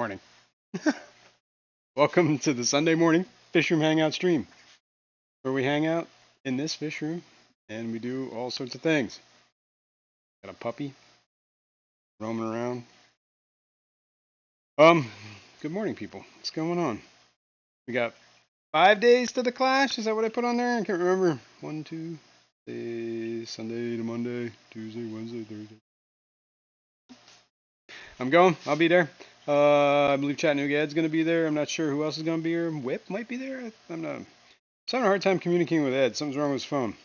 morning. Welcome to the Sunday morning Fishroom Hangout stream, where we hang out in this fish room and we do all sorts of things. Got a puppy roaming around. Good morning, people. What's going on? We got 5 days to the clash. Is that what I put on there? I can't remember. 1, 2, Sunday to Monday, Tuesday, Wednesday, Thursday. I'm going. I'll be there. I believe Chattanooga Ed's going to be there. I'm not sure who else is going to be here. Whip might be there. I'm not. I'm having a hard time communicating with Ed. Something's wrong with his phone.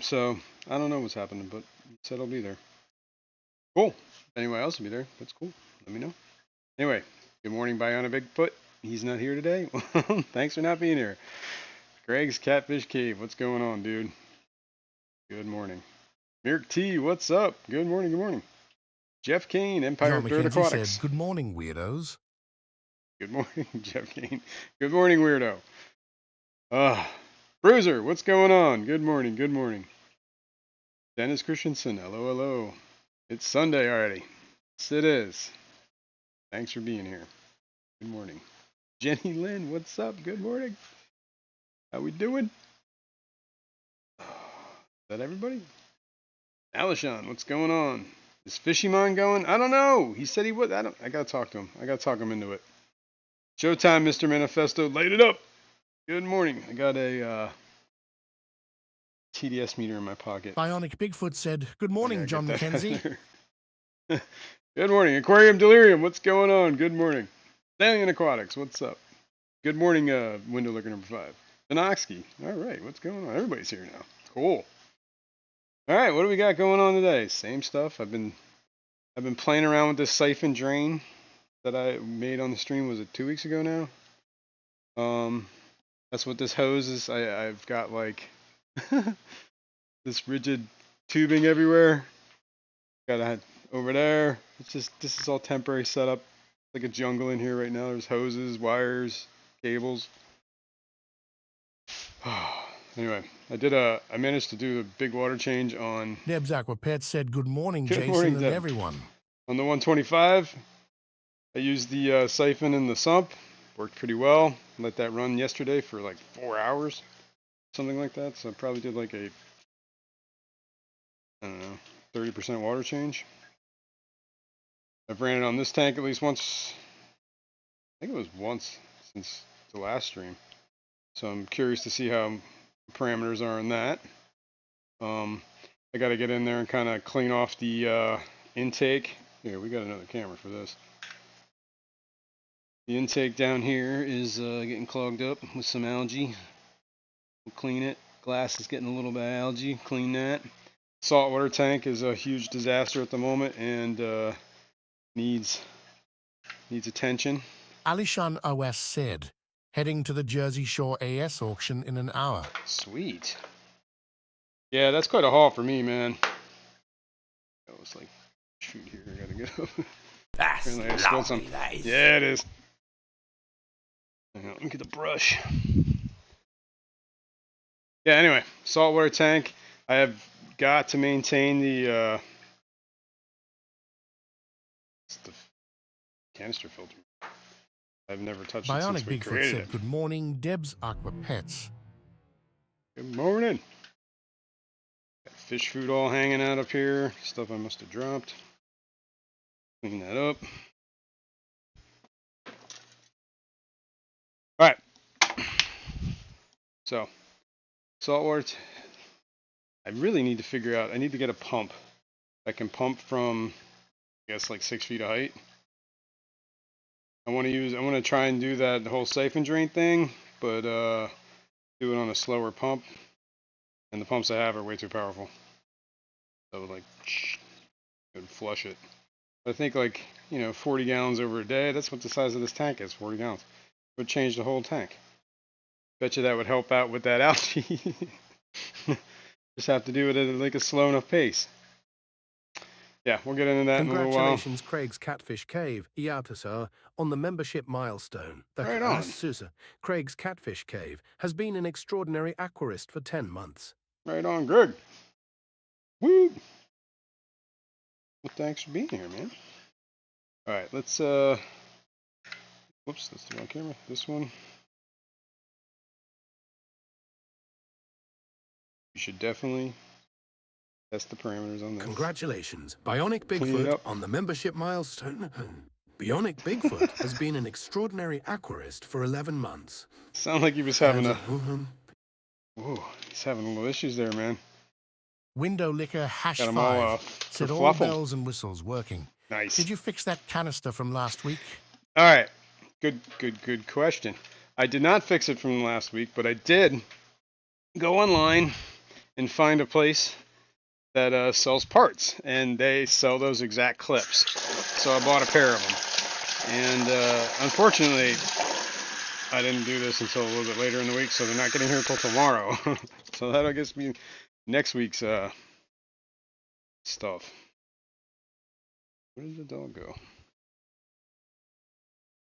So I don't know what's happening, but he said I'll be there. Cool. If anyone else will be there, that's cool. Let me know. Anyway, good morning, Biona Bigfoot. He's not here today. Thanks for not being here. Greg's Catfish Cave. What's going on, dude? Good morning. Mirk T, what's up? Good morning. Good morning. Jeff Kane, Empire of Dirt Aquatics. Said, good morning, weirdos. Good morning, Jeff Kane. Good morning, weirdo. Bruiser, what's going on? Good morning. Good morning. Dennis Christensen, hello, hello. It's Sunday already. Yes, it is. Thanks for being here. Good morning. Jenny Lynn, what's up? Good morning. How we doing? Is that everybody? Alishon, what's going on? Is Fishymon going? I don't know. He said he would. I gotta talk to him. I gotta talk him into it. Showtime, Mr. Manifesto. Light it up. Good morning. I got a TDS meter in my pocket. Bionic Bigfoot said, good morning, John McKenzie. Good morning. Aquarium Delirium, what's going on? Good morning. Stallion Aquatics, what's up? Good morning, window looker number 5. Danoxky, all right, what's going on? Everybody's here now. Cool. All right, what do we got going on today? Same stuff. I've been playing around with this siphon drain that I made on the stream. Was it 2 weeks ago now? That's what this hose is. I've got like this rigid tubing everywhere. Got it over there. It's just, this is all temporary setup. Like a jungle in here right now. There's hoses, wires, cables. Anyway, I managed to do a big water change on. Deb's Aquapet said, good morning, Jason and everyone. On the 125, I used the siphon in the sump. Worked pretty well. Let that run yesterday for like 4 hours, something like that. So I probably did like a, I don't know, 30% water change. I've ran it on this tank at least once. I think it was once since the last stream. So I'm curious to see how parameters are in that. I got to get in there and kind of clean off the intake. Here, we got another camera for this. The intake down here is getting clogged up with some algae. We'll clean it. Glass is getting a little bit of algae. Clean that. Saltwater tank is a huge disaster at the moment and needs attention. Alishan OS said, heading to the Jersey Shore AS auction in an hour. Sweet. Yeah, that's quite a haul for me, man. I was like, shoot, here, I gotta go. That's lovely, that is. Yeah, it is. Hang on, let me get the brush. Yeah, anyway, saltwater tank. I have got to maintain the canister filter. I've never touched it since we created it. Good morning, Deb's Aqua Pets. Good morning. Got fish food all hanging out up here. Stuff I must have dropped. Clean that up. All right. So, saltwater. I really need to figure out. I need to get a pump. I can pump from, I guess, like 6 feet of height. I want to try and do that the whole siphon drain thing, but do it on a slower pump. And the pumps I have are way too powerful. So like, and flush it. I think like 40 gallons over a day. That's what the size of this tank is. 40 gallons would change the whole tank. Bet you that would help out with that algae. Just have to do it at like a slow enough pace. Yeah, we'll get into that in a little while. Congratulations, Craig's Catfish Cave, Iatasar, on the membership milestone. Right on. Craig's Catfish Cave has been an extraordinary aquarist for 10 months. Right on, Greg. Woo! Well, thanks for being here, man. All right, let's whoops, that's the wrong camera. This one. You should definitely test the parameters on this. Congratulations, Bionic Clean it Bigfoot, up. on the membership milestone. Bionic Bigfoot has been an extraordinary aquarist for 11 months. Sound like he was having a. Whoa, he's having a little issues there, man. Window Licker Got them all #5 said all kerfluffled. bells and whistles working. Nice. Did you fix that canister from last week? All right. Good question. I did not fix it from last week, but I did go online and find a place that sells parts, and they sell those exact clips. So I bought a pair of them. And unfortunately, I didn't do this until a little bit later in the week, so they're not getting here until tomorrow. So that'll guess be next week's stuff. Where did the dog go?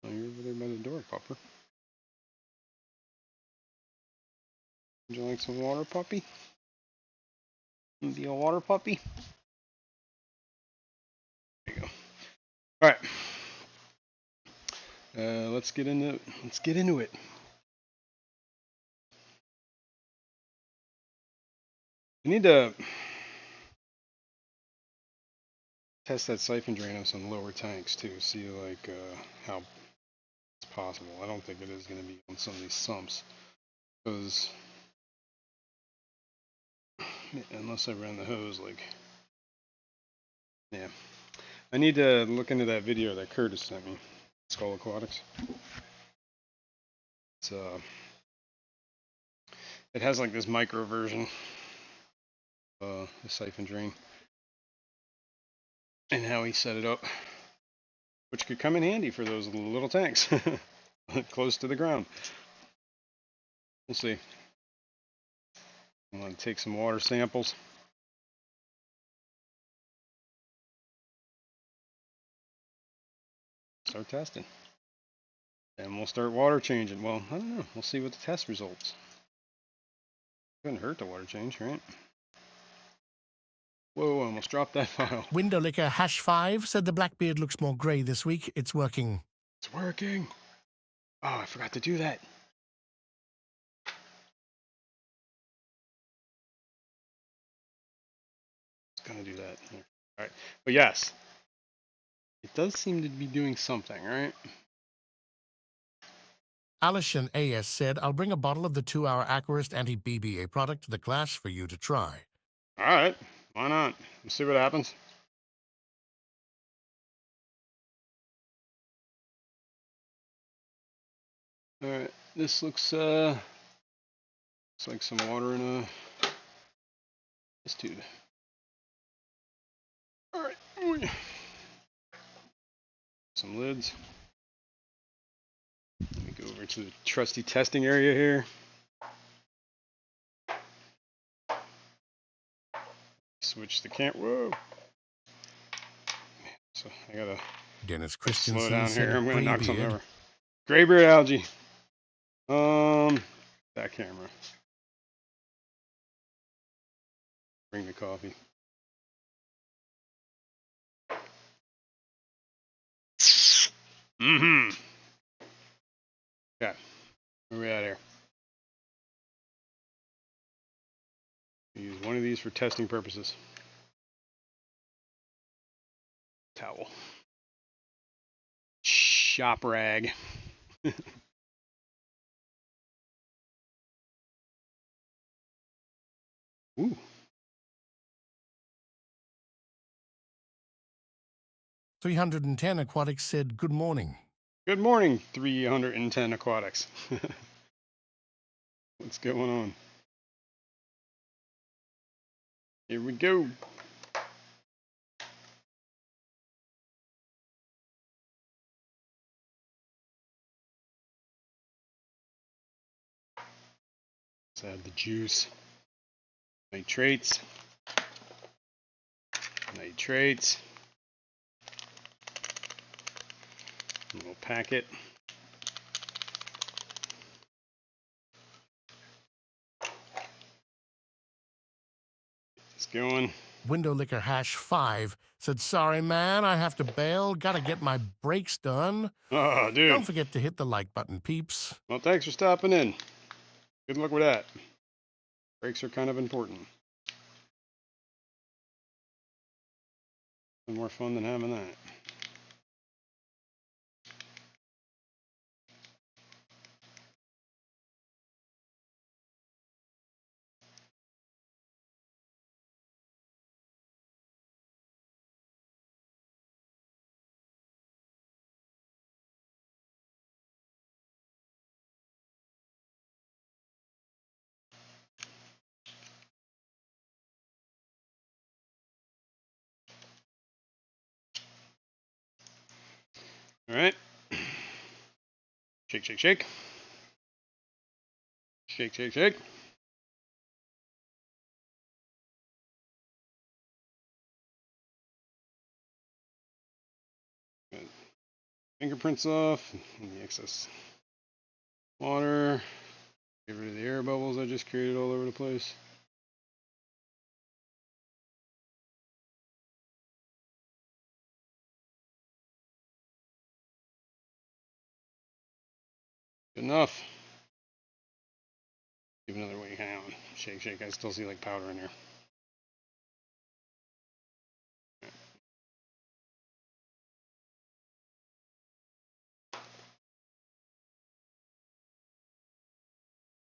Oh, you're over there by the door, Pupper. Would you like some water, puppy? Be a water puppy? There you go. All right. Let's get into it. I need to test that siphon drain on some lower tanks too. See like how it's possible. I don't think it is going to be on some of these sumps, because unless I ran the hose, like, yeah. I need to look into that video that Curtis sent me. Skull Aquatics. It's it has like this micro version of the siphon drain and how he set it up, which could come in handy for those little tanks close to the ground. We'll see. I'm going to take some water samples. Start testing. And we'll start water changing. Well, I don't know. We'll see what the test results. Couldn't hurt the water change, right? Whoa, I almost dropped that file. Window Licker #5 said the Blackbeard looks more grey this week. It's working. It's working. Oh, I forgot to do that. It's gonna do that. All right. But yes, it does seem to be doing something, right? Alison AS said, I'll bring a bottle of the 2-hour Aquarist anti-BBA product to the class for you to try. All right. Why not? We'll see what happens. All right. This looks like some water in a test tube. All right. Some lids. Let me go over to the trusty testing area here. Switch the camera. Whoa. So I gotta Dennis Christensen slow down said, here. I'm gonna knock something Greybeard. over. Graybeard algae. That camera. Bring the coffee. Mm-hmm. Okay. Where are we at here? Use one of these for testing purposes. Towel. Shop rag. Ooh. .310 Aquatics said, good morning. Good morning, 310 Aquatics. What's going on? Here we go. Let's add the juice. Nitrates. Nitrates. A little packet. Get this going. Windowlicker hash 5 said, "Sorry, man, I have to bail. Gotta get my brakes done." Oh, dude. Don't forget to hit the like button, peeps. Well, thanks for stopping in. Good luck with that. Brakes are kind of important. More fun than having that. All right. Shake, shake, shake. Shake, shake, shake. Good. Fingerprints off and the excess water. Get rid of the air bubbles I just created all over the place. Good enough. Give another wing. Hang on. Shake, shake. I still see like powder in there.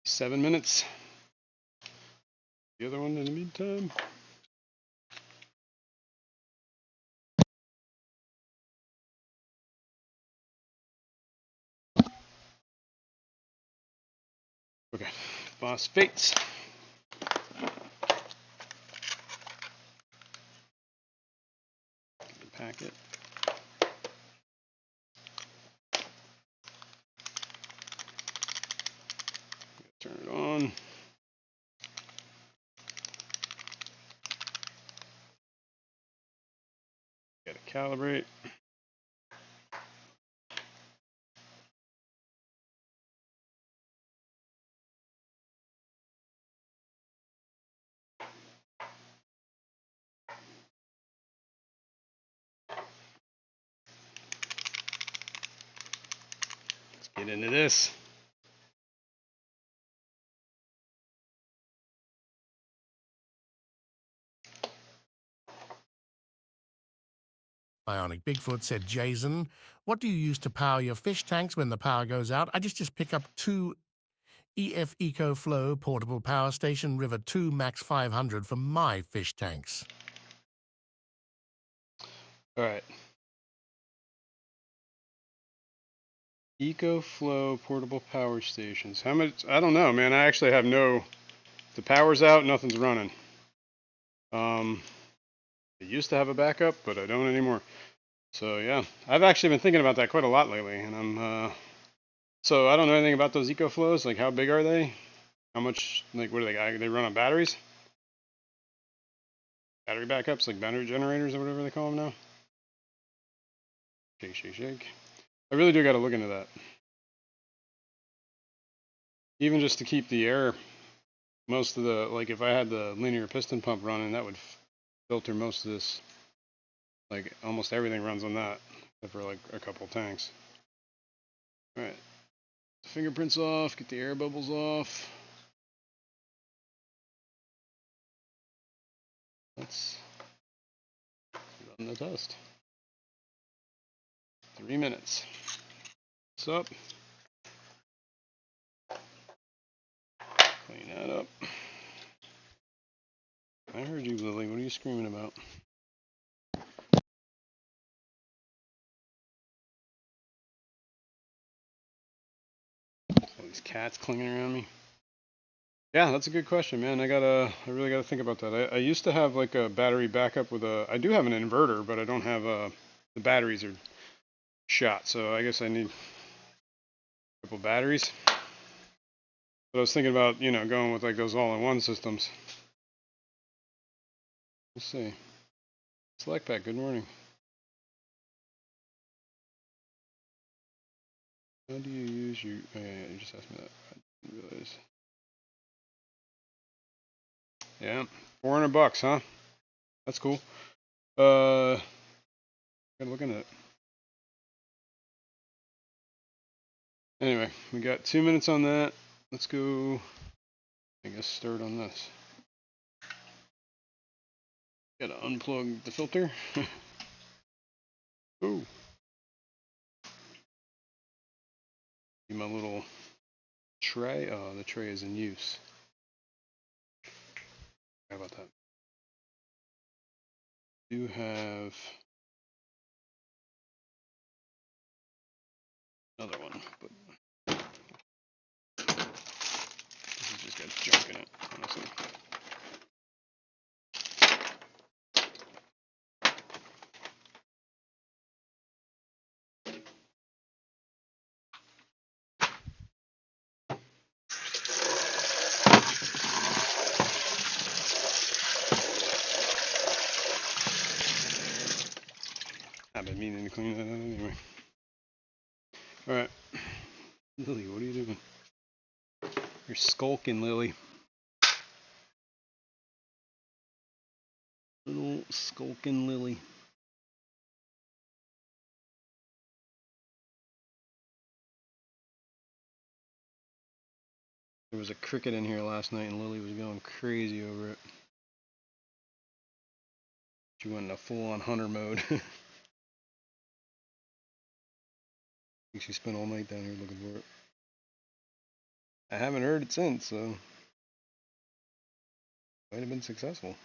7 minutes. The other one in the meantime. Okay. Phosphates. Packet. Turn it on. Gotta calibrate. Let's get into this. Bionic Bigfoot said, "Jason, what do you use to power your fish tanks when the power goes out?" I just pick up 2 EF EcoFlow portable power station River 2 Max 500 for my fish tanks. All right. EcoFlow portable power stations. How much? I don't know, man. I actually have no. The power's out. Nothing's running. I used to have a backup, but I don't anymore. So yeah, I've actually been thinking about that quite a lot lately, and so I don't know anything about those EcoFlows. Like, how big are they? How much? Like, what do they run on batteries? Battery backups, like battery generators or whatever they call them now. Shake, shake, shake. I really do got to look into that. Even just to keep the air, most of the, like if I had the linear piston pump running, that would filter most of this. Like almost everything runs on that, except for like a couple tanks. All right, fingerprints off, get the air bubbles off. Let's run the test. 3 minutes. What's up? Clean that up. I heard you, Lily. What are you screaming about? All these cats clinging around me. Yeah, that's a good question, man. I really gotta think about that. I used to have like a battery backup with I do have an inverter, but I don't have the batteries are shot, so I guess I need a couple batteries. But I was thinking about, going with like those all-in-one systems. Let's see. Select pack, good morning. How do you use your, oh, yeah, you just asked me that. I didn't realize. Yeah, $400, huh? That's cool. Gotta look into it. Anyway, we got 2 minutes on that. Let's go, I guess, start on this. Gotta unplug the filter. Ooh. My little tray. Oh, the tray is in use. How about that? Do have another one, but this has just got junk in it, honestly. I've been meaning to clean that out anyway. Alright. Lily, what are you doing? You're skulking, Lily. Little skulking Lily. There was a cricket in here last night and Lily was going crazy over it. She went in a full-on hunter mode. I think she spent all night down here looking for it. I haven't heard it since, so might have been successful.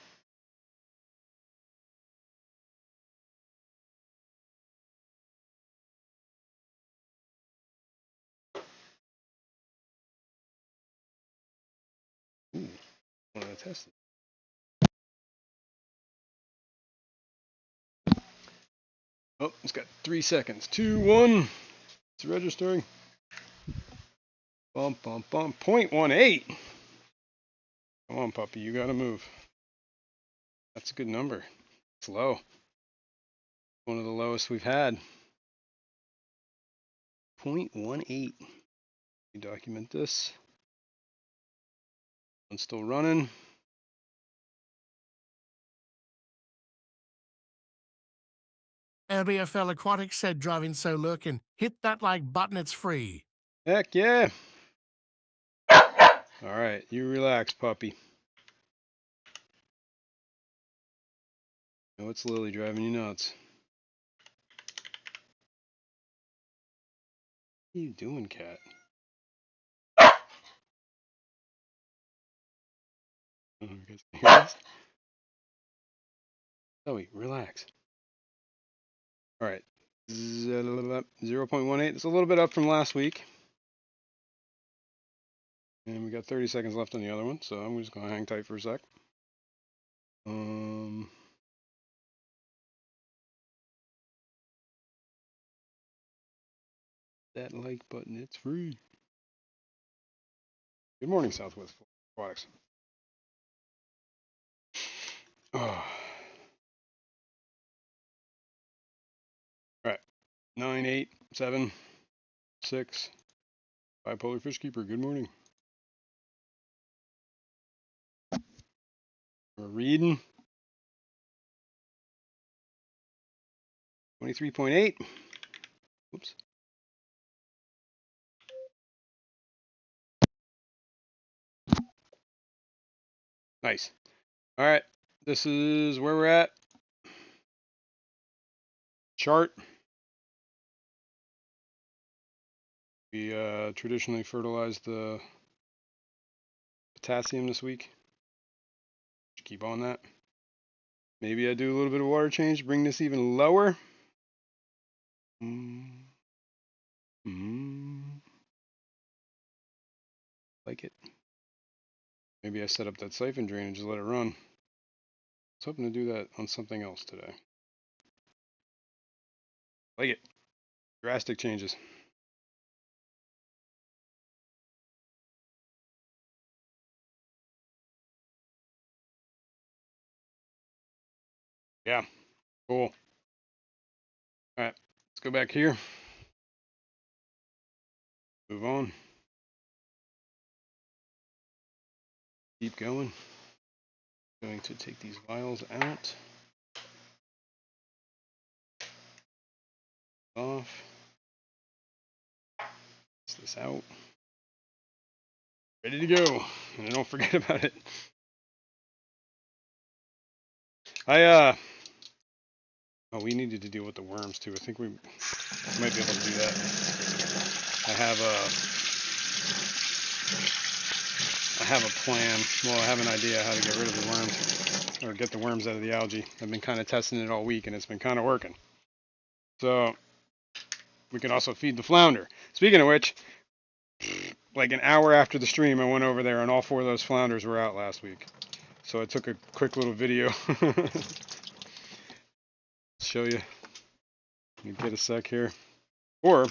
Ooh, I want to test it. Oh, it's got 3 seconds. 2, 1. It's registering. Bump, bump, bump. 0.18. Come on, puppy. You gotta move. That's a good number. It's low. One of the lowest we've had. 0.18. We document this. One's still running. LBFL Aquatics said driving solo can hit that like button, it's free. Heck yeah. Alright, you relax, puppy. No, it's Lily driving you nuts. What are you doing, cat? Oh, you guys can hear this? Zoe, relax. Alright. 0.18. It's a little bit up from last week. And we got 30 seconds left on the other one, so I'm just gonna hang tight for a sec. That like button, it's free. Good morning, Southwest Aquatics. Oh. Alright. 9, 8, 7, 6. Bipolar Fish Keeper, good morning. We're reading. 23.8. Oops. Nice. Alright. This is where we're at. Chart. We traditionally fertilize the potassium this week. Keep on that. Maybe I do a little bit of water change, bring this even lower. Like it. Maybe I set up that siphon drain and just let it run. I was hoping to do that on something else today. Like it. Drastic changes. Yeah. Cool. Alright. Let's go back here. Move on. Keep going. Going to take these vials out. Off. Test this out. Ready to go. And don't forget about it. Oh, we needed to deal with the worms too. I think we might be able to do that. I have a plan. Well, I have an idea how to get rid of the worms, or get the worms out of the algae. I've been kind of testing it all week, and it's been kind of working. So we can also feed the flounder. Speaking of which, like an hour after the stream, I went over there, and all 4 of those flounders were out last week. So I took a quick little video. Show you. You get a sec here. Or,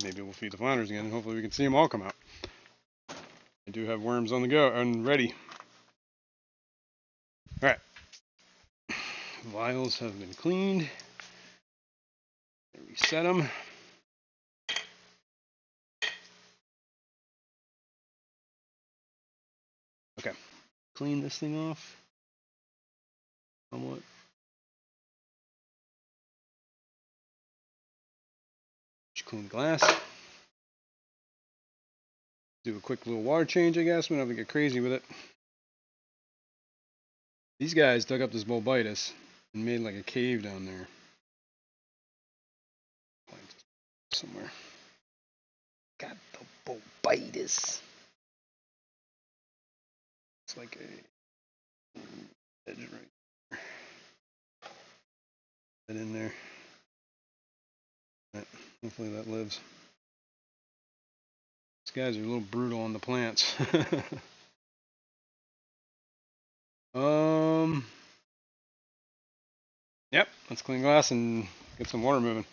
maybe we'll feed the flounders again, and hopefully we can see them all come out. I do have worms on the go and ready. Alright. Vials have been cleaned. Reset them. Okay. Clean this thing off. Somewhat. Just clean glass. Do a quick little water change, I guess. We don't have to get crazy with it. These guys dug up this bulbitis and made like a cave down there. Somewhere. Got the bulbitis. It's like a edge right there. That in there. Right. Hopefully that lives. These guys are a little brutal on the plants. Yep, let's clean glass and get some water moving.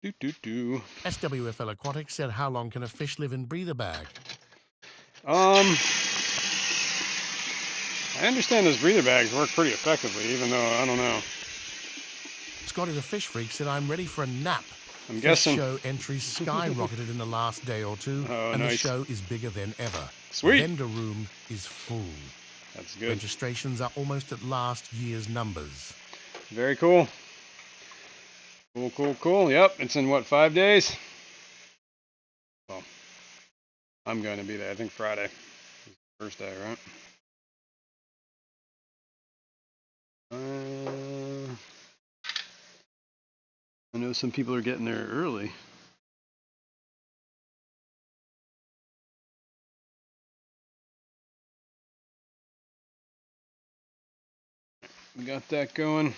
SWFL Aquatics said, how long can a fish live in breather bag? I understand those breather bags work pretty effectively, even though I don't know. Scotty the Fish Freak said, I'm ready for a nap. I'm guessing. Show entries skyrocketed in the last day or two, and nice. The show is bigger than ever. Sweet. The vendor room is full. That's good. Registrations are almost at last year's numbers. Very cool. Cool. Yep, it's in what, 5 days? Well, I'm going to be there. I think Friday is the first day, right? I know some people are getting there early. We got that going.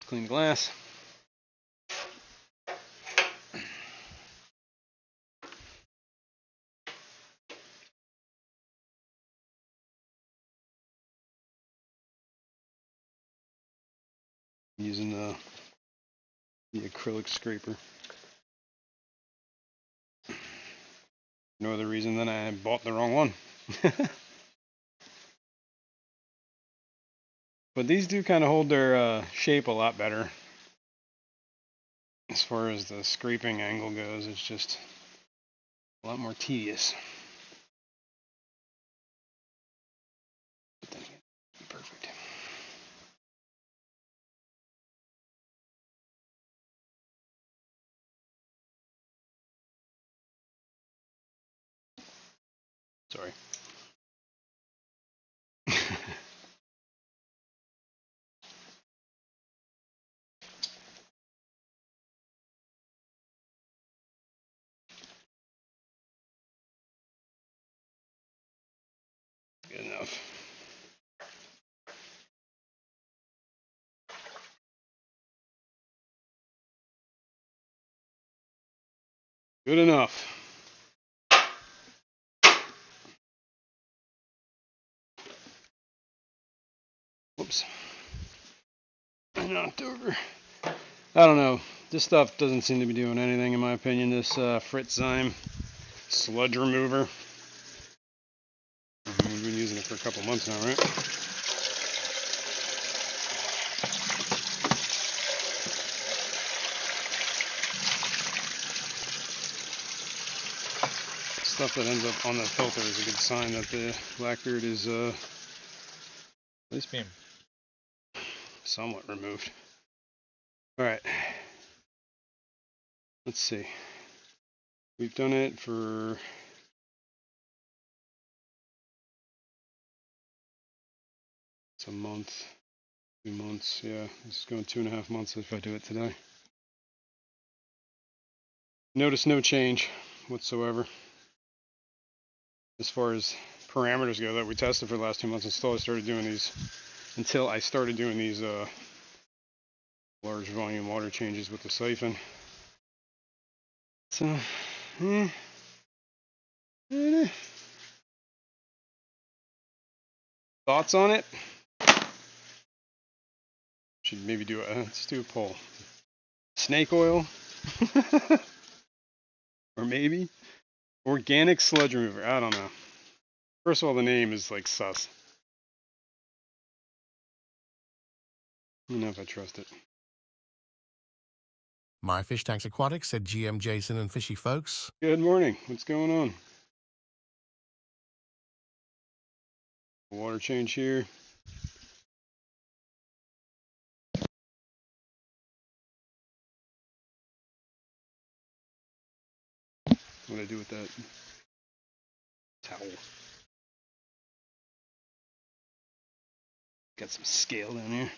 Clean glass. Using the acrylic scraper. No other reason than I bought the wrong one. But these do kind of hold their shape a lot better. As far as the scraping angle goes, it's just a lot more tedious. But then again, perfect. Sorry. Good enough. Good enough. Whoops. I knocked over. I don't know. This stuff doesn't seem to be doing anything in my opinion. This Fritzyme sludge remover. We've been using it for a couple months now, right? stuff that ends up on the filter is a good sign that the Blackbeard is This beam. somewhat removed. All right. Let's see. We've done it for it's a month, 2 months. Yeah, this is going 2.5 months if I do it today. Notice no change whatsoever as far as parameters go that we tested for the last 2 months until I started doing these large volume water changes with the siphon. So, thoughts on it? Should maybe do let's do a poll. Snake oil? Or maybe organic sludge remover. I don't know. First of all, the name is like sus. I don't know if I trust it. My Fish Tanks Aquatics, said GM Jason and Fishy Folks. Good morning. What's going on? Water change here. What do I do with that towel? Got some scale down here.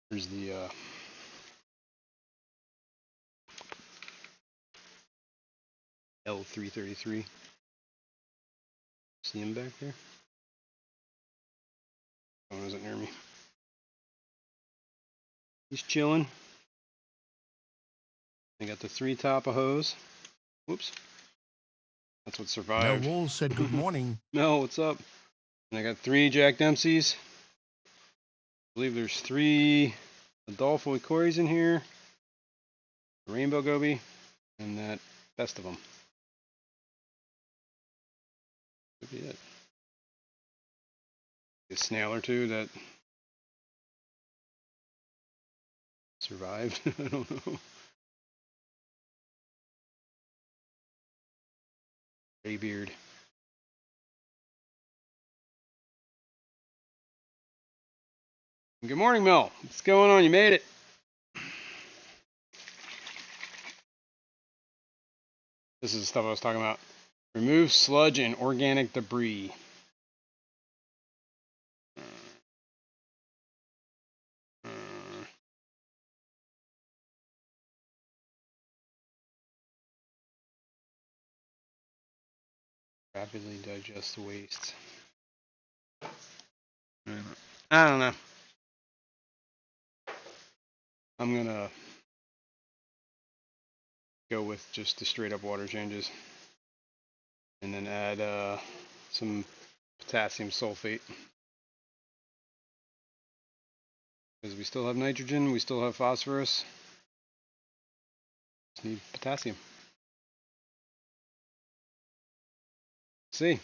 Here's the L333. See him back there? Phone isn't near me. He's chilling. I got the 3 Tapa hose. Whoops. That's what Mel survived. Walls said good morning. Mel, what's up? And I got 3 Jack Dempseys. I believe there's 3 Adolfo Icoris in here. Rainbow Goby. And that best of them. Could be it. A snail or 2 that survived. I don't know. Graybeard. Good morning, Mel. What's going on? You made it. This is the stuff I was talking about. Remove sludge and organic debris. Rapidly digest waste. I don't know. I'm gonna go with just the straight up water changes and then add some potassium sulfate because we still have nitrogen, we still have phosphorus, just need potassium. See,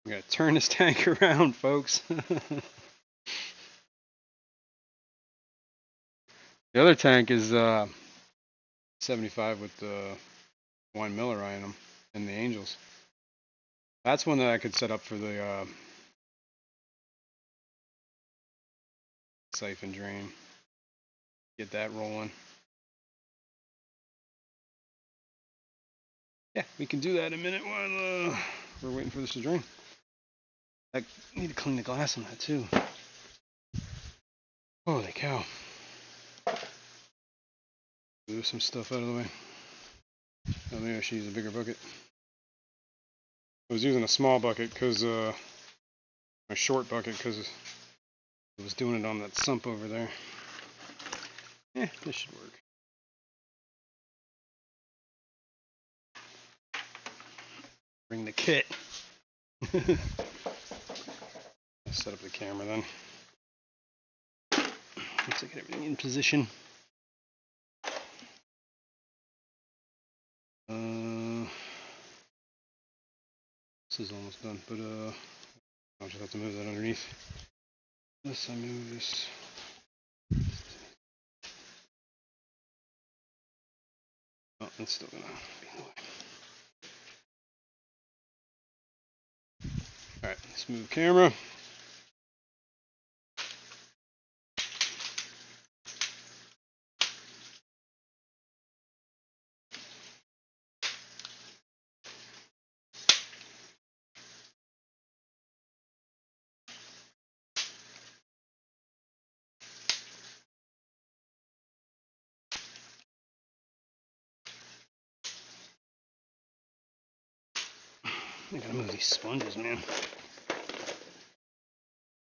we gotta turn this tank around, folks. The other tank is 75 with the 1 Miller in them and the Angels. That's one that I could set up for the siphon drain. Get that rolling. Yeah, we can do that in a minute while we're waiting for this to drain. I need to clean the glass on that too. Holy cow. Move some stuff out of the way. Oh, maybe I should use a bigger bucket. I was using a small bucket because, a short bucket because I was doing it on that sump over there. Yeah, this should work. Bring the kit. Set up the camera then. Once I get everything in position. This is almost done, but I'll just have to move that underneath. Unless I move this. Oh, it's still gonna be in the way. Alright, let's move camera. I gotta move these sponges, man.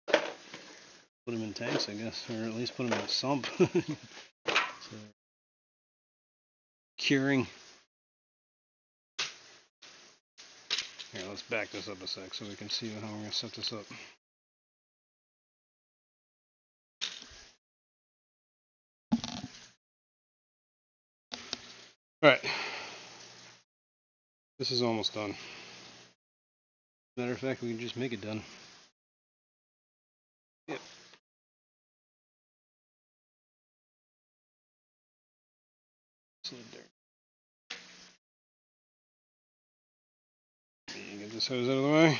Put them in tanks, I guess, or at least put them in a sump. So, curing. Here, let's back this up a sec so we can see how we're gonna set this up. Alright. This is almost done. Matter of fact, we can just make it done. Yep. Get this hose out of the way.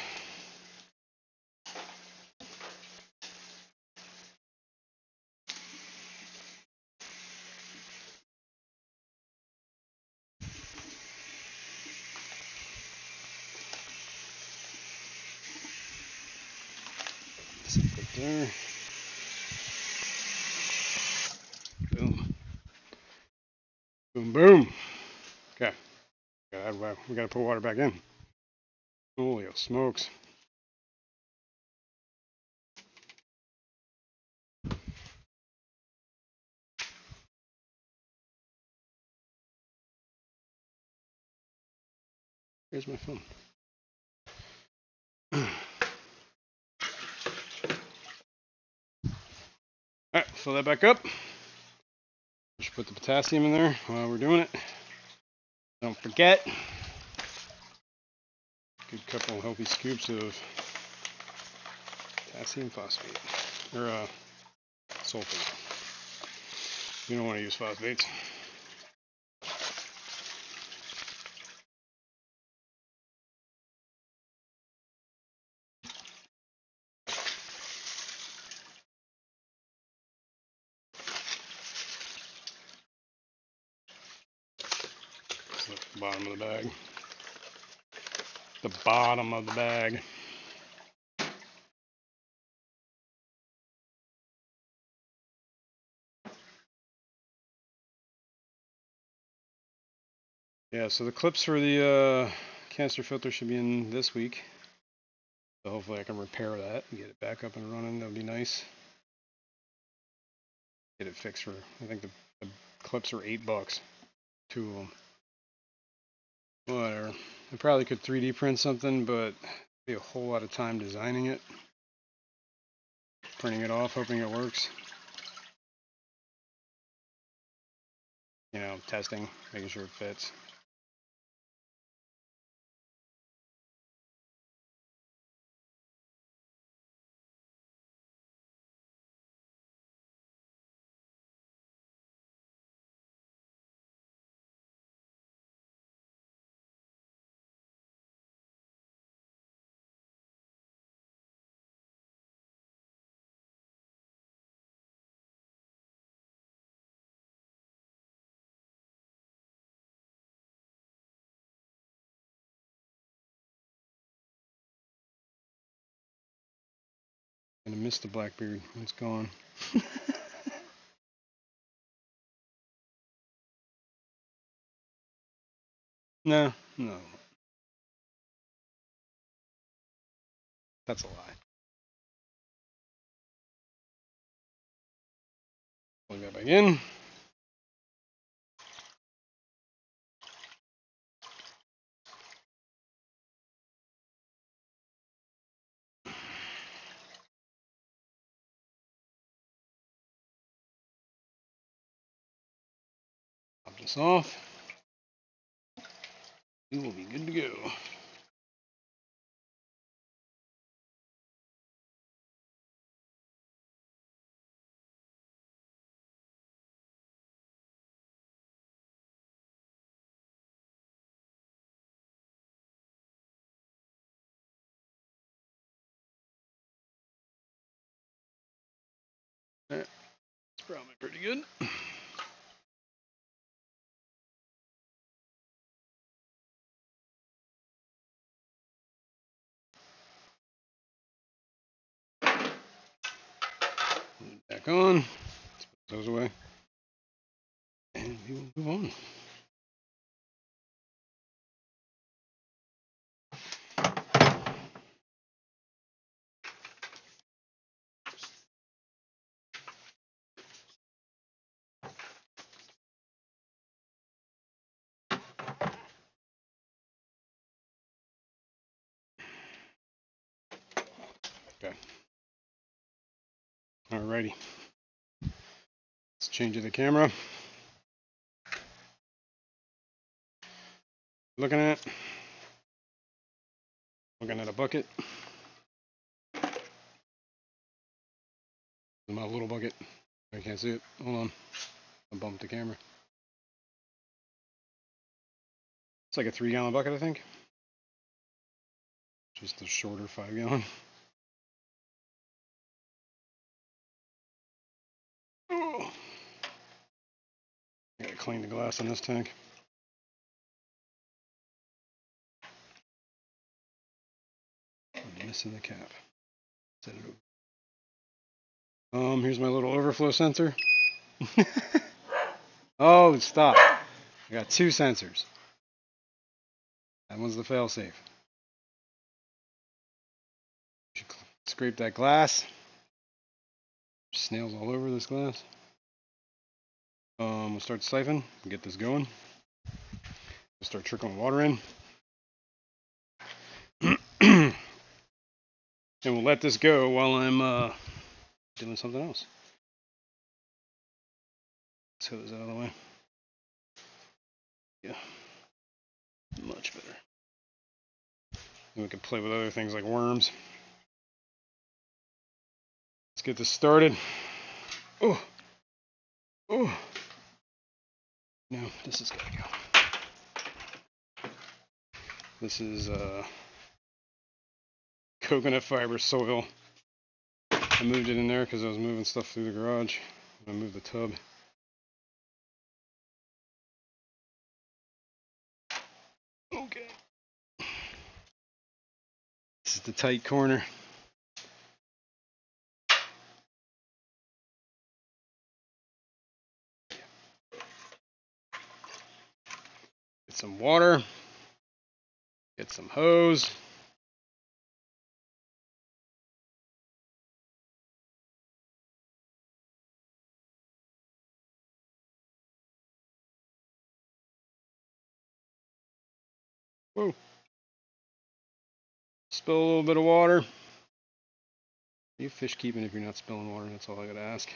Set that there. Boom. Boom, boom. Okay. We gotta put water back in. Holy smokes. Here's my phone. Alright, fill that back up. We should put the potassium in there while we're doing it. Don't forget. Good couple healthy scoops of potassium phosphate. Or sulfate. You don't want to use phosphates. The bottom of the bag. The bottom of the bag. Yeah, so the clips for the canister filter should be in this week. So hopefully I can repair that and get it back up and running. That would be nice. Get it fixed for, I think the clips are $8. 2 of them. Whatever. I probably could 3D print something, but it'd be a whole lot of time designing it. Printing it off, hoping it works. You know, testing, making sure it fits. I'm gonna miss the Blackbeard. It's gone. No. That's a lie. Plug that back in. this off. We will be good to go. That's probably pretty good. Back on. Let's put those away. And we will move on. Okay. Alrighty. Let's change the camera. Looking at a bucket. My little bucket. I can't see it. Hold on. I bumped the camera. It's like a 3-gallon bucket, I think. Just a shorter 5-gallon. Oh. I gotta clean the glass in this tank. I'm missing the cap. Set it over. Here's my little overflow sensor. Oh, stop. I got 2 sensors. That one's the failsafe. Should scrape that glass. Snails all over this glass. We'll start the siphon. Get this going. We'll start trickling water in. And we'll let this go while I'm doing something else. Let's get this out of the way. Yeah. Much better. And we can play with other things like worms. Let's get this started. Oh. Oh. No, this is gotta go. This is coconut fiber soil. I moved it in there because I was moving stuff through the garage. I moved the tub. Okay. This is the tight corner. Get some water. Get some hose. Whoa. Spill a little bit of water. Are you fish keeping if you're not spilling water? That's all I gotta ask.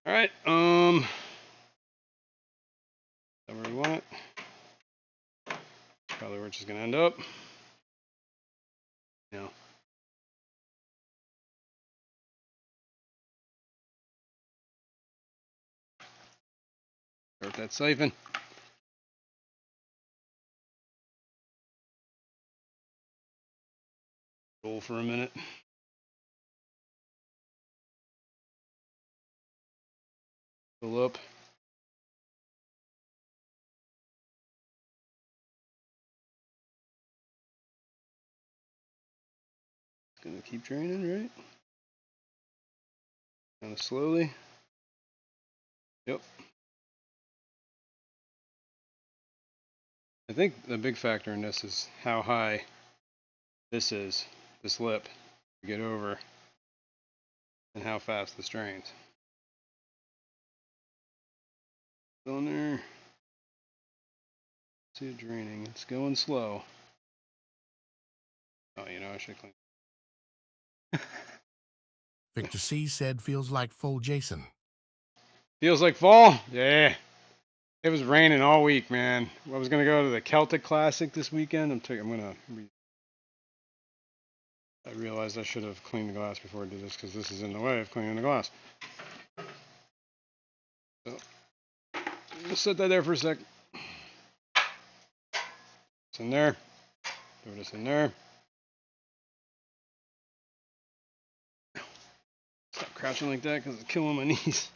All right. Is that where we want it? Probably where it's just gonna end up. No. Start that siphon. Roll for a minute. Fill up. It's gonna keep draining, right? Kind of slowly. Yep. I think the big factor in this is how high this is, this lip, to get over, and how fast this drains. Still in there. See it draining. It's going slow. Oh, you know, I should clean. Victor C. said feels like full Jason. Feels like fall? Yeah. It was raining all week, man. I was gonna go to the Celtic Classic this weekend. I realized I should have cleaned the glass before I did this because this is in the way of cleaning the glass. So, just set that there for a sec. It's in there. Throw this in there. Stop crouching like that because it's killing my knees.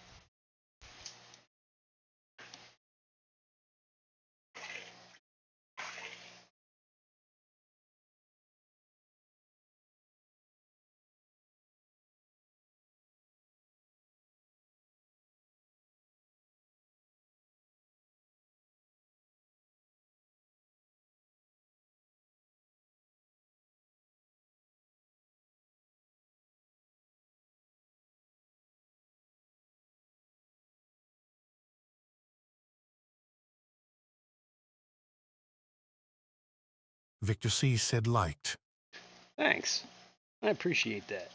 Victor C. said liked. Thanks. I appreciate that.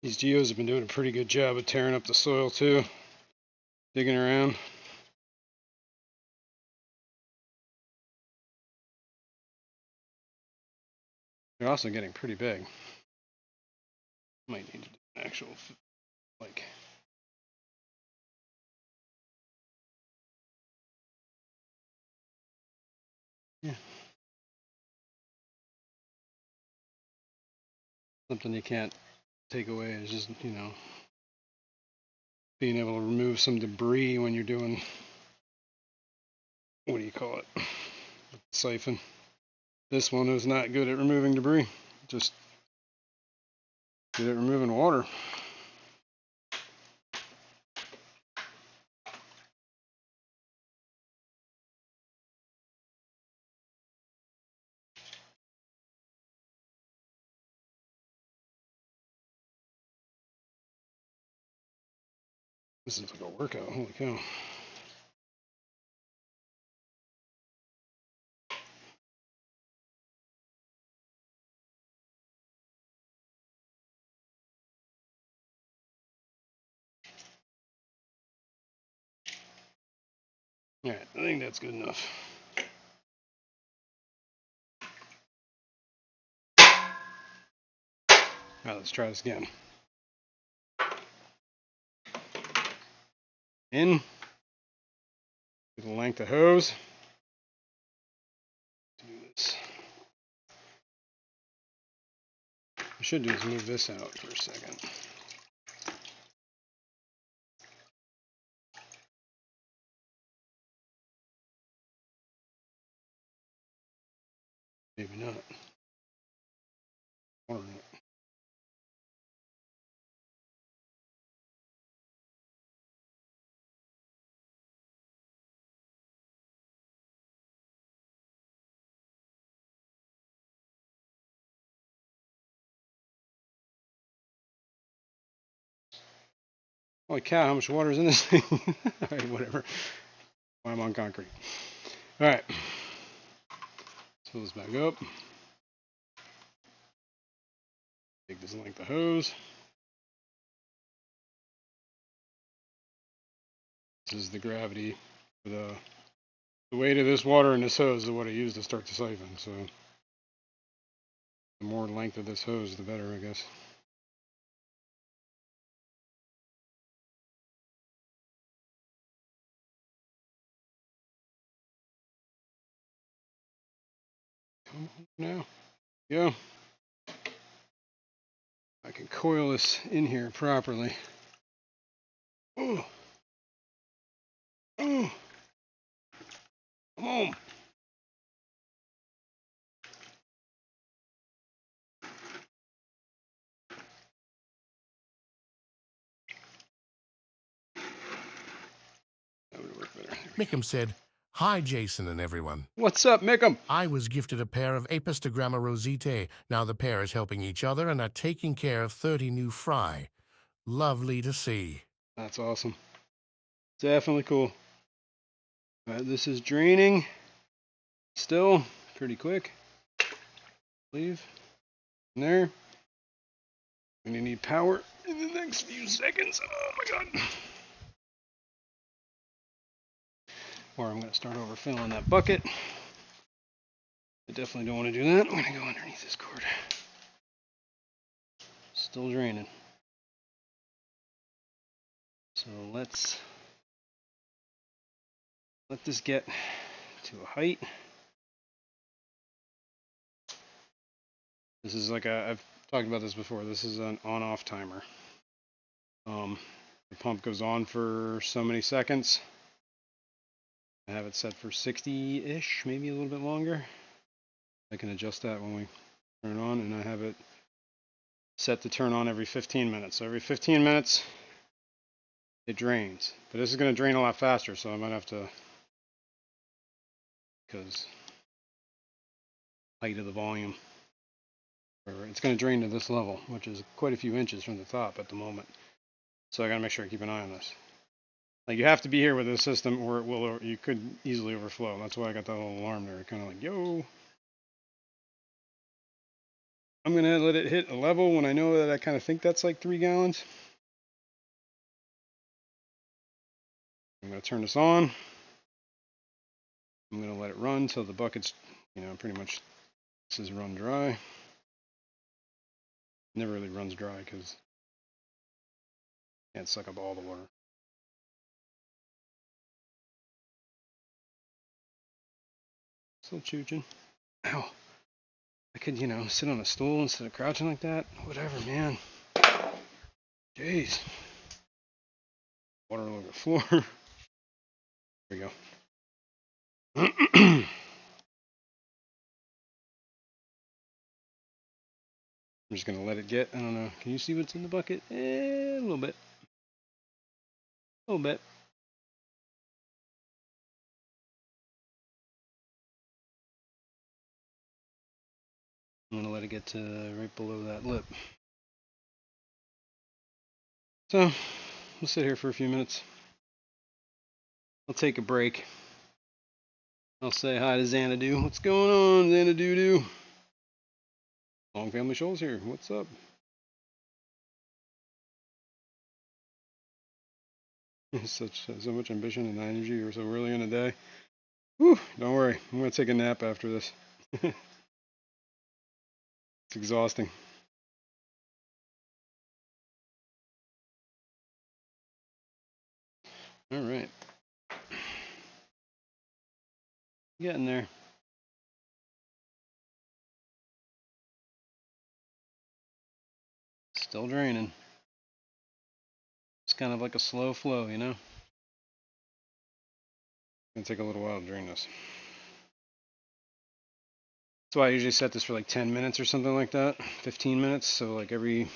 These geos have been doing a pretty good job of tearing up the soil too, digging around. They're also getting pretty big. Might need to do an actual, like, yeah, something you can't take away is just, being able to remove some debris when you're doing, what do you call it, siphon. This one is not good at removing debris, just good at removing water. This is like a workout, holy cow. Alright, I think that's good enough. Alright, let's try this again. In, to the length of hose. Do this. What I should do is move this out for a second. Maybe not. Water in it. Holy cow, how much water is in this thing? Alright, whatever. I'm on concrete. Alright. Fill this back up. Take this length of hose. This is the gravity. The weight of this water in this hose is what I use to start the siphon. So the more length of this hose, the better, I guess. Come on now. Yeah. I can coil this in here properly. Oh. Oh. Come on. That would work better. Mickham said, hi, Jason and everyone. What's up, Mickham? I was gifted a pair of Apistogramma rositae. Now the pair is helping each other and are taking care of 30 new fry. Lovely to see. That's awesome. Definitely cool. This is draining still pretty quick. Leave in there. I'm gonna need power in the next few seconds. Oh my god. Or I'm gonna start over filling that bucket. I definitely don't want to do that. I'm gonna go underneath this cord. Still draining. So let's let this get to a height. This is like I've talked about this before. This is an on-off timer. The pump goes on for so many seconds. I have it set for 60-ish, maybe a little bit longer. I can adjust that when we turn it on, and I have it set to turn on every 15 minutes. So every 15 minutes, it drains. But this is going to drain a lot faster, so I might have to, because height of the volume, or it's going to drain to this level, which is quite a few inches from the top at the moment. So I got to make sure I keep an eye on this. Like, you have to be here with this system, or it will, or you could easily overflow. That's why I got that little alarm there, kind of like, yo. I'm gonna let it hit a level when I know that I kind of think that's like 3 gallons. I'm gonna turn this on. I'm gonna let it run till the bucket's, pretty much this is run dry. It never really runs dry because it can't suck up all the water. Still chooching. Ow. I could, sit on a stool instead of crouching like that. Whatever, man. Jeez. Water all over the floor. There we go. I'm just going to let it get, I don't know. Can you see what's in the bucket? A little bit. A little bit. I'm going to let it get to right below that lip. So, we'll sit here for a few minutes. I'll take a break. I'll say hi to Xanadu. What's going on, Xanadu? Long Family Shoals here. What's up? So much ambition and energy. You're so early in the day. Whew, don't worry. I'm going to take a nap after this. It's exhausting. All right. Getting there. Still draining. It's kind of like a slow flow, It's going to take a little while to drain this. That's why I usually set this for like 10 minutes or something like that. 15 minutes. So like it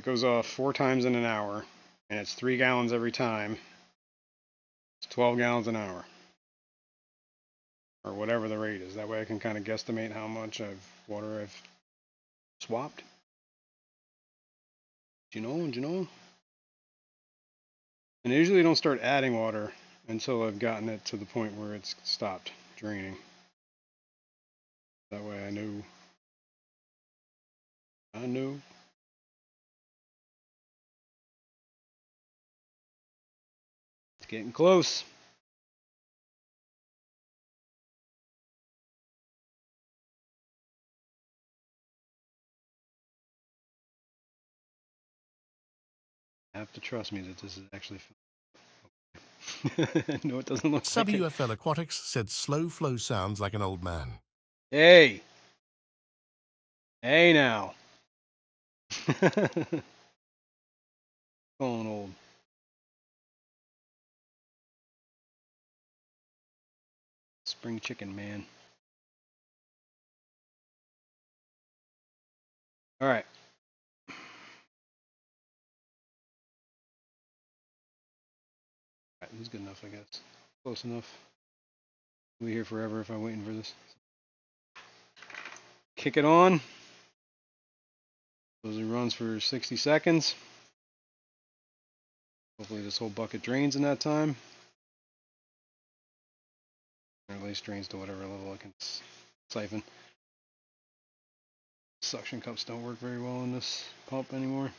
goes off 4 times in an hour, and it's 3 gallons every time. It's 12 gallons an hour, or whatever the rate is. That way I can kind of guesstimate how much water I've swapped. Do you know? And I usually don't start adding water until I've gotten it to the point where it's stopped draining. That way I know. It's getting close. You have to trust me that this is actually. No, it doesn't look like it. WFL Aquatics said slow flow sounds like an old man. Hey now. Going old. Spring chicken, man. All right. This is good enough, I guess. Close enough. We'll be here forever if I'm waiting for this. Kick it on. Supposedly runs for 60 seconds. Hopefully this whole bucket drains in that time. Or at least drains to whatever level I can siphon. Suction cups don't work very well in this pump anymore.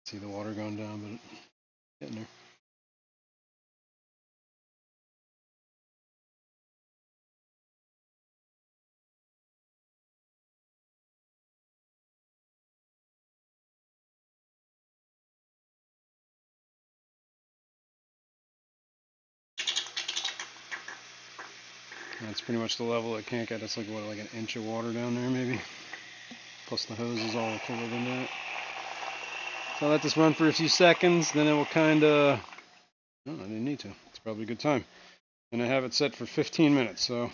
See the water going down, but it's getting there. That's pretty much the level it can't get. It's like, what, like an inch of water down there maybe? Plus the hose is all cooler than that. So I'll let this run for a few seconds, then it will kind of... No, I didn't need to. It's probably a good time. And I have it set for 15 minutes, so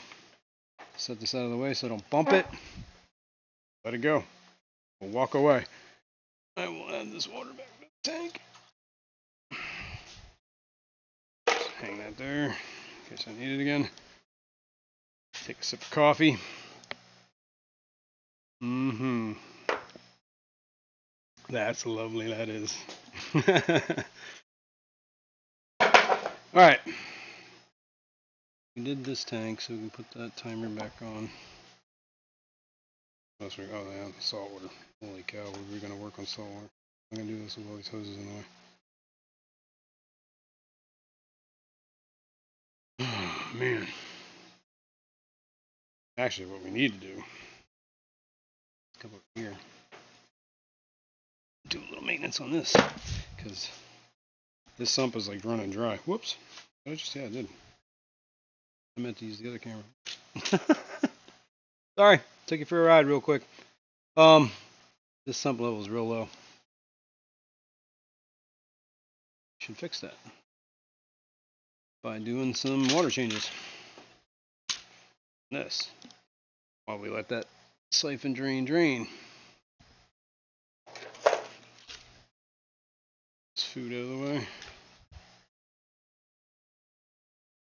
set this out of the way so I don't bump it. Let it go. We'll walk away. I will add this water back to the tank. Just hang that there in case I need it again. Take a sip of coffee. That's lovely, that is. Alright. We did this tank, so we can put that timer back on. Oh yeah, the salt water. Holy cow, we're going to work on salt water. I'm going to do this with all these hoses in the way. Oh, man. Actually, what we need to do, come over here, do a little maintenance on this, because this sump is like running dry. Whoops. What did you say I did? I meant to use the other camera. Sorry, took you for a ride real quick. This sump level is real low. Should fix that by doing some water changes. This, while we let that siphon drain. This food out of the way.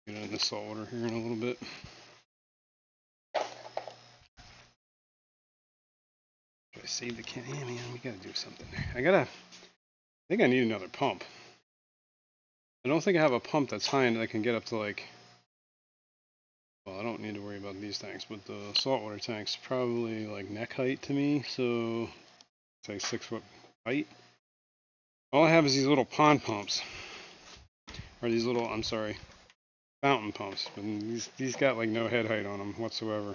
Get on the salt water here in a little bit. Should I save the can? Yeah, man, we gotta do something. I think I need another pump. I don't think I have a pump that's high enough that can get up to like, well, I don't need to worry about these tanks, but the saltwater tank's probably like neck height to me, so say 6 foot height. All I have is these little pond pumps, or these little, I'm sorry, fountain pumps, but these got like no head height on them whatsoever.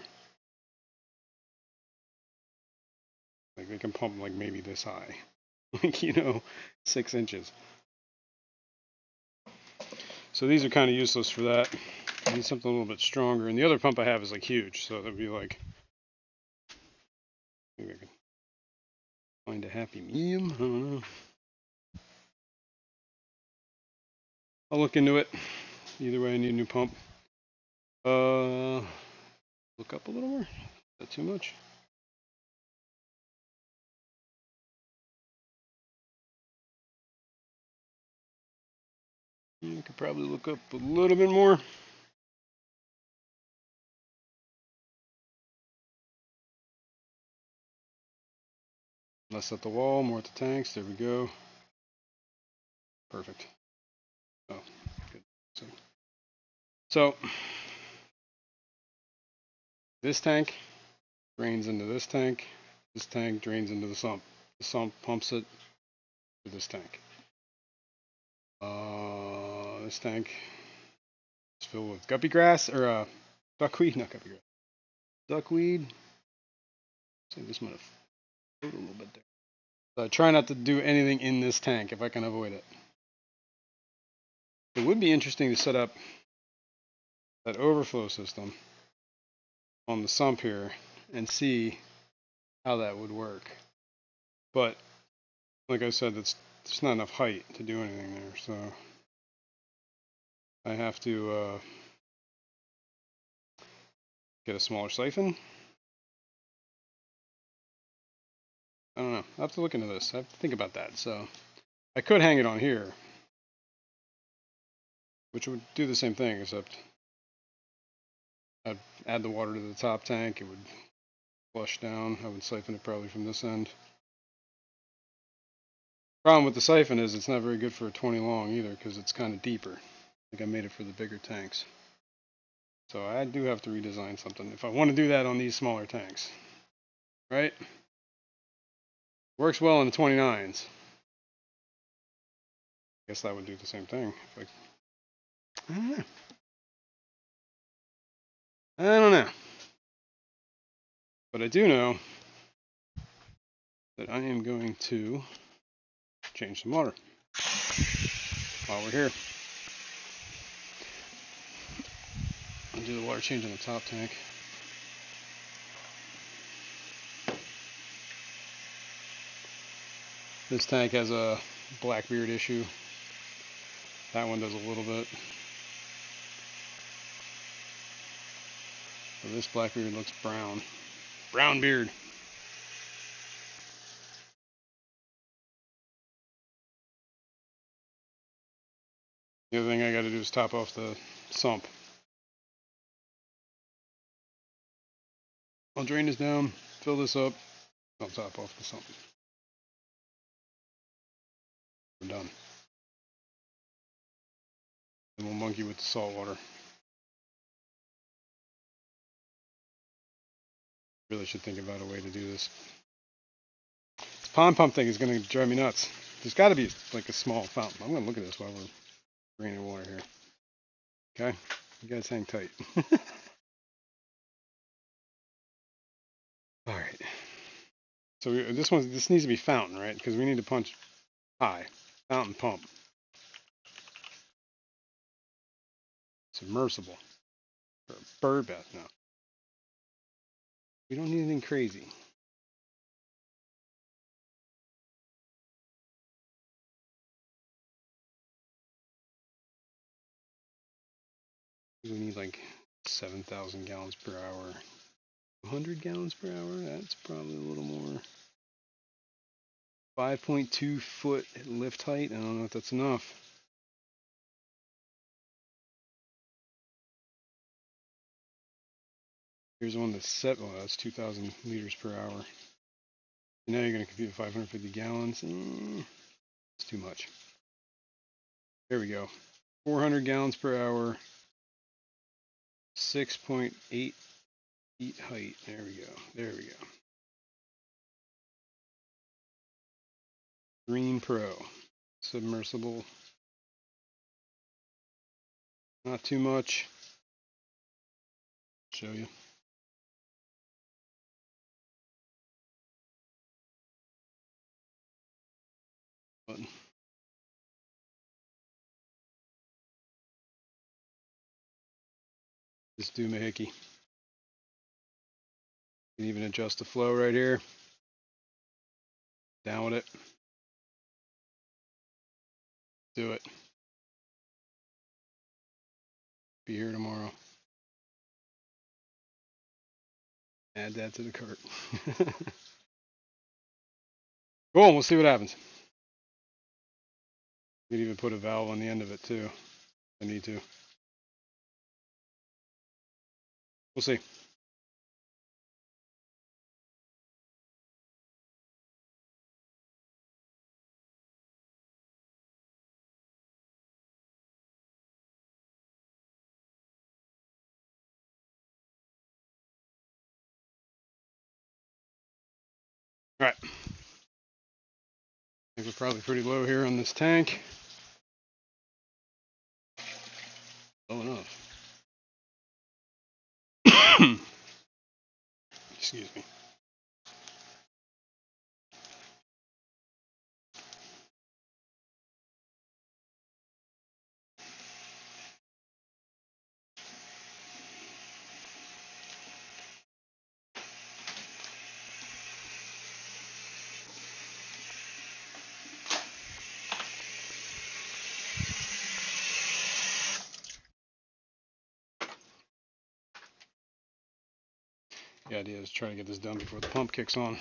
Like they can pump like maybe this high, like, you know, 6 inches. So these are kind of useless for that. I need something a little bit stronger. And the other pump I have is like huge, so that'd be like, maybe I could find a happy medium. I don't know. I'll look into it. Either way, I need a new pump. Look up a little more. Is that too much? I could probably look up a little bit more. Less at the wall, more at the tanks. There we go. Perfect. Oh, good. So this tank drains into this tank. This tank drains into the sump. The sump pumps it to this tank. This tank is filled with guppy grass, or duckweed, not guppy grass. Duckweed. So this might have flowed a little bit there. So I try not to do anything in this tank if I can avoid it. It would be interesting to set up that overflow system on the sump here and see how that would work. But like I said, there's not enough height to do anything there, so I have to get a smaller siphon. I don't know. I have to look into this. I have to think about that. So I could hang it on here, which would do the same thing, except I'd add the water to the top tank. It would flush down. I would siphon it probably from this end. Problem with the siphon is it's not very good for a 20 long either because it's kind of deeper. I think I made it for the bigger tanks. So I do have to redesign something if I want to do that on these smaller tanks. Right? Works well in the 29s. Guess that would do the same thing. If I don't know. I don't know. But I do know that I am going to change some water while we're here. I'll do the water change on the top tank. This tank has a blackbeard issue. That one does a little bit. So this blackbeard looks brown. Brown beard. The other thing I got to do is top off the sump. I'll drain this down, fill this up, I'll top off the sump. We're done. And we'll monkey with the salt water. Really should think about a way to do this. This pond pump thing is going to drive me nuts. There's got to be like a small fountain. I'm going to look at this while we're draining water here. Okay? You guys hang tight. Alright. So this needs to be fountain, right? Because we need to punch high. Fountain pump. Submersible. Or a bird bath, no. We don't need anything crazy. We need like 7,000 gallons per hour. 200 gallons per hour? That's probably a little more. 5.2 foot lift height. I don't know if that's enough. Here's one that's set. Oh, that's 2,000 liters per hour. And now you're going to compute 550 gallons. It's too much. There we go. 400 gallons per hour. 6.8 feet height. There we go. There we go. Green Pro. Submersible. Not too much. Show you. Button. Just do Mahiki. You can even adjust the flow right here. Down with it. Do it. Be here tomorrow. Add that to the cart. Cool, we'll see what happens. You could even put a valve on the end of it too, if I need to. We'll see. All right. I think we're probably pretty low here on this tank. Low enough. Excuse me. The idea is try to get this done before the pump kicks on.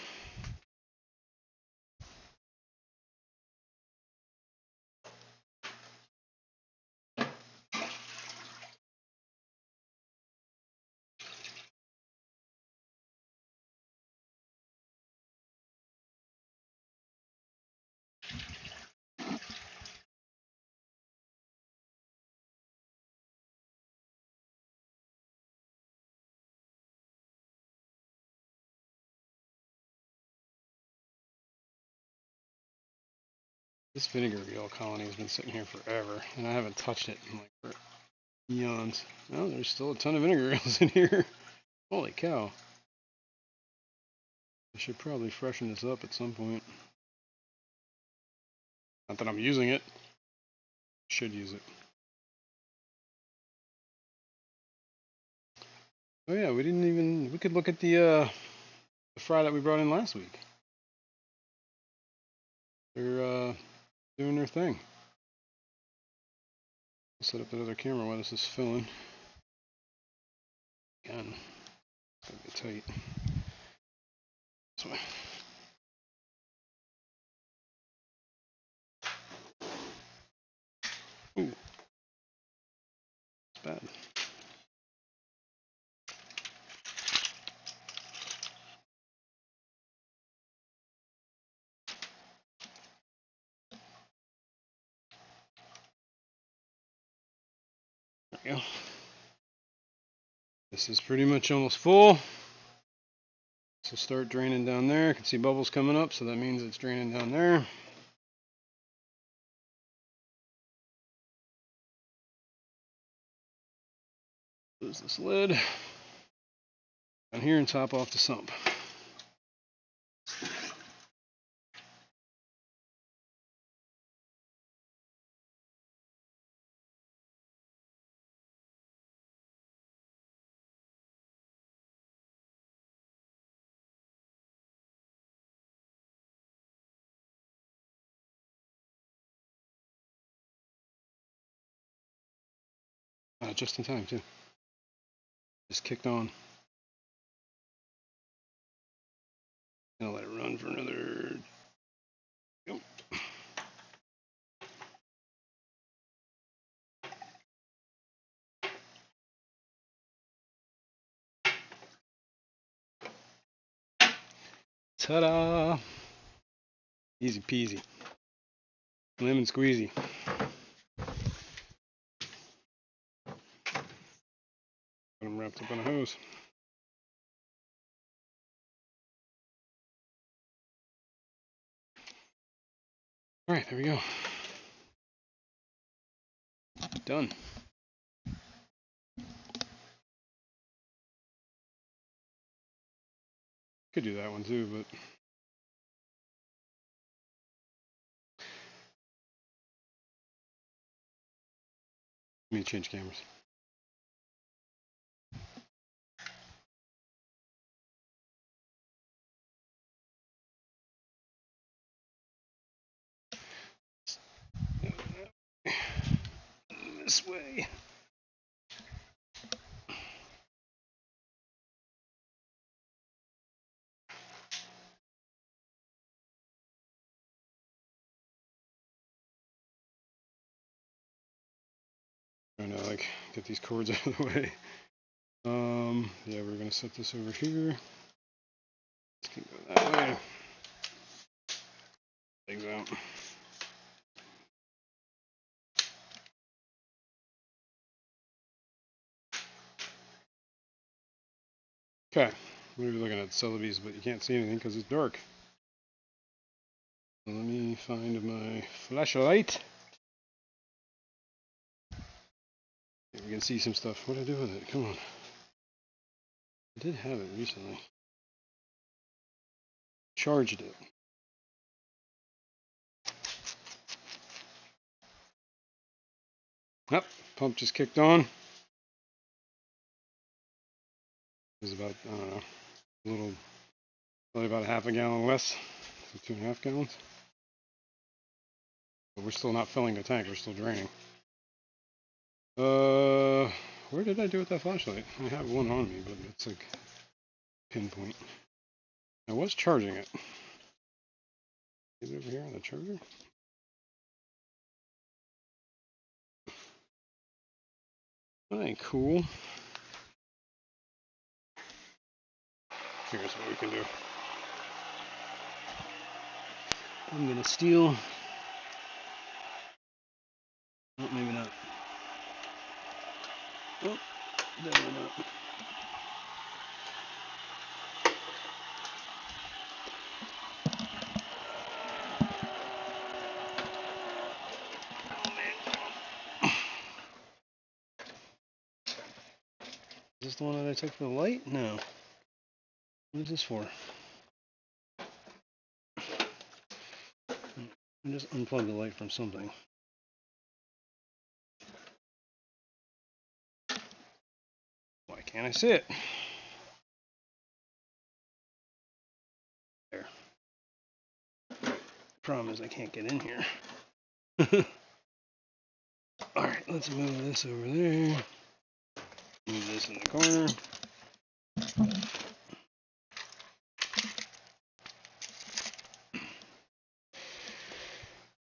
This vinegar eel colony has been sitting here forever, and I haven't touched it in like for eons. Oh, there's still a ton of vinegar eels in here. Holy cow. I should probably freshen this up at some point. Not that I'm using it. Should use it. Oh yeah, we could look at the fry that we brought in last week. They're doing their thing. I'll set up that other camera while this is filling. Again, it's gonna be tight. This way. Ooh, it's bad. There we go. This is pretty much almost full. So start draining down there. I can see bubbles coming up, so that means it's draining down there. Close this lid. Down here and top off the sump. Just in time too. Just kicked on. Gonna let it run for another. Yep. Ta-da! Easy peasy. Lemon squeezy. Got them wrapped up on a hose. Alright, there we go. Done. Could do that one too, but let me change cameras. This way. Trying to like get these cords out of the way. Yeah, we're gonna set this over here. This can go that way. Legs out. Okay, what are we looking at? Celebes, but you can't see anything because it's dark. So let me find my flashlight. Maybe we can see some stuff. What did I do with it? Come on. I did have it recently. Charged it. Yep, pump just kicked on. It was about, I don't know, a little, probably about a half a gallon less, so 2.5 gallons. But we're still not filling the tank, we're still draining. Where did I do with that flashlight? I have one on me, but it's like pinpoint. I was charging it. Is it over here on the charger? That ain't cool. Here's what we can do. I'm gonna steal. Oh, maybe not. Oh, definitely not. this the one that I took for the light? No. What is this for? I just unplugged the light from something. Why can't I see it? There. Problem is I can't get in here. Alright, let's move this over there. Move this in the corner.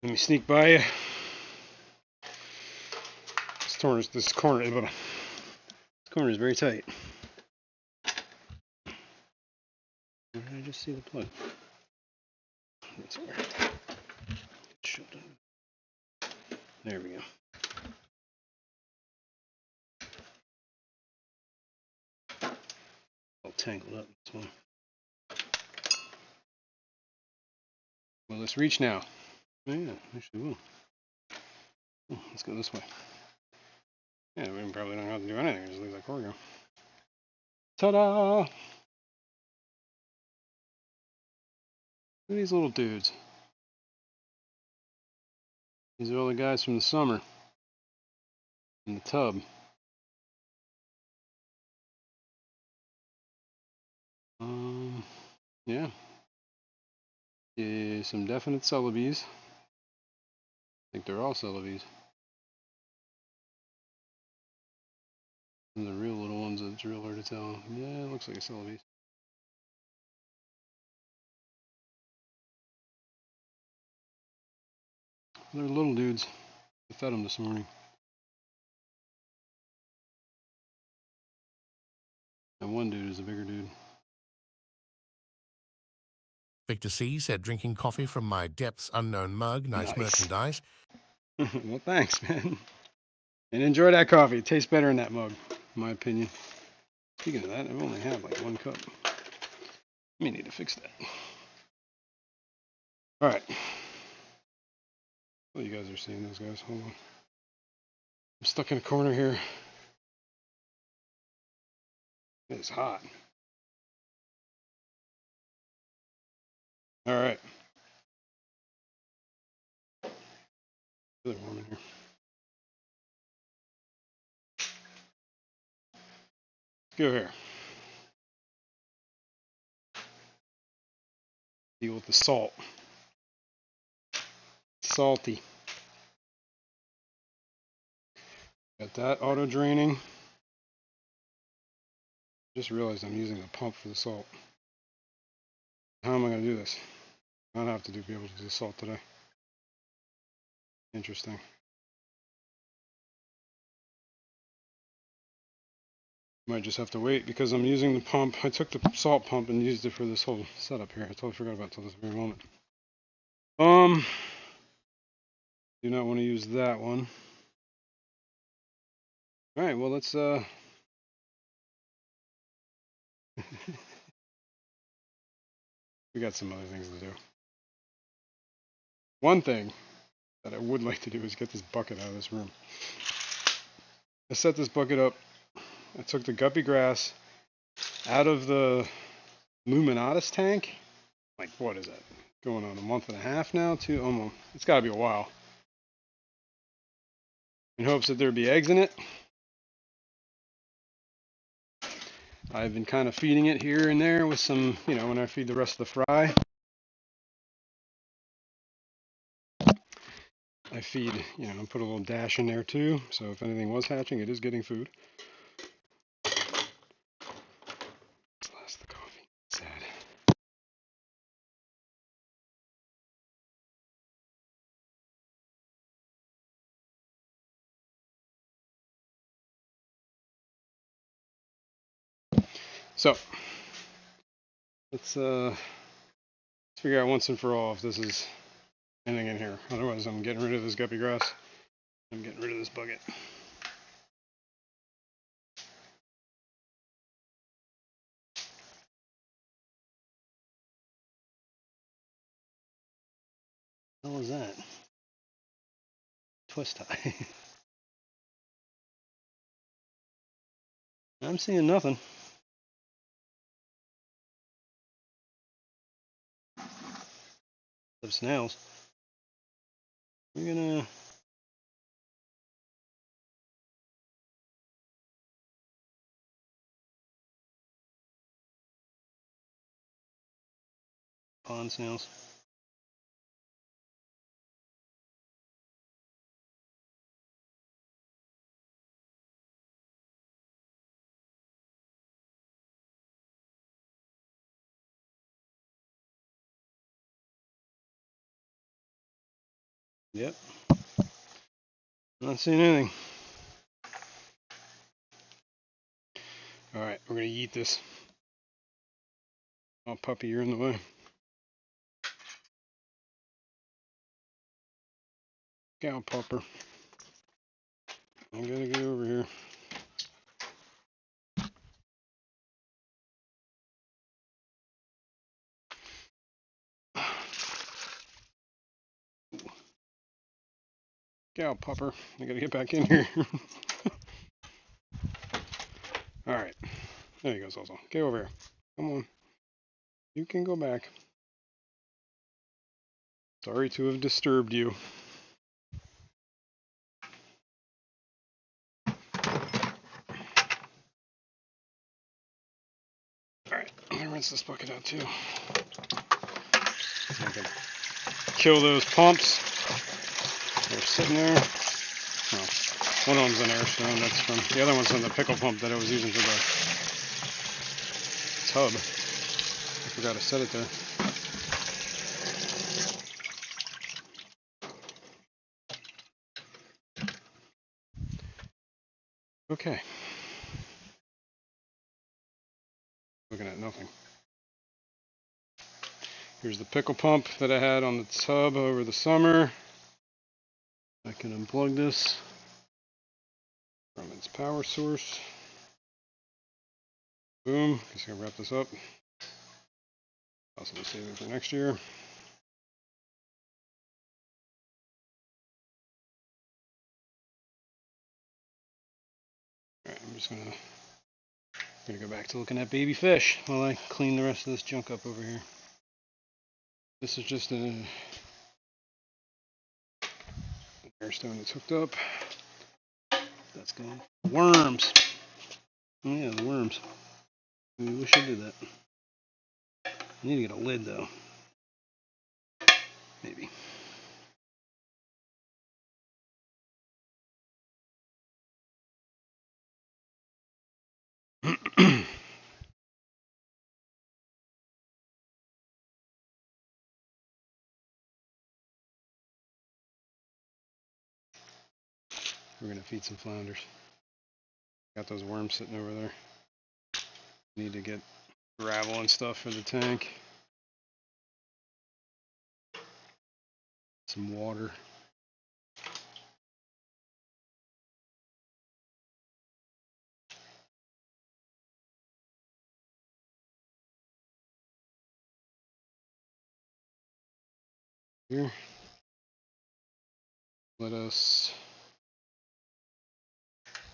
Let me sneak by you. This corner is very tight. Where did I just see the plug? That's where. There we go. All tangled up. This one. Will this reach now? Oh, yeah, actually will. Oh, let's go this way. Yeah, we probably don't have to do anything. Just leave that cord go. Ta-da! Look at these little dudes. These are all the guys from the summer in the tub. Yeah. Some definite Celebes. I think they're all Celebes. And the real little ones, it's real hard to tell. Yeah, it looks like a Celebes. They're little dudes. I fed them this morning. And one dude is a bigger dude. Victor C. said, drinking coffee from my depths unknown mug. Nice merchandise. Well, thanks, man. And enjoy that coffee. It tastes better in that mug, in my opinion. Speaking of that, I've only had like one cup. May need to fix that. Alright. Well, you guys are seeing those guys. Hold on. I'm stuck in a corner here. It's hot. Alright. Really warm in here. Let's go here. Deal with the salt. Salty. Got that auto draining. Just realized I'm using the pump for the salt. How am I going to do this? I don't have to be able to do salt today. Interesting. Might just have to wait because I'm using the pump. I took the salt pump and used it for this whole setup here. I totally forgot about it until this very moment. Do not want to use that one. Alright, well let's we got some other things to do. One thing that I would like to do is get this bucket out of this room. I set this bucket up. I took the guppy grass out of the Luminatus tank. Like, what is that? Going on a month and a half now? Almost. It's got to be a while. In hopes that there'd be eggs in it. I've been kind of feeding it here and there with some, when I feed the rest of the fry. I feed, put a little dash in there too. So if anything was hatching, it is getting food. Last the coffee. Sad. So let's figure out once and for all if this is anything in here. Otherwise, I'm getting rid of this guppy grass. I'm getting rid of this bucket. What was that? Twist tie. I'm seeing nothing. Of snails. We're gonna pond snails. Yep. Not seeing anything. Alright, we're gonna yeet this. Oh, puppy, you're in the way. Cow pupper. I gotta get over here. Cow pupper. I gotta get back in here. Alright. There you go, Zozo. Get over here. Come on. You can go back. Sorry to have disturbed you. Alright, I'm gonna rinse this bucket out too. So I can kill those pumps. They're sitting there. Oh, one of them's an air stone. That's from the other one's from the pickle pump that I was using for the tub. I forgot to set it there. Okay. Looking at nothing. Here's the pickle pump that I had on the tub over the summer. I can unplug this from its power source. Boom. Guess I can wrap this up. Possibly save it for next year. Alright, I'm just gonna go back to looking at baby fish while I clean the rest of this junk up over here. This is just an air stone that's hooked up. That's good. Worms. Oh yeah, the worms. I wish I did that. I need to get a lid though. Maybe. We're gonna feed some flounders. Got those worms sitting over there. Need to get gravel and stuff for the tank. Some water. Here. Let us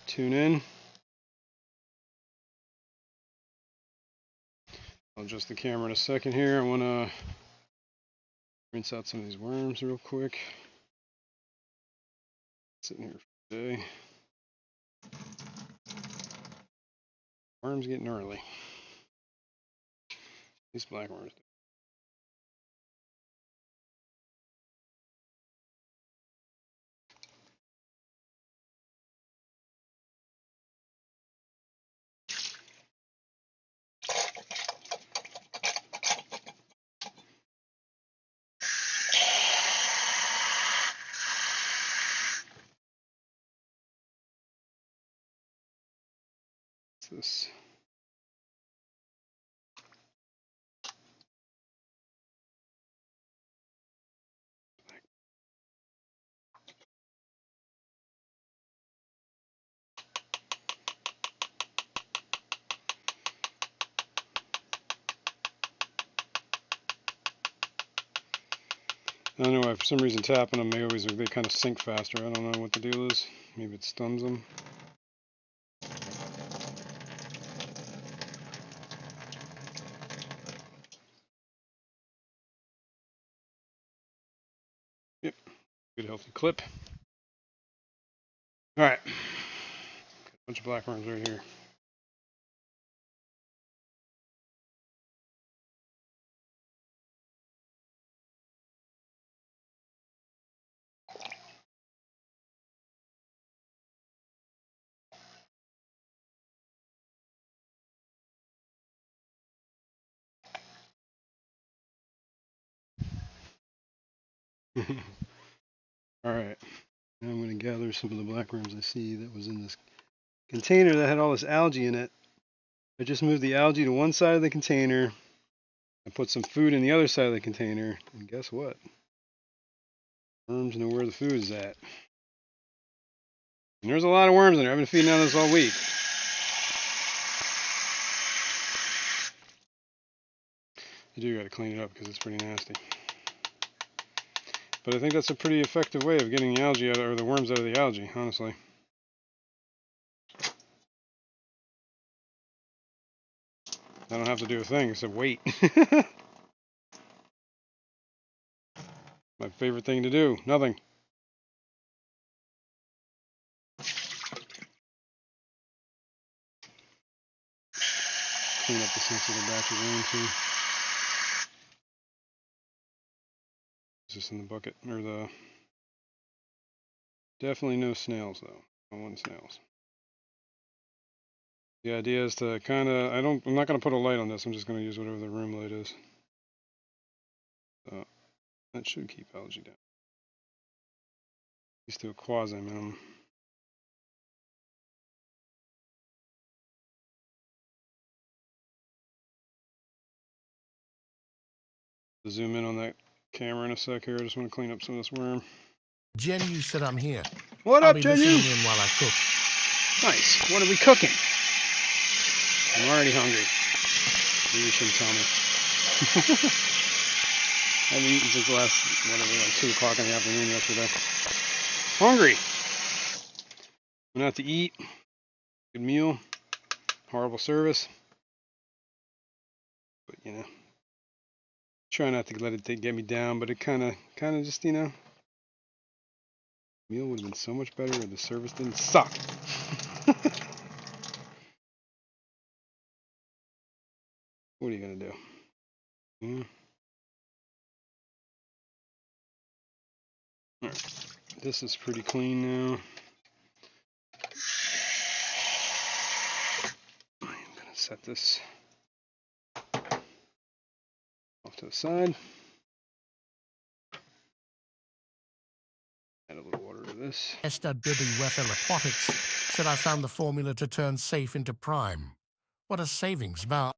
tune in. I'll adjust the camera in a second here. I want to rinse out some of these worms real quick. Sitting here for today. Worms getting early. These black worms. What's this? I don't know why, for some reason tapping them, they kind of sink faster. I don't know what the deal is. Maybe it stuns them. Good healthy clip. All right. Got a bunch of black worms right here. All right. Now I'm going to gather some of the black worms I see that was in this container that had all this algae in it. I just moved the algae to one side of the container. I put some food in the other side of the container. And guess what? Worms know where the food is at. And there's a lot of worms in there. I've been feeding on this all week. I do got to clean it up because it's pretty nasty. But I think that's a pretty effective way of getting the algae out, or the worms out of the algae, honestly. I don't have to do a thing except wait. My favorite thing to do, nothing. Clean up this next little batch of worms here. Is this in the bucket? Or the... Definitely no snails, though. I don't want snails. The idea is to kind of... I'm not going to put a light on this. I'm just going to use whatever the room light is. So, that should keep algae down. At least to a quasi-minimum. Zoom in on that camera in a sec here. I just want to clean up some of this worm. Jen, you said I'm here. What I'll up, be Jen? listening in while I cook. Nice. What are we cooking? I'm already hungry. Maybe you shouldn't tell me. I haven't eaten since last, like 2 o'clock in the afternoon yesterday. Hungry. Went out to eat. Good meal. Horrible service. But, you know, try not to let it get me down, but it kind of just, you know, meal would have been so much better if the service didn't suck. What are you going to do? All right. This is pretty clean now. I'm going to set this off to the side. Add a little water to this. Esther Bibby Wethel Aquatics said I found the formula to turn safe into prime. What a savings, Val.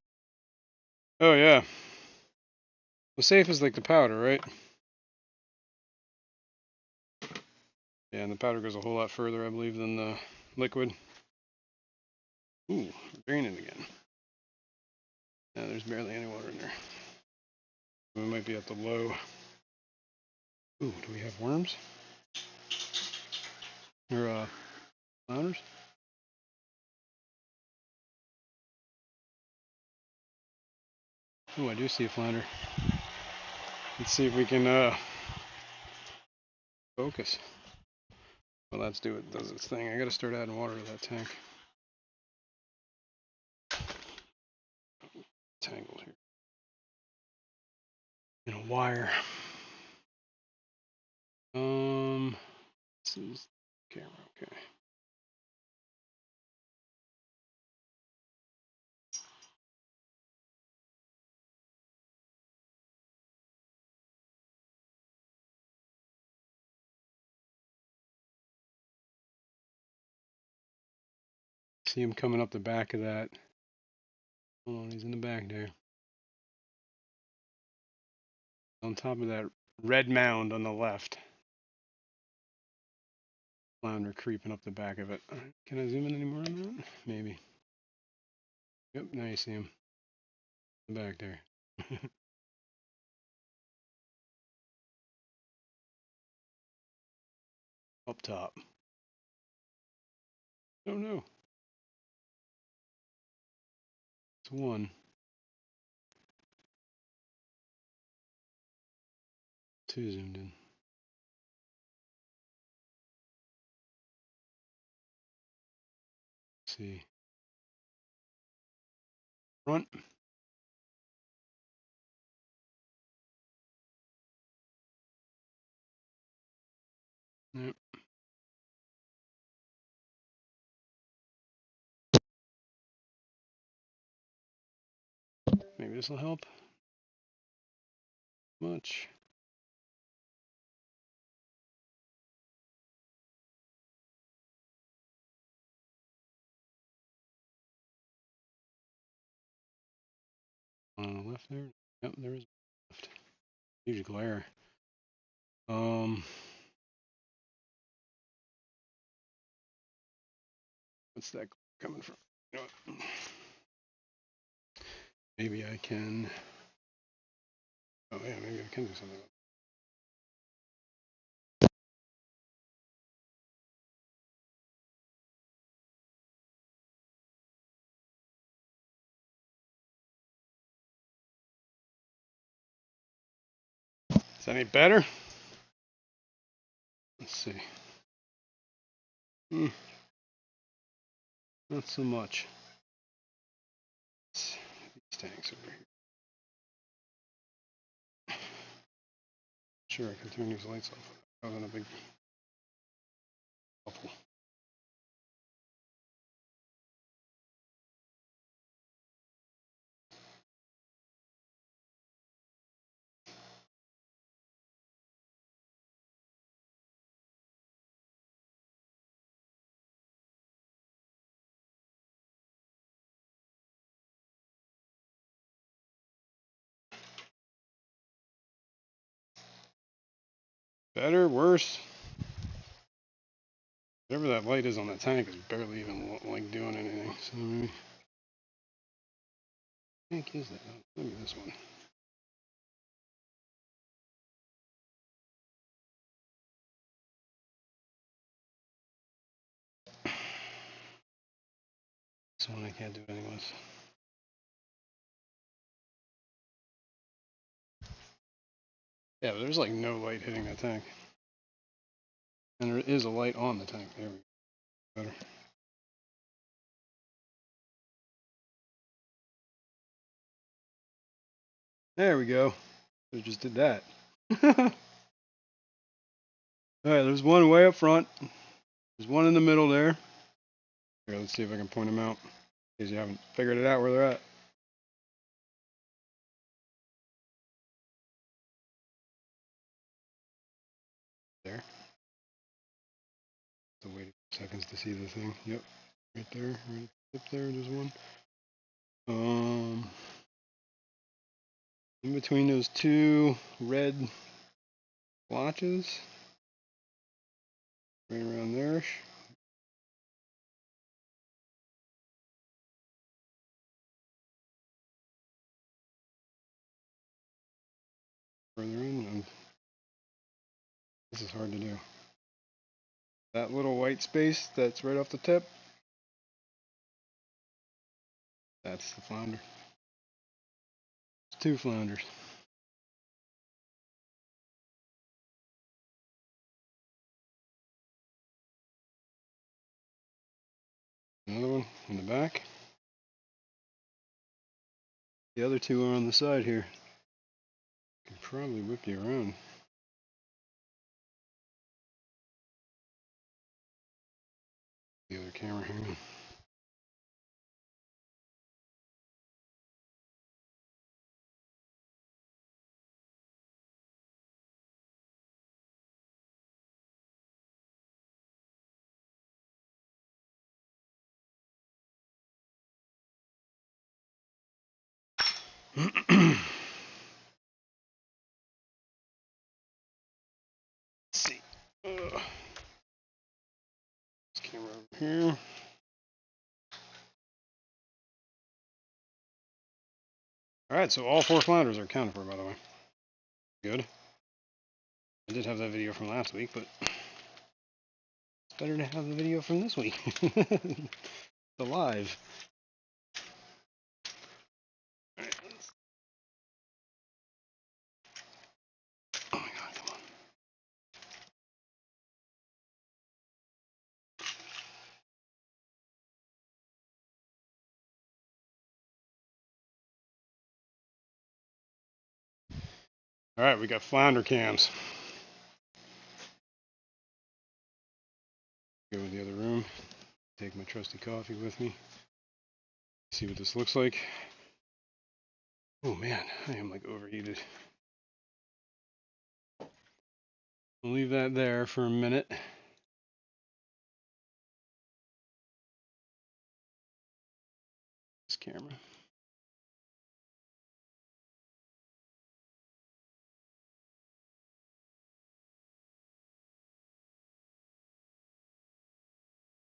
Oh, yeah. Well, safe is like the powder, right? Yeah, and the powder goes a whole lot further, I believe, than the liquid. Ooh, drain it again. Yeah, there's barely any water in there. We might be at the low. Ooh, do we have worms? Or, flounders? Ooh, I do see a flounder. Let's see if we can, focus. Well, let's do it. Does its thing. I gotta start adding water to that tank. Tangled here. In a wire. This is camera. Okay. See him coming up the back of that. Hold on, he's in the back there. On top of that red mound on the left. Flounder creeping up the back of it. Can I zoom in any more on that? Maybe. Yep, now you see him. Back there. Up top. Oh no. It's one. Two zoomed in. see. Front. Yep. Maybe this will help. Much. On the left there. Yep, there is left. Huge glare. What's that coming from? You know what? Maybe I can. Oh yeah, maybe I can do something. Is that any better? Let's see. Not so much. These tanks over here. Sure, I can turn these lights off. Causing a big bubble. Better, worse. Whatever that light is on the tank is barely even like doing anything. So maybe. What tank is that? Oh, maybe this one. This one I can't do anything with. Yeah, but there's like no light hitting that tank. And there is a light on the tank. There we go. Better. There we go. I just did that. Alright, there's one way up front. There's one in the middle there. Here, let's see if I can point them out. In case you haven't figured it out where they're at. There. So wait seconds to see the thing. Yep. Right there. Right up there, there's one. In between those two red blotches. Right around there. Further in. And this is hard to do. That little white space that's right off the tip. That's the flounder. It's two flounders. Another one in the back. The other two are on the side here. Can probably whip you around. The other camera, hang on. Let's see. This camera over here. Alright, so all four flounders are accounted for, by the way. Good. I did have that video from last week, but it's better to have the video from this week. The live. Alright, oh my god, come on. All right, we got flounder cams. Go in the other room. Take my trusty coffee with me. See what this looks like. Oh man, I am like overheated. I'll leave that there for a minute. This camera.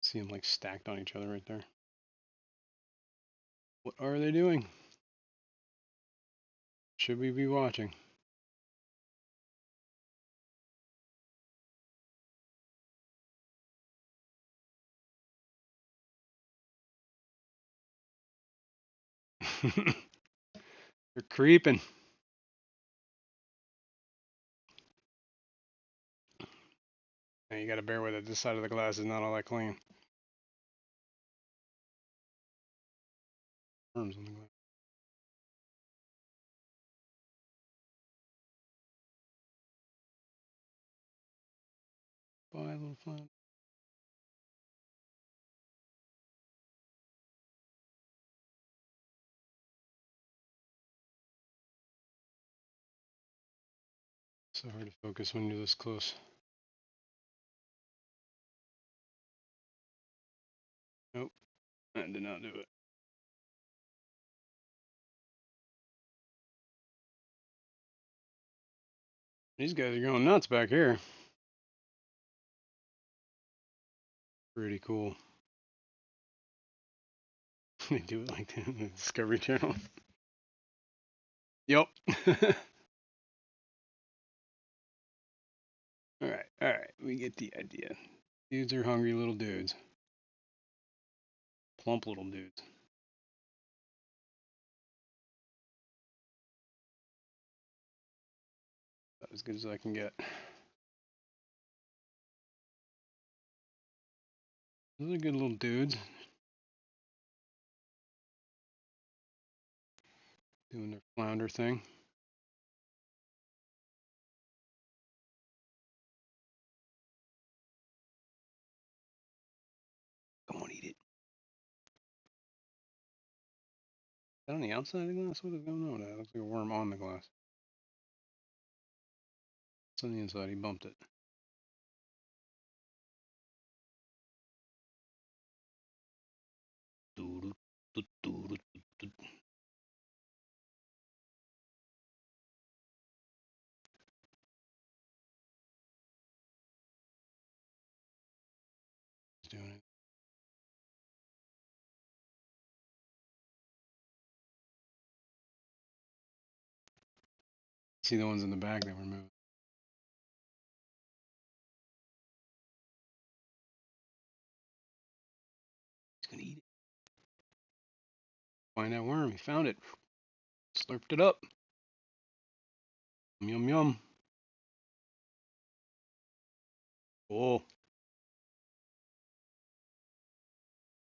See them like stacked on each other right there. What are they doing? Should we be watching? They're creeping. And you gotta bear with it. This side of the glass is not all that clean. Worms on the glass. Bye, little flounder. So hard to focus when you're this close. Nope, that did not do it. These guys are going nuts back here. Pretty cool. They do it like that in the Discovery Channel. Yep. Alright, we get the idea. Dudes are hungry little dudes. Plump little dudes. About as good as I can get. Those are good little dudes. Doing their flounder thing. Come on, eat it. Is that on the outside of the glass? What is going on with that? Looks like a worm on the glass. It's on the inside. He bumped it. He's doing it. See the ones in the back that were moving. He's gonna eat it. Find that worm. He found it. Slurped it up. Yum yum. Oh.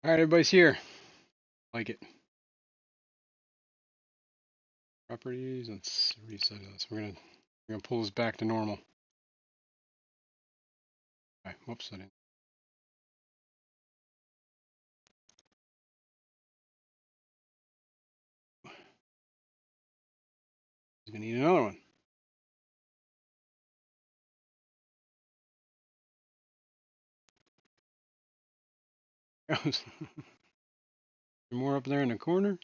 Alright, everybody's here. Like it. Properties. Let's reset this. We're gonna pull this back to normal. Alright, whoops, I didn't. He's gonna eat another one. More up there in the corner.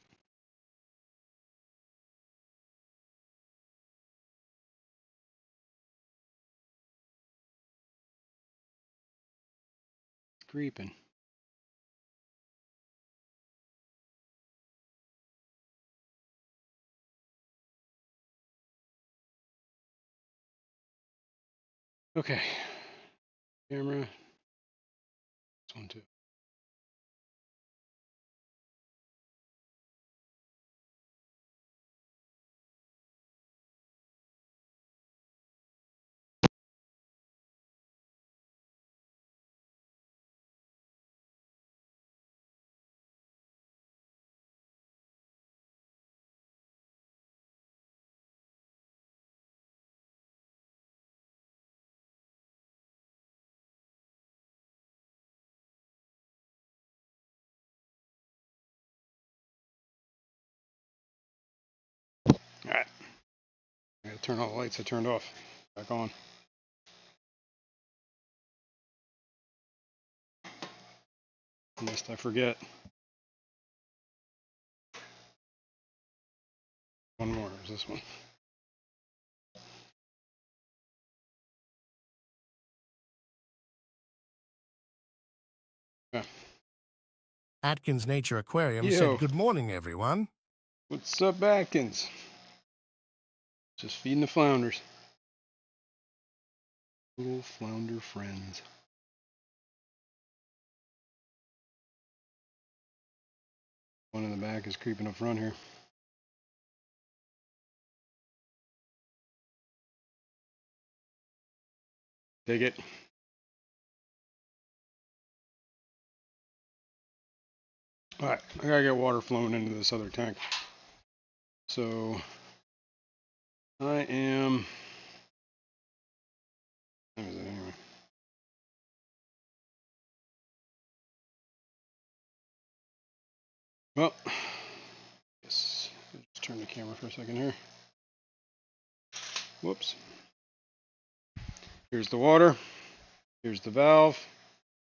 Creeping. Okay. Camera. This one too. turn all the lights I turned off back on. Lest I forget. One more. Is this one? Yeah. Atkins Nature Aquarium Yo. said, "Good morning, everyone." What's up, Atkins? Just feeding the flounders. Little flounder friends. One in the back is creeping up front here. Dig it. Alright, I gotta get water flowing into this other tank. So I am. What time is it anyway? Well, yes. Just turn the camera for a second here. Whoops. Here's the water. Here's the valve.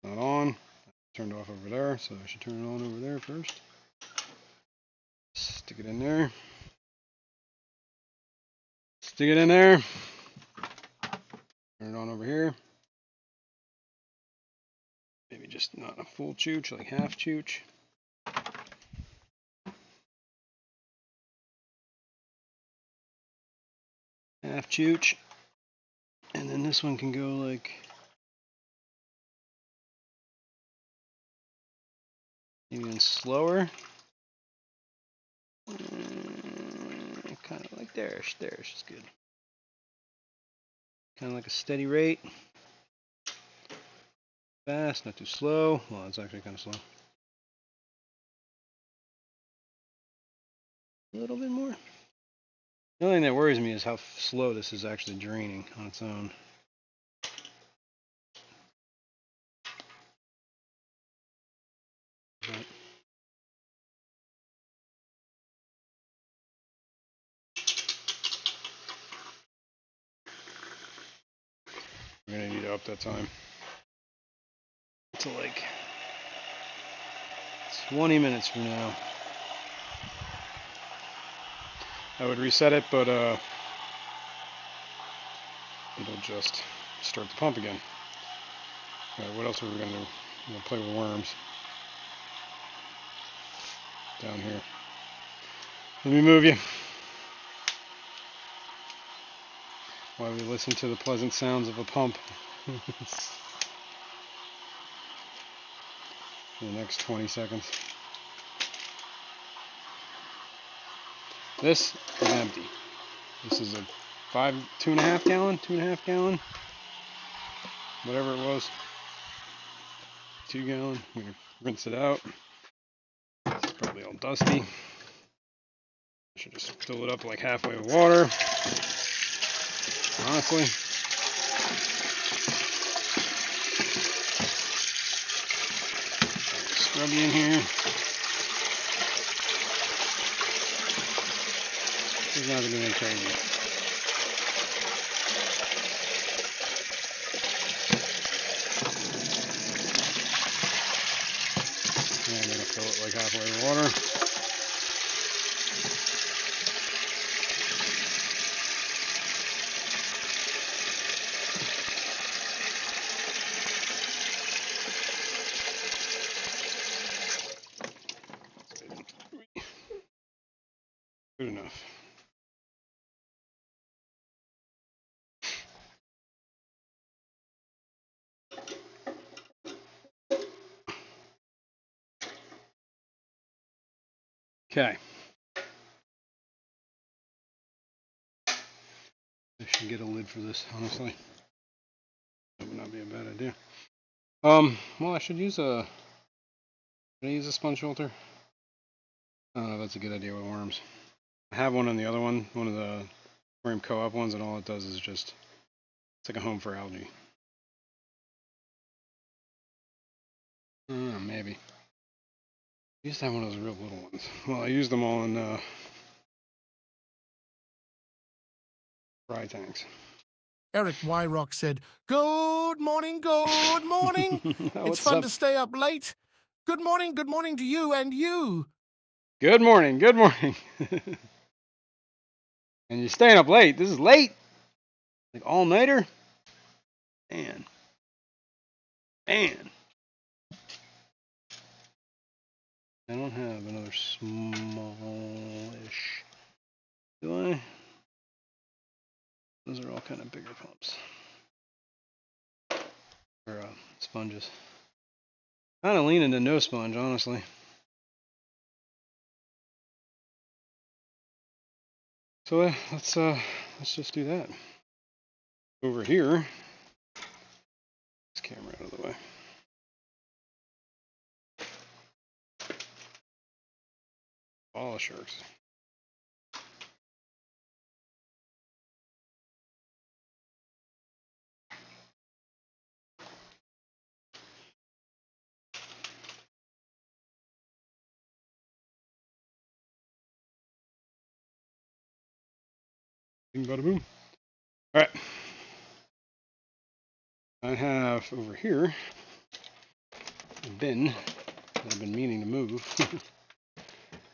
Not on. Turned off over there, so I should turn it on over there first. Stick it in there. Stick it in there. Turn it on over here. Maybe just not a full chooch, like half chooch. Half chooch. And then this one can go like even slower. Kind of like there's is good. Kind of like a steady rate. Fast, not too slow. Well, it's actually kind of slow. A little bit more. The only thing that worries me is how slow this is actually draining on its own. But we're gonna need to up that time to like 20 minutes from now. I would reset it, but it'll just start the pump again. Alright, what else are we gonna do? We're gonna play with worms down here. Let me move you while we listen to the pleasant sounds of a pump for the next 20 seconds. This is empty. This is a 2.5 gallon, whatever it was. 2 gallon. I'm gonna rinse it out. It's probably all dusty. I should just fill it up like halfway with water. Honestly. Scrubby in here. There's nothing doing crazy. And I'm gonna fill it like halfway with water. Good enough. Okay. I should get a lid for this, honestly. That would not be a bad idea. Well, I should use a. Should I use a sponge filter? I don't know if that's a good idea with worms. I have one on the other one of the aquarium co-op ones, and all it does is just, it's like a home for algae. Maybe. I used to have one of those real little ones. Well, I used them all in Fry tanks. Eric Wyrock said, "Good morning, good morning. It's What's fun up? to stay up late. Good morning to you and you." Good morning, good morning. And you're staying up late. This is late. Like all-nighter? Man. Man. I don't have another smallish. Do I? Those are all kind of bigger pumps. Or sponges. Kind of leaning to no sponge, honestly. So let's just do that. Over here, this camera out of the way. All the sharks. Bada boom. All right. I have over here a bin that I've been meaning to move,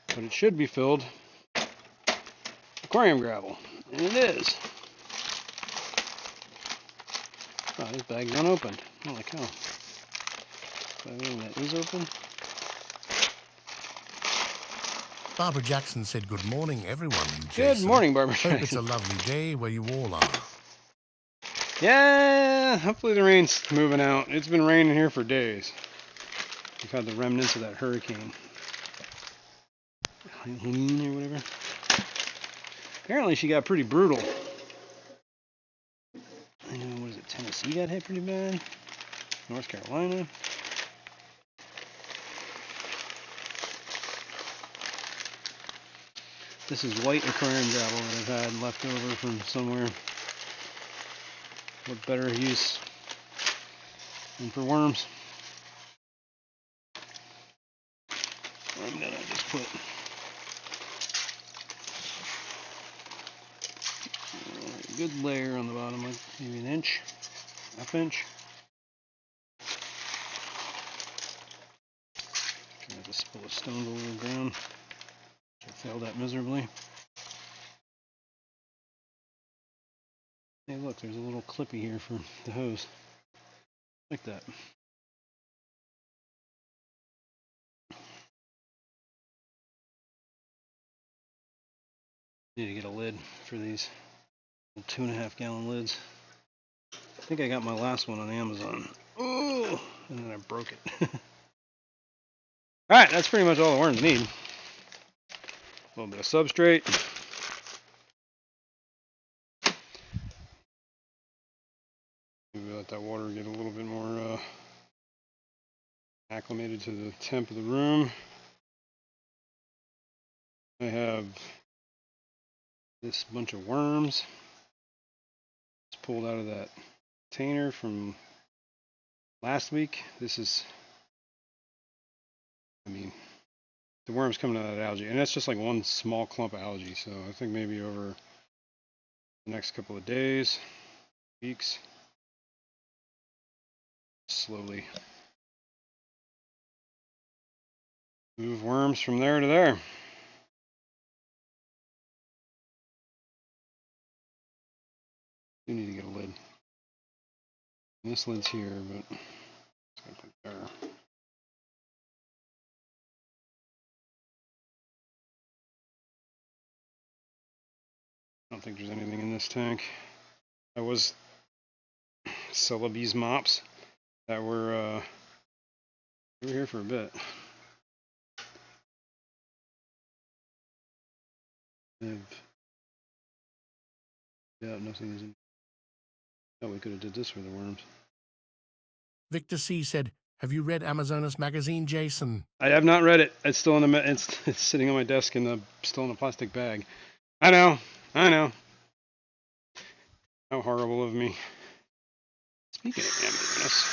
but it should be filled aquarium gravel, and it is. Oh, this bag's unopened. Holy cow. That is open. Barbara Jackson said, "Good morning, everyone." Good Jason. morning, Barbara Hope it's Jackson. a lovely day where you all are. Yeah, hopefully the rain's moving out. It's been raining here for days. We've had the remnants of that hurricane. Helene or whatever. Apparently she got pretty brutal. I know, what is it, Tennessee got hit pretty bad? North Carolina. This is white aquarium gravel that I've had left over from somewhere. What better use than for worms? Worm that I just put. A good layer on the bottom, like maybe an inch, half inch. Trying to spill a stone over the ground. I failed at miserably. Hey, look, there's a little clippy here for the hose. Like that. Need to get a lid for these 2.5 gallon lids. I think I got my last one on Amazon. Oh, and then I broke it. Alright, that's pretty much all the worms need. A little bit of substrate. Maybe let that water get a little bit more acclimated to the temp of the room. I have this bunch of worms. It's pulled out of that container from last week. This is, I mean, the worms coming out of that algae. And that's just like one small clump of algae. So I think maybe over the next couple of days, weeks, slowly move worms from there to there. You need to get a lid. And this lid's here, but it's gonna put it there. I don't think there's anything in this tank. That was Celebi's mops that were here for a bit. Yeah, nothing is in. Oh, we could have did this for the worms. Victor C. said, "Have you read Amazonas magazine, Jason?" I have not read it. It's still in the. It's sitting on my desk still in a plastic bag. I know. How horrible of me. Speaking of Amazonas,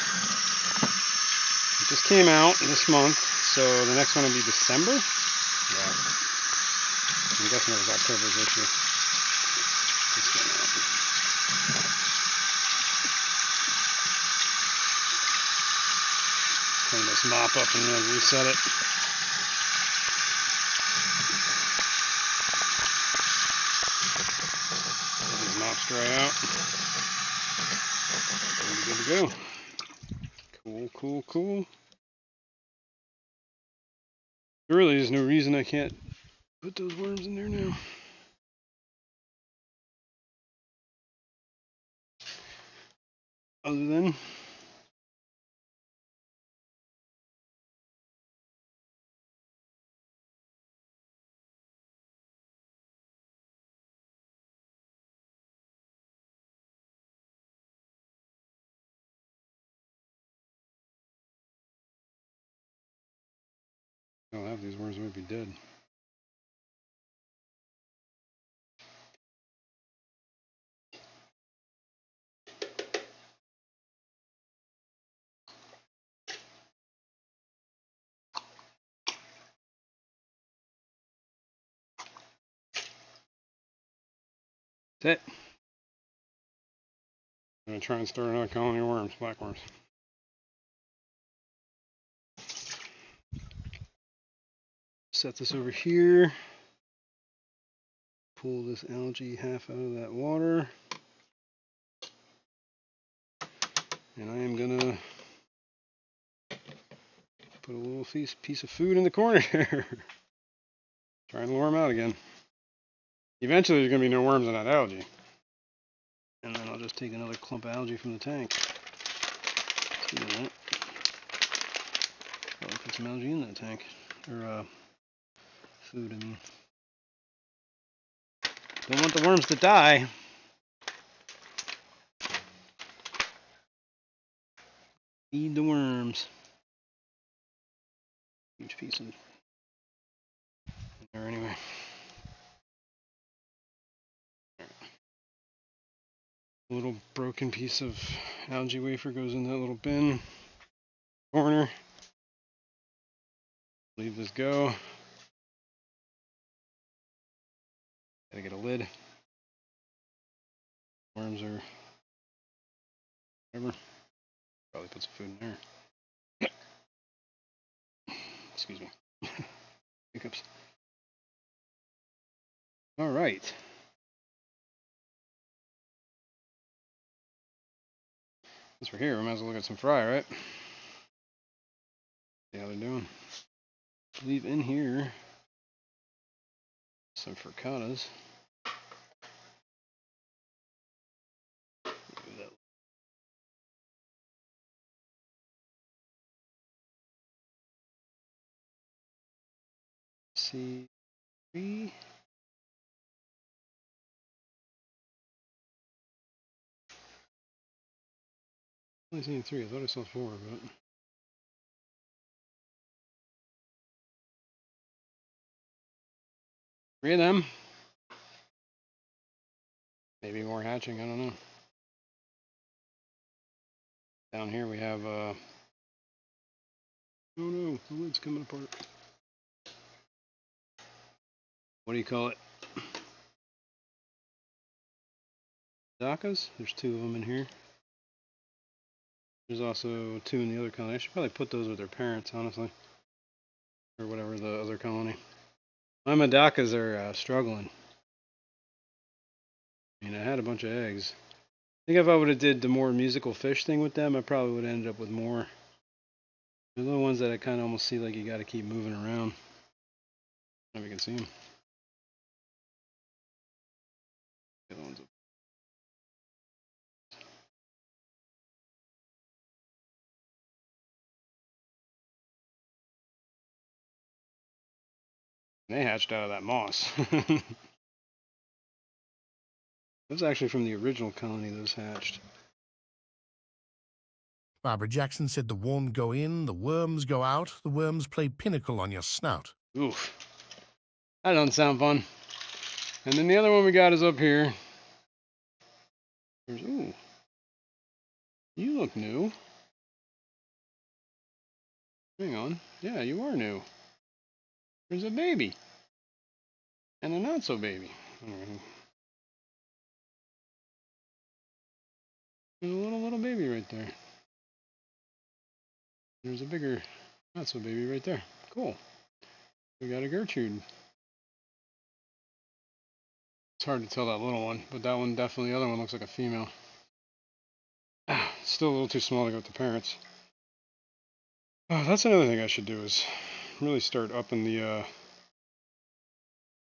it just came out this month, so the next one will be December. Yeah, I'm guessing it was October's issue. Just came out. Clean this mop up and then reset it. Let these mops dry out. And we're good to go. Cool, cool, cool. There really is no reason I can't put those worms in there now. Other than I don't have these worms, might be dead. That's it. I'm gonna try and start another colony of worms, black worms. Set this over here. Pull this algae half out of that water. And I am gonna put a little piece of food in the corner here. Try and lure them out again. Eventually there's gonna be no worms in that algae. And then I'll just take another clump of algae from the tank. Let's do that. Probably put some algae in that tank. Or food, I mean. Don't want the worms to die. Feed the worms. Huge piece of there anyway. A little broken piece of algae wafer goes in that little bin corner. Leave this go. Gotta get a lid. Worms are whatever. Probably put some food in there. Excuse me. Hiccups. All right. Since we're here, we might as well look at some fry, right? See how they're doing. Leave in here some frittatas. C3. Only seen 3. I thought I saw 4, but 3 of them. Maybe more hatching. I don't know. Down here we have oh no, the lid's coming apart. What do you call it? Dakas? There's 2 of them in here. There's also 2 in the other colony. I should probably put those with their parents, honestly. Or whatever the other colony. My Madakas are struggling. I mean, I had a bunch of eggs. I think if I would have did the more musical fish thing with them, I probably would have ended up with more. They're the ones that I kind of almost see like you got to keep moving around. I don't know if you can see them. The other ones. They hatched out of that moss. That was actually from the original colony those hatched. Barbara Jackson said the worms go in, the worms go out, the worms play pinnacle on your snout. Oof. That doesn't sound fun. And then the other one we got is up here. There's, ooh. You look new. Hang on. Yeah, you are new. There's a baby. And a not so baby. There's a little baby right there. There's a bigger, that's a baby right there. Cool. We got a Gertrude. It's hard to tell that little one, but that one definitely, the other one looks like a female. Still a little too small to go with the parents. Oh, that's another thing I should do is really start upping the, I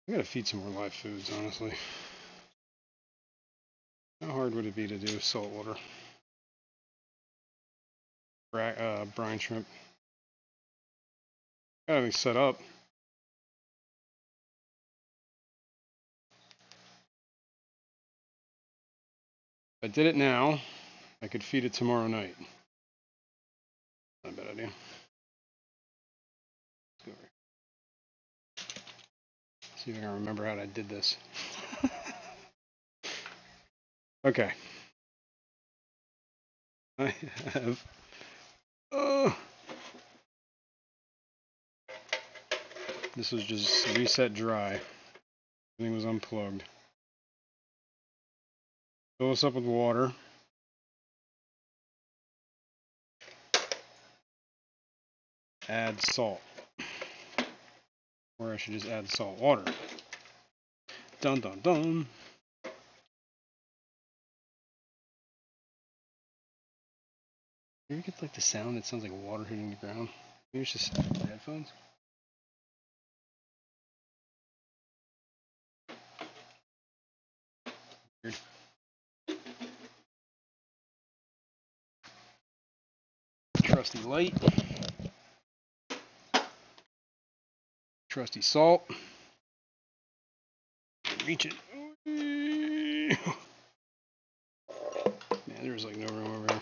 gotta feed some more live foods, honestly. How hard would it be to do saltwater? Brine shrimp. Got everything set up. If I did it now, I could feed it tomorrow night. Not a bad idea. Let's go over here. See if I can remember how I did this. Okay. I have. This was just reset dry. Everything was unplugged. Fill this up with water. Add salt. Or I should just add salt water. Dun dun dun. You ever get like the sound that sounds like water hitting the ground? Maybe it's just my headphones. Weird. Trusty light. Trusty salt. Reach it. Man, there's like no room over here.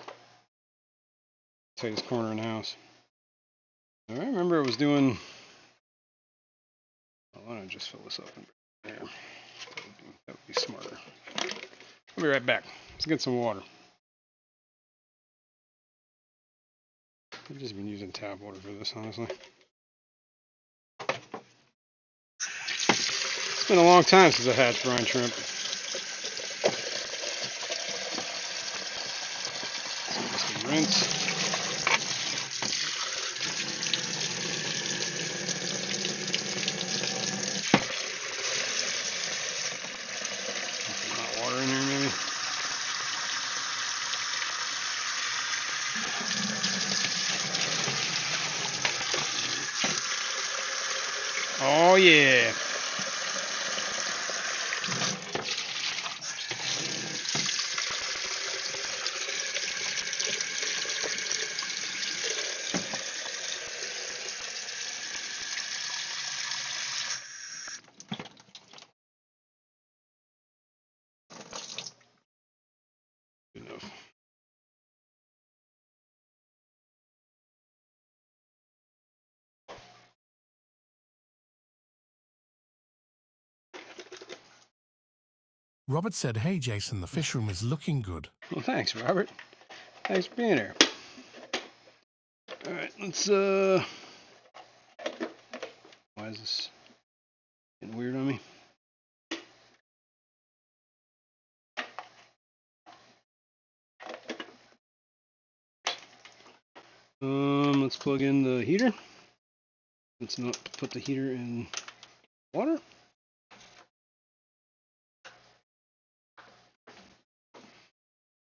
Tightest corner in the house. I remember I was doing. Oh, why don't I just fill this up and there? That would be smarter. I'll be right back. Let's get some water. I've just been using tap water for this, honestly. It's been a long time since I had brine shrimp. So just a rinse. Some hot water in here, maybe. Oh yeah. Good enough. Robert said, "Hey, Jason, the fish room is looking good." Well, thanks, Robert. Thanks for being here. All right, let's why is this getting weird on me? Let's plug in the heater. Let's not put the heater in water.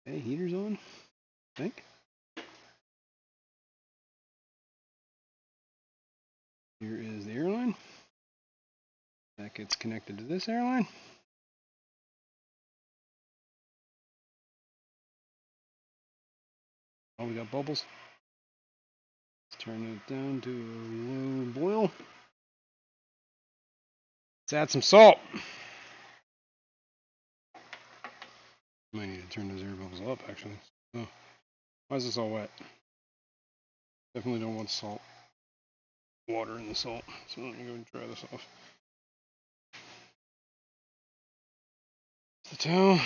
Okay, heater's on, I think. Here is the airline. That gets connected to this airline. Oh, we got bubbles. Let's turn it down to a low boil. Let's add some salt. Might need to turn those air bubbles up, actually. Oh, why is this all wet? Definitely don't want salt. Water in the salt. So let me go and dry this off. The towel.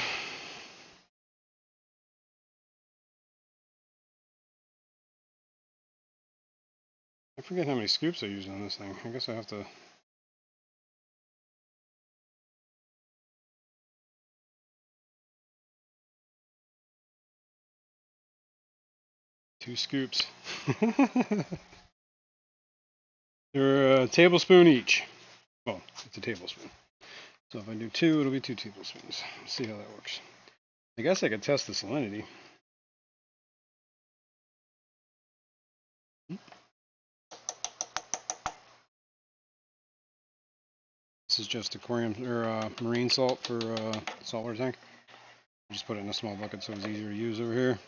I forget how many scoops I used on this thing. I guess I have to. 2 scoops. They're a tablespoon each. Well, it's a tablespoon. So if I do 2, it'll be 2 tablespoons. Let's see how that works. I guess I could test the salinity. This is just aquarium or marine salt for saltwater tank. Just put it in a small bucket so it's easier to use over here.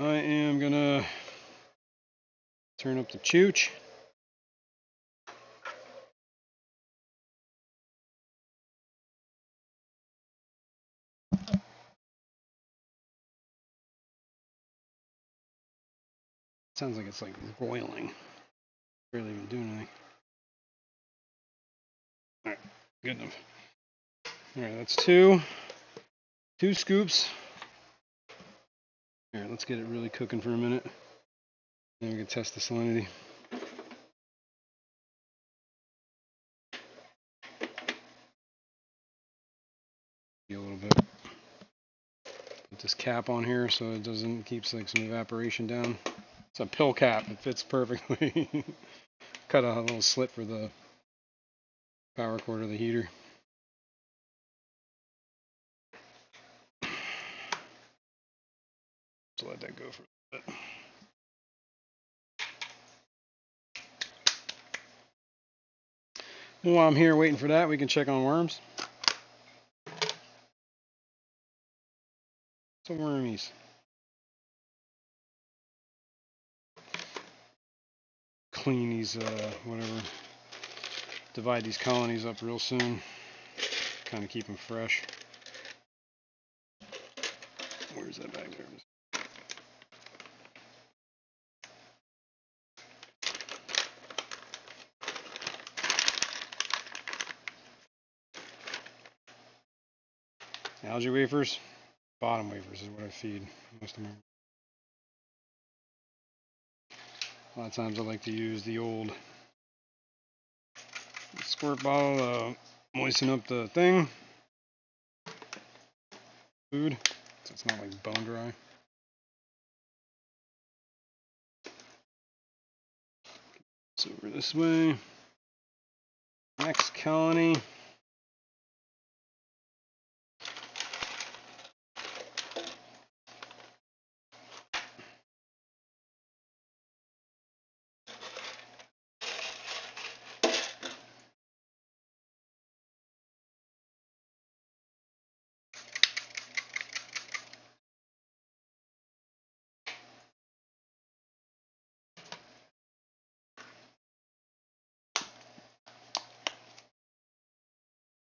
I am gonna turn up the chooch. Sounds like it's like boiling. Barely even doing anything. Alright, good enough. Alright, that's 2 scoops. Alright, let's get it really cooking for a minute. Then we can test the salinity. A little bit. Put this cap on here so it doesn't keeps like some evaporation down. It's a pill cap. It fits perfectly. Cut a little slit for the power cord of the heater. Just let that go for a bit. While I'm here waiting for that, we can check on worms. Some wormies. Clean these, whatever. Divide these colonies up real soon. Kind of keep them fresh. Where's that bag? There it is. Algae wafers, bottom wafers is what I feed most of them. A lot of times I like to use the old squirt bottle to moisten up the thing, food, so it's not like bone dry. So over this way. Next colony.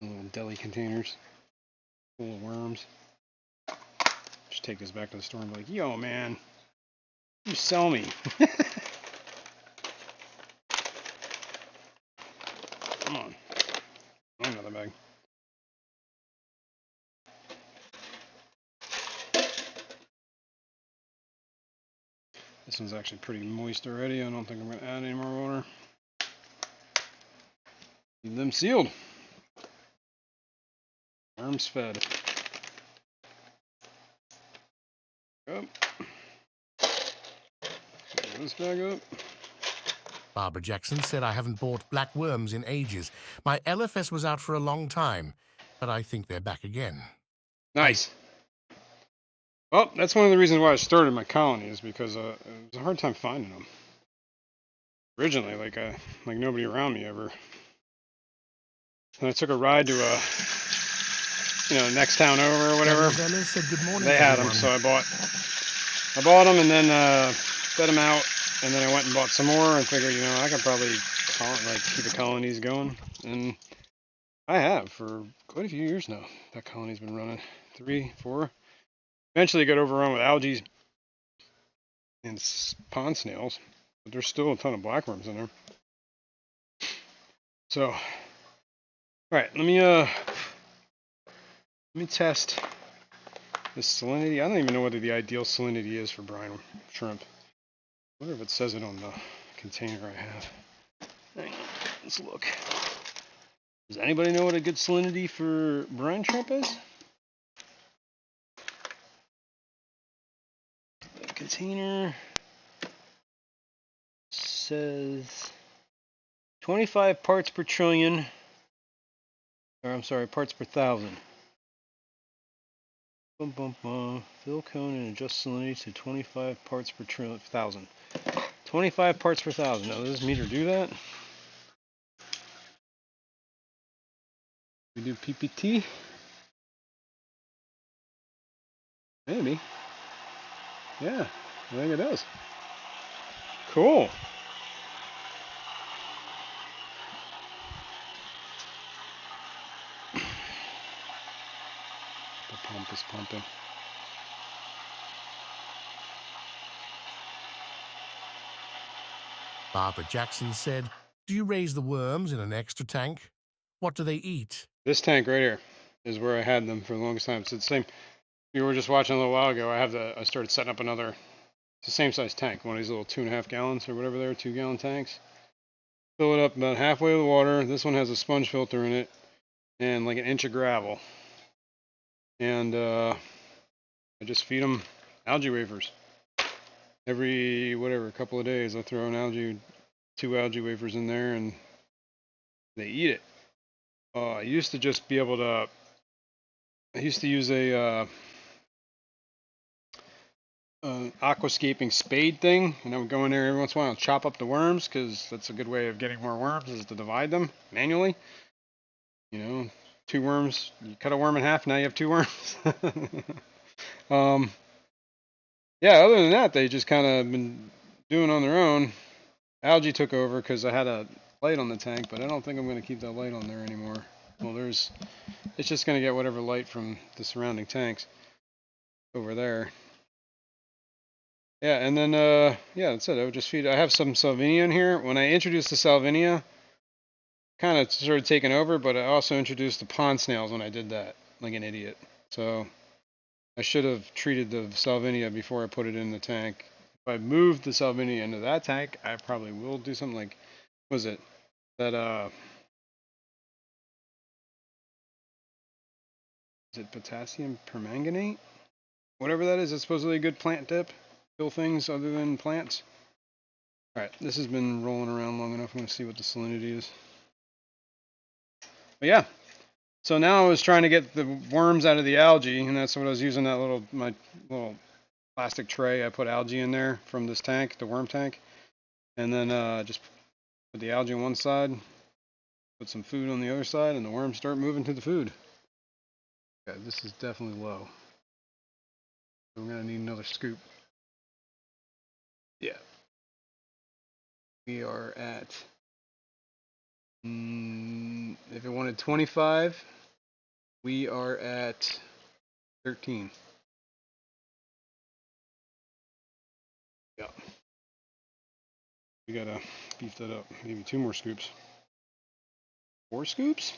Little deli containers full of worms. Just take this back to the store and be like, yo man, you sell me. Come on. Another bag. This one's actually pretty moist already. I don't think I'm going to add any more water. Leave them sealed. Worms fed. Up. Fill this bag up. Barbara Jackson said I haven't bought black worms in ages. My LFS was out for a long time, but I think they're back again. Nice. Well, that's one of the reasons why I started my colony, is because it was a hard time finding them. Originally, like nobody around me ever. And I took a ride to next town over or whatever. Said, good morning, they had them, so I bought them and then fed them out, and then I went and bought some more and figured, I could probably keep the colonies going, and I have for quite a few years now. That colony's been running 3, 4. Eventually, it got overrun with algae and pond snails, but there's still a ton of blackworms in there. So, all right, let me test this salinity. I don't even know whether the ideal salinity is for brine shrimp. I wonder if it says it on the container I have. Hang on, let's look. Does anybody know what a good salinity for brine shrimp is? container says 25 parts per trillion, or I'm sorry, parts per thousand. Bum, bum, bum. Fill cone and adjust salinity to 25 parts per thousand. 25 parts per thousand. Now, does this meter do that? We do PPT? Maybe. Yeah, I think it does. Cool. The pump is pumping. Barbara Jackson said, "Do you raise the worms in an extra tank? What do they eat?" This tank right here is where I had them for the longest time. It's the same. You were just watching a little while ago. I started setting up another. It's the same size tank, one of these little 2.5 gallons or whatever they are, 2-gallon tanks. Fill it up about halfway with water. This one has a sponge filter in it and like an inch of gravel. And I just feed them algae wafers. Every couple of days, I throw an 2 algae wafers in there, and they eat it. I used to just be able to. I used to use a aquascaping spade thing, and I would go in there every once in a while and chop up the worms, because that's a good way of getting more worms, is to divide them manually. 2 worms, you cut a worm in half, now you have 2 worms. Yeah, other than that, they just kind of been doing on their own. Algae took over because I had a light on the tank, but I don't think I'm going to keep that light on there anymore. Well, it's just going to get whatever light from the surrounding tanks over there. Yeah, and then, yeah, that's it. I would just feed. I have some salvinia in here. When I introduced the salvinia, kind of started taking over, but I also introduced the pond snails when I did that, like an idiot. So I should have treated the salvinia before I put it in the tank. If I moved the salvinia into that tank, I probably will do something like, what was it? That, is it potassium permanganate? Whatever that is, it's supposedly a good plant dip. Kill things other than plants. Alright, this has been rolling around long enough. I'm going to see what the salinity is. But yeah, so now I was trying to get the worms out of the algae, and that's what I was using, my little plastic tray. I put algae in there from this tank, the worm tank, and then just put the algae on one side, put some food on the other side, and the worms start moving to the food. Okay, this is definitely low. We're going to need another scoop. Yeah. We are at, if it wanted 25, we are at 13. Yeah. We gotta beef that up. Maybe 2 more scoops. 4 scoops?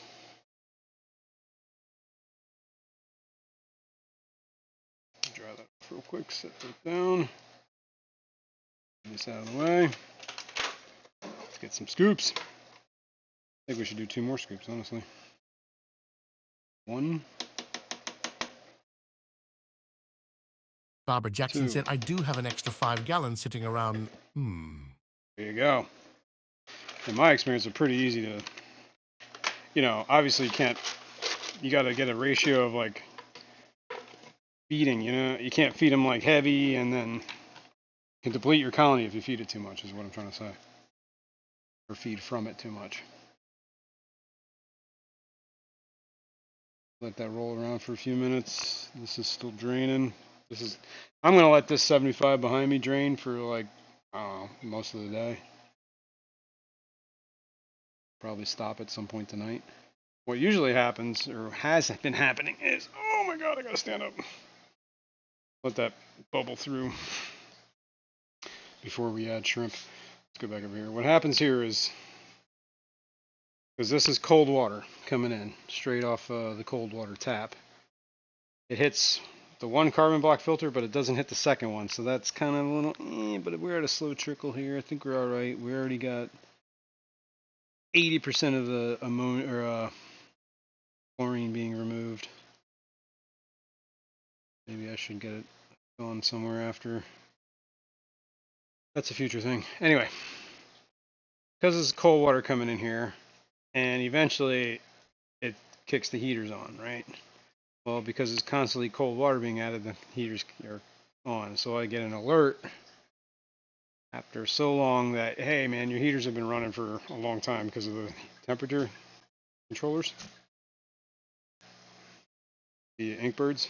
Dry that off real quick. Set that down. Get this out of the way. Let's get some scoops. I think we should do 2 more scoops, honestly. 1. Barbara Jackson 2. said, "I do have an extra 5 gallons sitting around." There you go. In my experience, they're pretty easy to, obviously you gotta get a ratio of like feeding, you can't feed them like heavy and then you can deplete your colony if you feed it too much, is what I'm trying to say. Or feed from it too much. Let that roll around for a few minutes. This is still draining. I'm going to let this 75 behind me drain for like, I don't know, most of the day. Probably stop at some point tonight. What usually happens, or has been happening, is, oh my god, I gotta stand up. Let that bubble through before we add shrimp. Let's go back over here. What happens here is, because this is cold water coming in straight off the cold water tap, it hits the one carbon block filter, but it doesn't hit the second one, so that's kind of a little, but we're at a slow trickle here. I think we're all right. We already got 80% of the ammonia or chlorine being removed. Maybe I should get it going somewhere after. That's a future thing. Anyway, because there's cold water coming in here, and eventually it kicks the heaters on, right? Well, because it's constantly cold water being added, the heaters are on. So I get an alert after so long that, hey man, your heaters have been running for a long time because of the temperature controllers, the Inkbirds.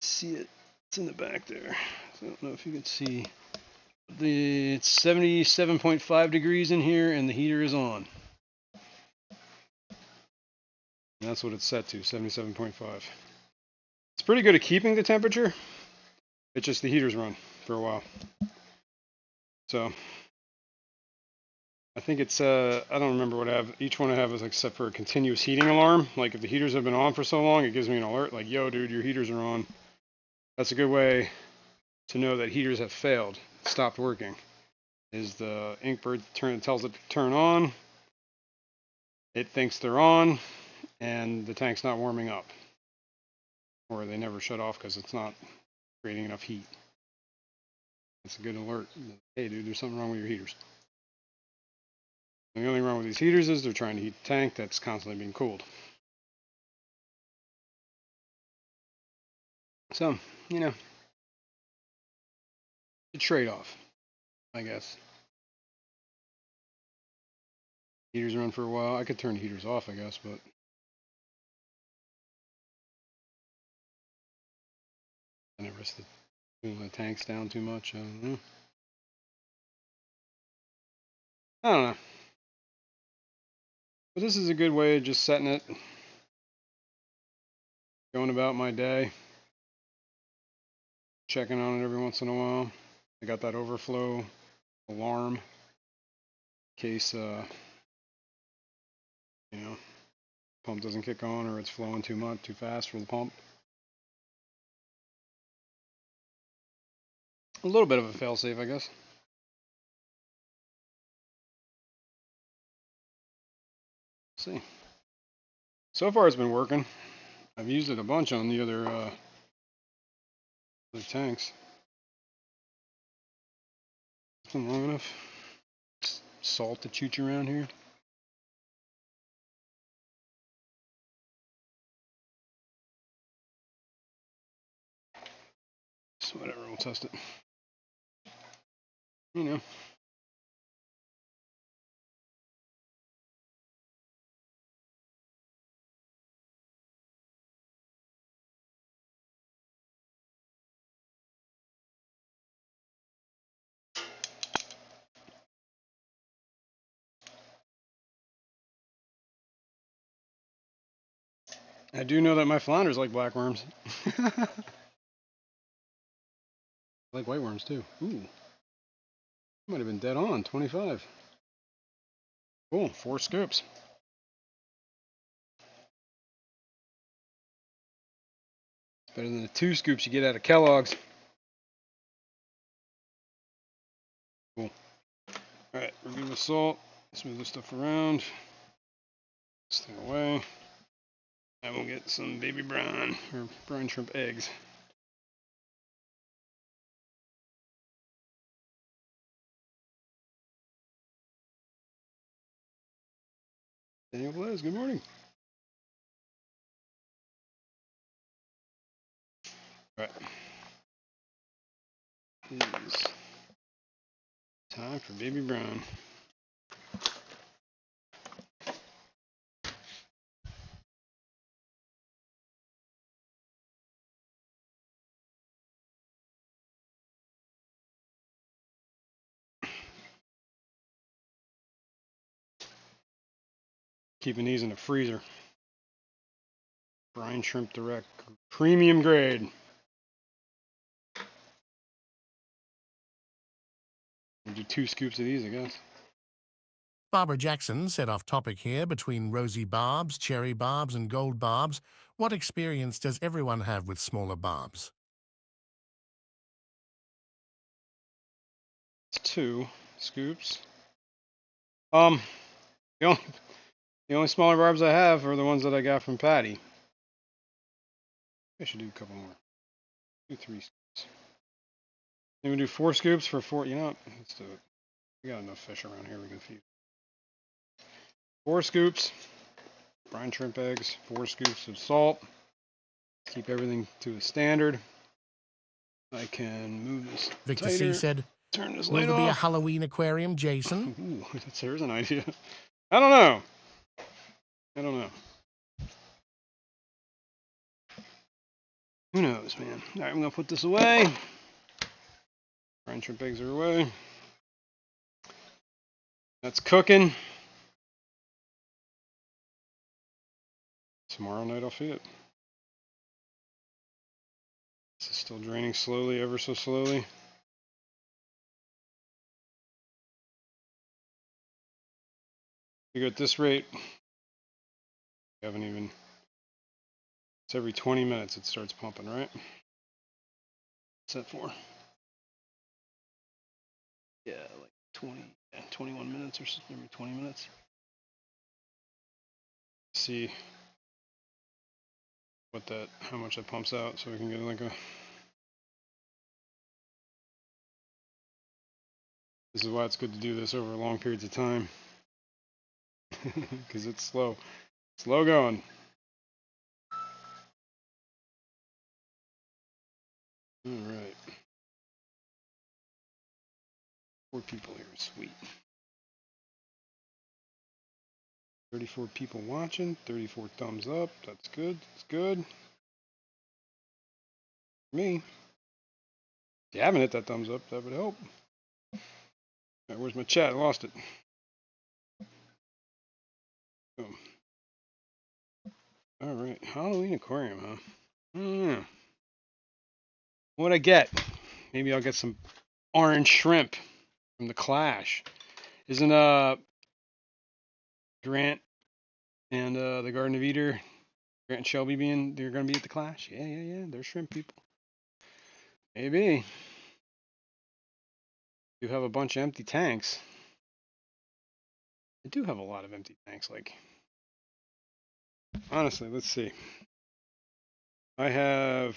See it? It's in the back there. So I don't know if you can see. It's 77.5 degrees in here, and the heater is on. And that's what it's set to, 77.5. It's pretty good at keeping the temperature. It's just the heaters run for a while. So I think it's I don't remember what I have. Each one I have is like set for a continuous heating alarm. Like if the heaters have been on for so long, it gives me an alert like, yo dude, your heaters are on. That's a good way to know that heaters have failed, stopped working. Is the Inkbird tells it to turn on. It thinks they're on, and the tank's not warming up. Or they never shut off because it's not creating enough heat. It's a good alert. Hey dude, there's something wrong with your heaters. And the only wrong with these heaters is they're trying to heat the tank that's constantly being cooled. So, you know, a trade-off, I guess. Heaters run for a while. I could turn the heaters off, I guess, but I never risk cooling the tanks down too much. I don't know. I don't know. But this is a good way of just setting it, going about my day, checking on it every once in a while. I got that overflow alarm in case, you know, pump doesn't kick on or it's flowing too much, too fast for the pump. A little bit of a fail-safe, I guess. Let's see. So far it's been working. I've used it a bunch on the other tanks. It's been long enough. Salt to chooch around here. So whatever, we'll test it. You know. I do know that my flounders like black worms. Like white worms too. Ooh. Might have been dead on, 25. Cool, 4 scoops. It's better than the 2 scoops you get out of Kellogg's. Cool. Alright, remove the salt. Smooth this stuff around. Stay away. And we'll get some baby brine, or brine shrimp eggs. Daniel Blaze, good morning. Alright. It is time for baby brine. Keeping these in the freezer. Brine shrimp direct, premium grade. We'll do 2 scoops of these, I guess. Barbara Jackson said off topic here, between rosy barbs, cherry barbs, and gold barbs, what experience does everyone have with smaller barbs? 2 scoops. The only smaller barbs I have are the ones that I got from Patty. I should do a couple more. 2, 3 scoops. You gonna do 4 scoops for 4? You know what? Let's do it. We got enough fish around here we can feed. 4 scoops. Brine shrimp eggs. 4 scoops of salt. Keep everything to a standard. I can move this Victor tighter. C said, Turn this will light there be a off. Halloween aquarium, Jason? Ooh, there's an idea. I don't know. I don't know. Who knows, man? All right, I'm gonna put this away. Brine shrimp eggs are away. That's cooking. Tomorrow night I'll feed it. This is still draining slowly, ever so slowly. You go at this rate, you haven't even. It's every 20 minutes it starts pumping, right? What's that for? Yeah, like 21 minutes or something, every 20 minutes. See how much that pumps out, so we can get like a. This is why it's good to do this over long periods of time, because it's slow going. All right, 4 people here, sweet. 34 people watching, 34 thumbs up. That's good. That's good. Me. If you haven't hit that thumbs up, that would help. Right, where's my chat? I lost it. Boom. All right, Halloween aquarium, huh? What'd I get? Maybe I'll get some orange shrimp from the Clash. Isn't Grant and the Garden of Eater, Grant and Shelby they're gonna be at the Clash? Yeah. They're shrimp people. Maybe. You have a bunch of empty tanks. I do have a lot of empty tanks, like. Honestly, let's see. I have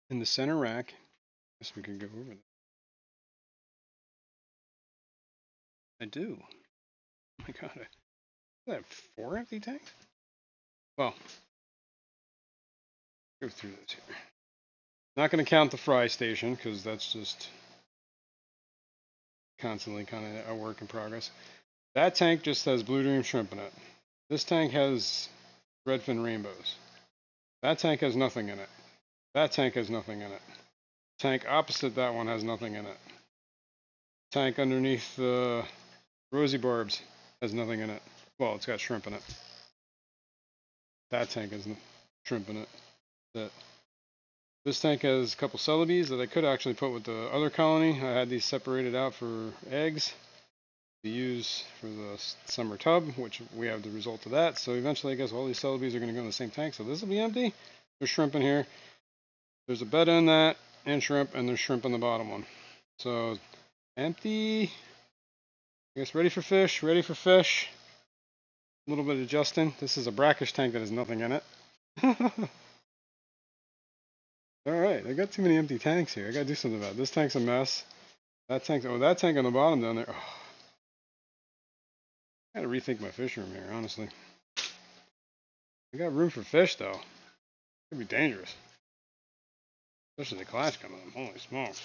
in the center rack. I guess we can go over that. I do. Oh my god. I have 4 empty tanks? Well, go through this here. Not going to count the fry station because that's just constantly kind of a work in progress. That tank just has blue dream shrimp in it. This tank has redfin rainbows. That tank has nothing in it. That tank has nothing in it. Tank opposite that one has nothing in it. Tank underneath the rosy barbs has nothing in it. Well, it's got shrimp in it. That tank has shrimp in it. This tank has a couple celebes that I could actually put with the other colony. I had these separated out for eggs to use for the summer tub, which we have the result of that. So eventually I guess all these celebes are going to go in the same tank. So this will be empty. There's shrimp in here. There's a betta in that and shrimp, and there's shrimp in the bottom one. So empty. I guess ready for fish, ready for fish. A little bit of adjusting. This is a brackish tank that has nothing in it. Alright, I got too many empty tanks here. I gotta do something about it. This tank's a mess. That tank on the bottom down there. Oh. I gotta rethink my fish room here, honestly. I got room for fish though. It could be dangerous. Especially the Clash coming up. Holy smokes.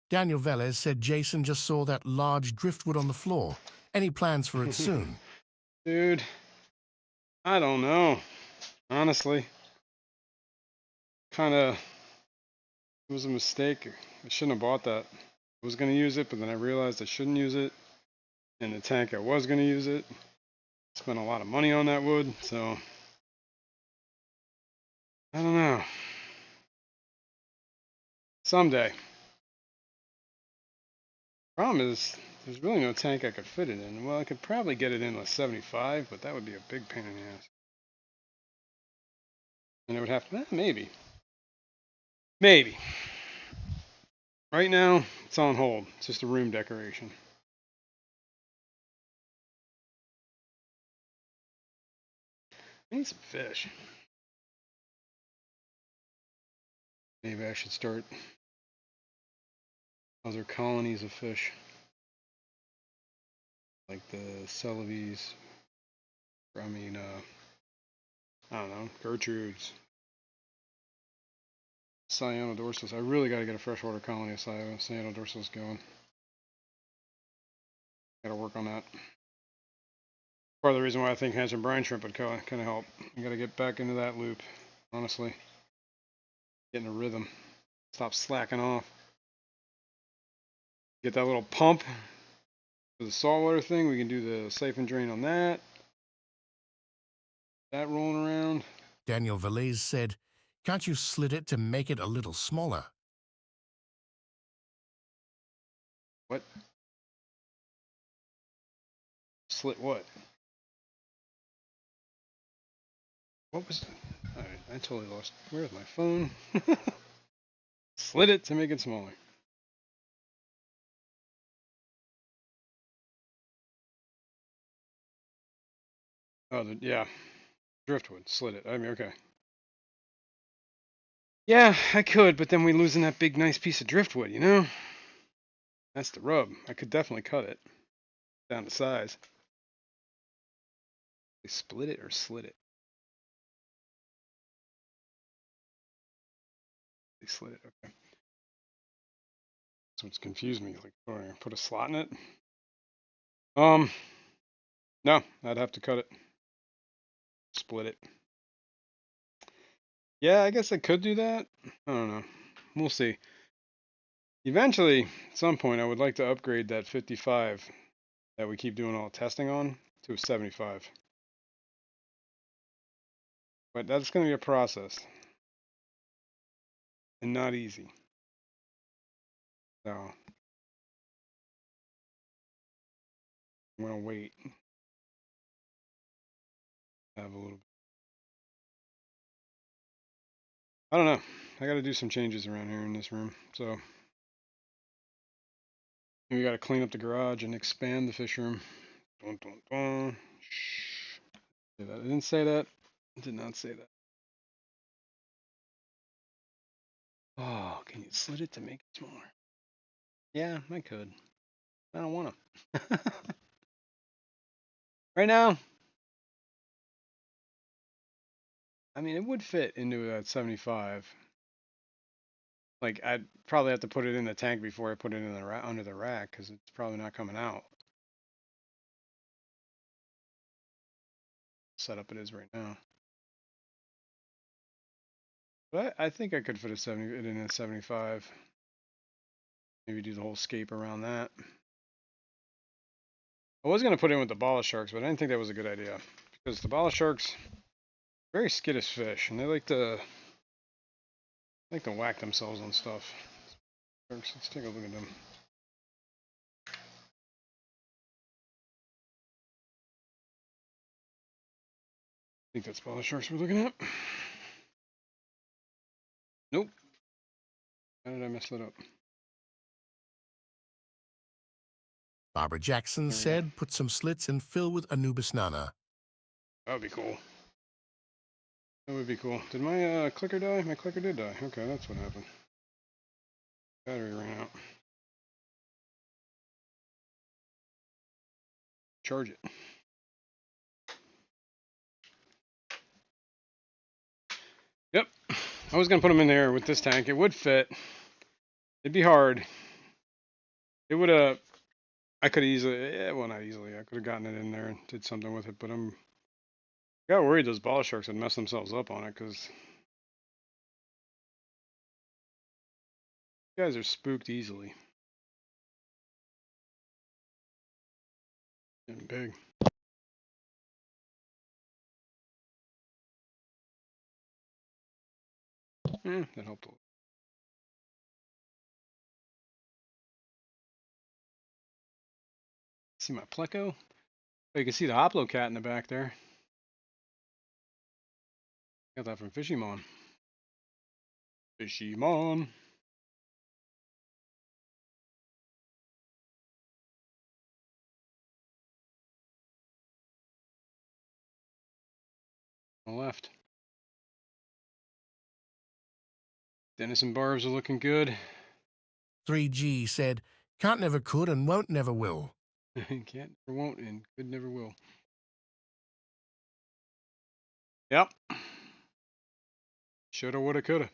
Daniel Velez said Jason just saw that large driftwood on the floor. Any plans for it soon? Dude, I don't know. Honestly. Kinda, it was a mistake. I shouldn't have bought that. I was gonna use it, but then I realized I shouldn't use it. In the tank I was gonna use it. Spent a lot of money on that wood, so I don't know. Someday. Problem is, there's really no tank I could fit it in. Well, I could probably get it in with 75, but that would be a big pain in the ass. And it would have to, maybe. Maybe. Right now, it's on hold. It's just a room decoration. I need some fish. Maybe I should start other colonies of fish. Like the Celebes. I mean, I don't know, Gertrudes. Cyanodorsus. I really got to get a freshwater colony of Cyanodorsus going. Got to work on that. Part of the reason why I think handsome brine shrimp would kind of help. You got to get back into that loop, honestly. Get in a rhythm. Stop slacking off. Get that little pump for the saltwater thing. We can do the siphon drain on that. That rolling around. Daniel Velez said, "Can't you slit it to make it a little smaller?" What? Slit what? What was... Alright, I totally lost... Where's my phone? Slit it to make it smaller. Oh, yeah. Driftwood. Slit it. I mean, okay. Yeah, I could, but then we losing that big, nice piece of driftwood, you know? That's the rub. I could definitely cut it down to size. They split it or slit it? They slit it, okay. So it's confused me. Like, oh, I put a slot in it? No, I'd have to cut it. Split it. Yeah, I guess I could do that. I don't know. We'll see. Eventually, at some point, I would like to upgrade that 55 that we keep doing all the testing on to a 75. But that's going to be a process. And not easy. So, I'm going to wait. Have a little... I don't know. I got to do some changes around here in this room. So, we got to clean up the garage and expand the fish room. Dun, dun, dun. Shh. I didn't say that. I did not say that. Oh, can you slit it to make it smaller? Yeah, I could. I don't want to. Right now, I mean, it would fit into that 75. Like, I'd probably have to put it in the tank before I put it in the under the rack, because it's probably not coming out. Setup it is right now. But I think I could fit it in a 75. Maybe do the whole scape around that. I was going to put in with the bala sharks, but I didn't think that was a good idea. Because the bala sharks, very skittish fish, and they like to whack themselves on stuff. Let's take a look at them. I think that's bala sharks we're looking at. Nope. How did I mess that up? Barbara Jackson said, "Put some slits and fill with Anubis nana." That would be cool. That would be cool. Did my clicker die? My clicker did die. Okay, that's what happened. Battery ran out. Charge it. Yep. I was going to put them in there with this tank. It would fit. It'd be hard. It would have... I could easily... Yeah, well, not easily. I could have gotten it in there and did something with it, but I got worried those ball sharks would mess themselves up on it, because you guys are spooked easily. Getting big. That helped a little. See my pleco? Oh, you can see the Hoplo cat in the back there. Got that from Fishymon. Fishymon. On the left. Dennis and Barbs are looking good. 3G said, can't never could and won't never will. Can't, never won't, and could never will. Yep. Shoulda, woulda, coulda.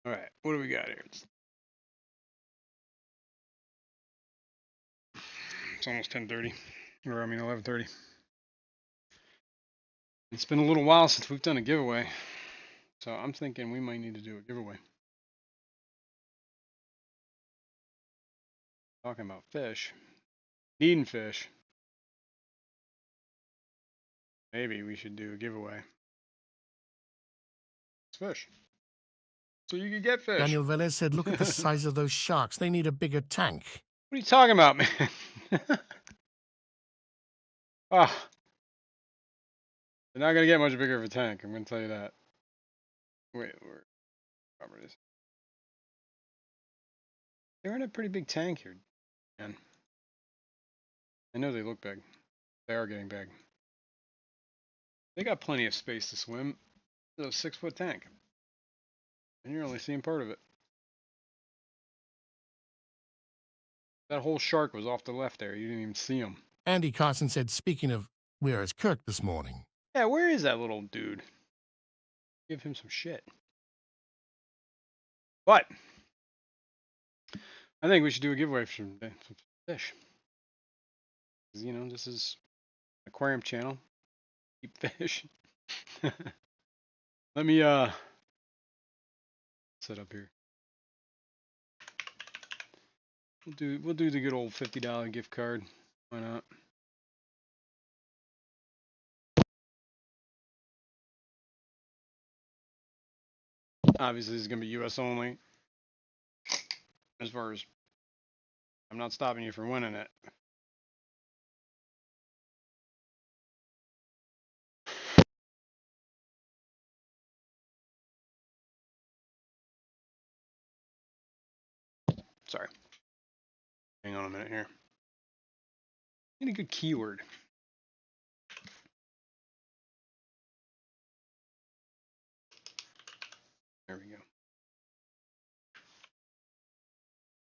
All right, what do we got here? It's almost 10:30, or I mean 11:30. It's been a little while since we've done a giveaway, so I'm thinking we might need to do a giveaway. Talking about fish, needing fish. Maybe we should do a giveaway. It's fish. So you can get fish. Daniel Velez said, look at the size of those sharks. They need a bigger tank. What are you talking about, man? Ah, they're not gonna get much bigger of a tank. I'm gonna tell you that. Wait, where Robert is? They're in a pretty big tank here, man. I know they look big. They are getting big. They got plenty of space to swim. It's a 6-foot tank, and you're only seeing part of it. That whole shark was off the left there. You didn't even see him. Andy Carson said, speaking of, where is Kirk this morning? Yeah, where is that little dude? Give him some shit. But I think we should do a giveaway for some fish. 'Cause, you know, this is aquarium channel. Keep fish. Let me set up here. We'll do the good old $50 gift card. Why not? Obviously, this is gonna be US only. As far as I'm not stopping you from winning it. Sorry. Hang on a minute here. Need a good keyword. There we go.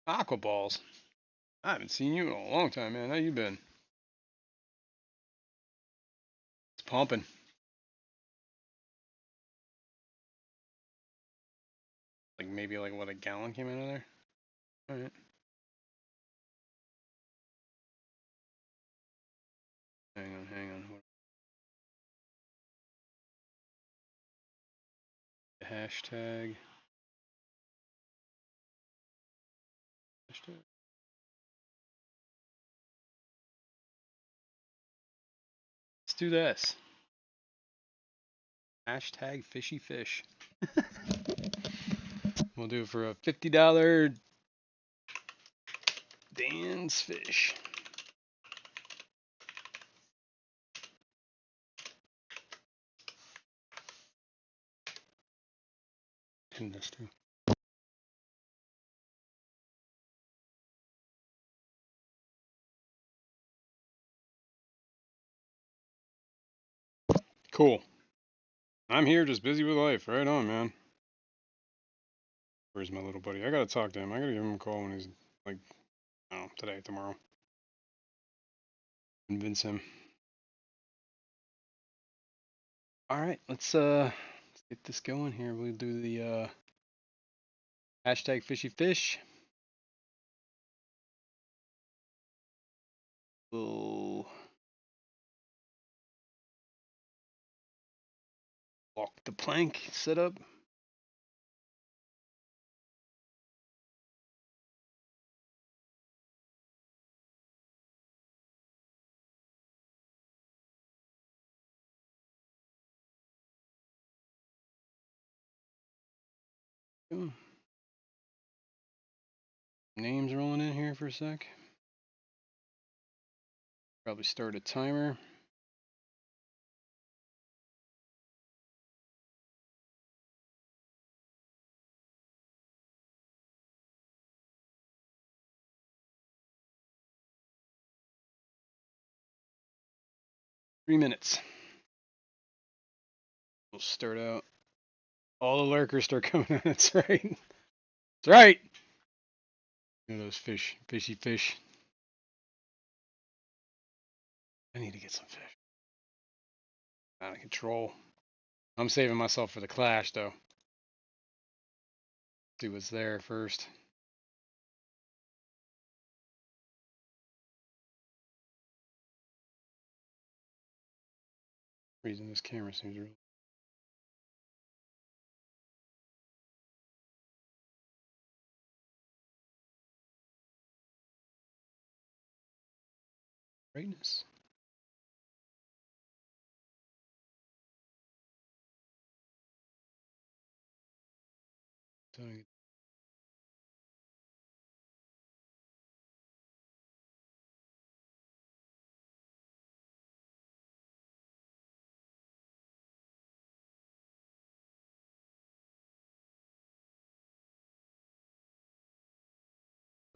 Aqua balls. I haven't seen you in a long time, man. How you been? It's pumping. Like maybe like what, a gallon came out of there? All right. Hang on, hang on. Hashtag. Hashtag. Let's do this. Hashtag fishy fish. We'll do it for a $50 Dan's fish. And this too. Cool. I'm here just busy with life. Right on, man. Where's my little buddy? I gotta talk to him. I gotta give him a call when he's like, I don't know, today, tomorrow. Convince him. Alright, let's get this going here. We'll do the hashtag fishy fish. We'll lock the plank setup. Names rolling in here for a sec. Probably start a timer. Three minutes. We'll start out. All the lurkers start coming in. That's right. That's right. You know those fishy fish. I need to get some fish. Out of control. I'm saving myself for the clash, though. See what's there first. Reason this camera seems really. Brightness.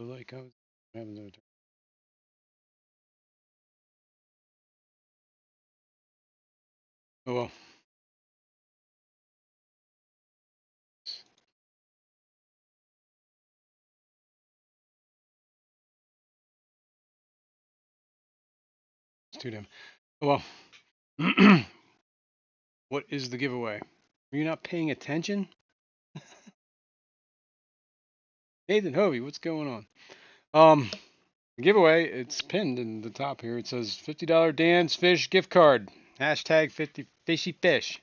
Like I was having no time. Oh well. It's too dim. Oh well. What is the giveaway? Are you not paying attention? Nathan Hovey, what's going on? The giveaway, it's pinned in the top here. It says $50 Dan's Fish gift card. Hashtag 50 fishy fish.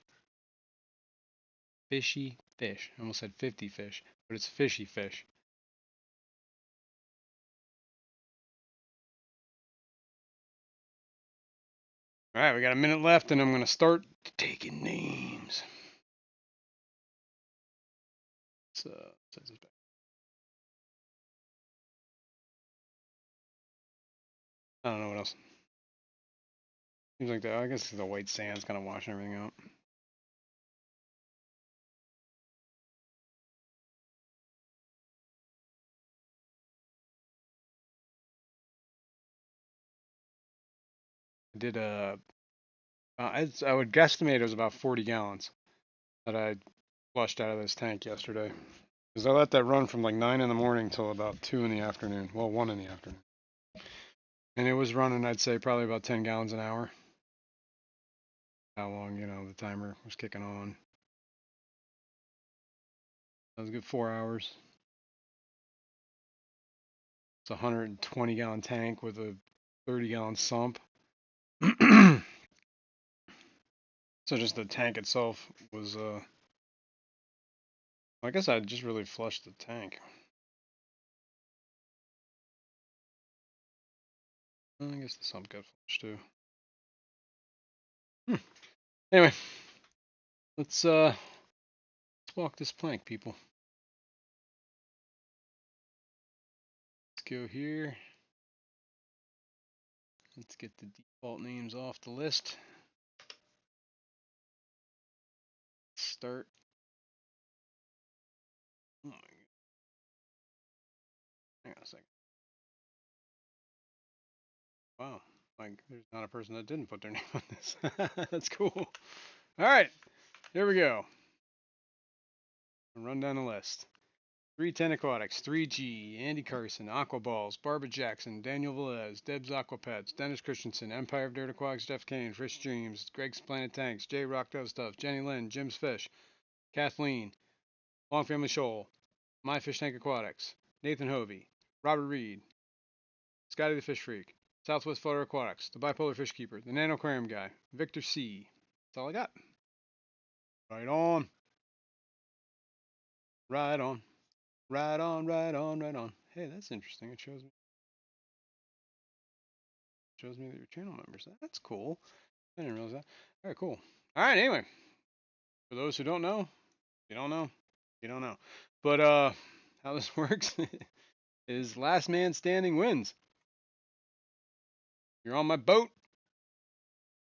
Fishy fish. I almost said 50 fish, but it's fishy fish. All right, we got a minute left, and I'm going to start taking names. So, I don't know what else. Seems like I guess the white sand's kind of washing everything out. I did I would guesstimate it was about 40 gallons that I flushed out of this tank yesterday. Because I let that run from like 9 in the morning till about 2 in the afternoon. Well, 1 in the afternoon. And it was running, I'd say, probably about 10 gallons an hour. How long, the timer was kicking on. That was a good 4 hours. It's a 120 gallon tank with a 30 gallon sump. So just the tank itself was, I guess I just really flushed the tank. I guess the sump got flushed too. Anyway, let's walk this plank, people. Let's go here. Let's get the default names off the list. Start. Oh my God. Hang on a second. Wow, like there's not a person that didn't put their name on this. That's cool. All right, here we go. I'll run down the list. 310 Aquatics, 3G, Andy Carson, Aquaballs, Barbara Jackson, Daniel Velez, Deb's Aquapets, Dennis Christensen, Empire of Dirt Aquatics, Jeff Kane, Fish Dreams, Greg's Planet Tanks, J Rock Dove Stuff, Jenny Lynn, Jim's Fish, Kathleen, Long Family Shoal, My Fish Tank Aquatics, Nathan Hovey, Robert Reed, Scotty the Fish Freak, Southwest Florida Aquatics, the Bipolar Fish Keeper, the Nano Aquarium Guy, Victor C. That's all I got. Right on. Right on. Right on, right on, right on. Hey, that's interesting. It shows me that your channel members. That's cool. I didn't realize that. All right, cool. All right, anyway. For those who don't know, you don't know, you don't know. But how this works is last man standing wins. You're on my boat.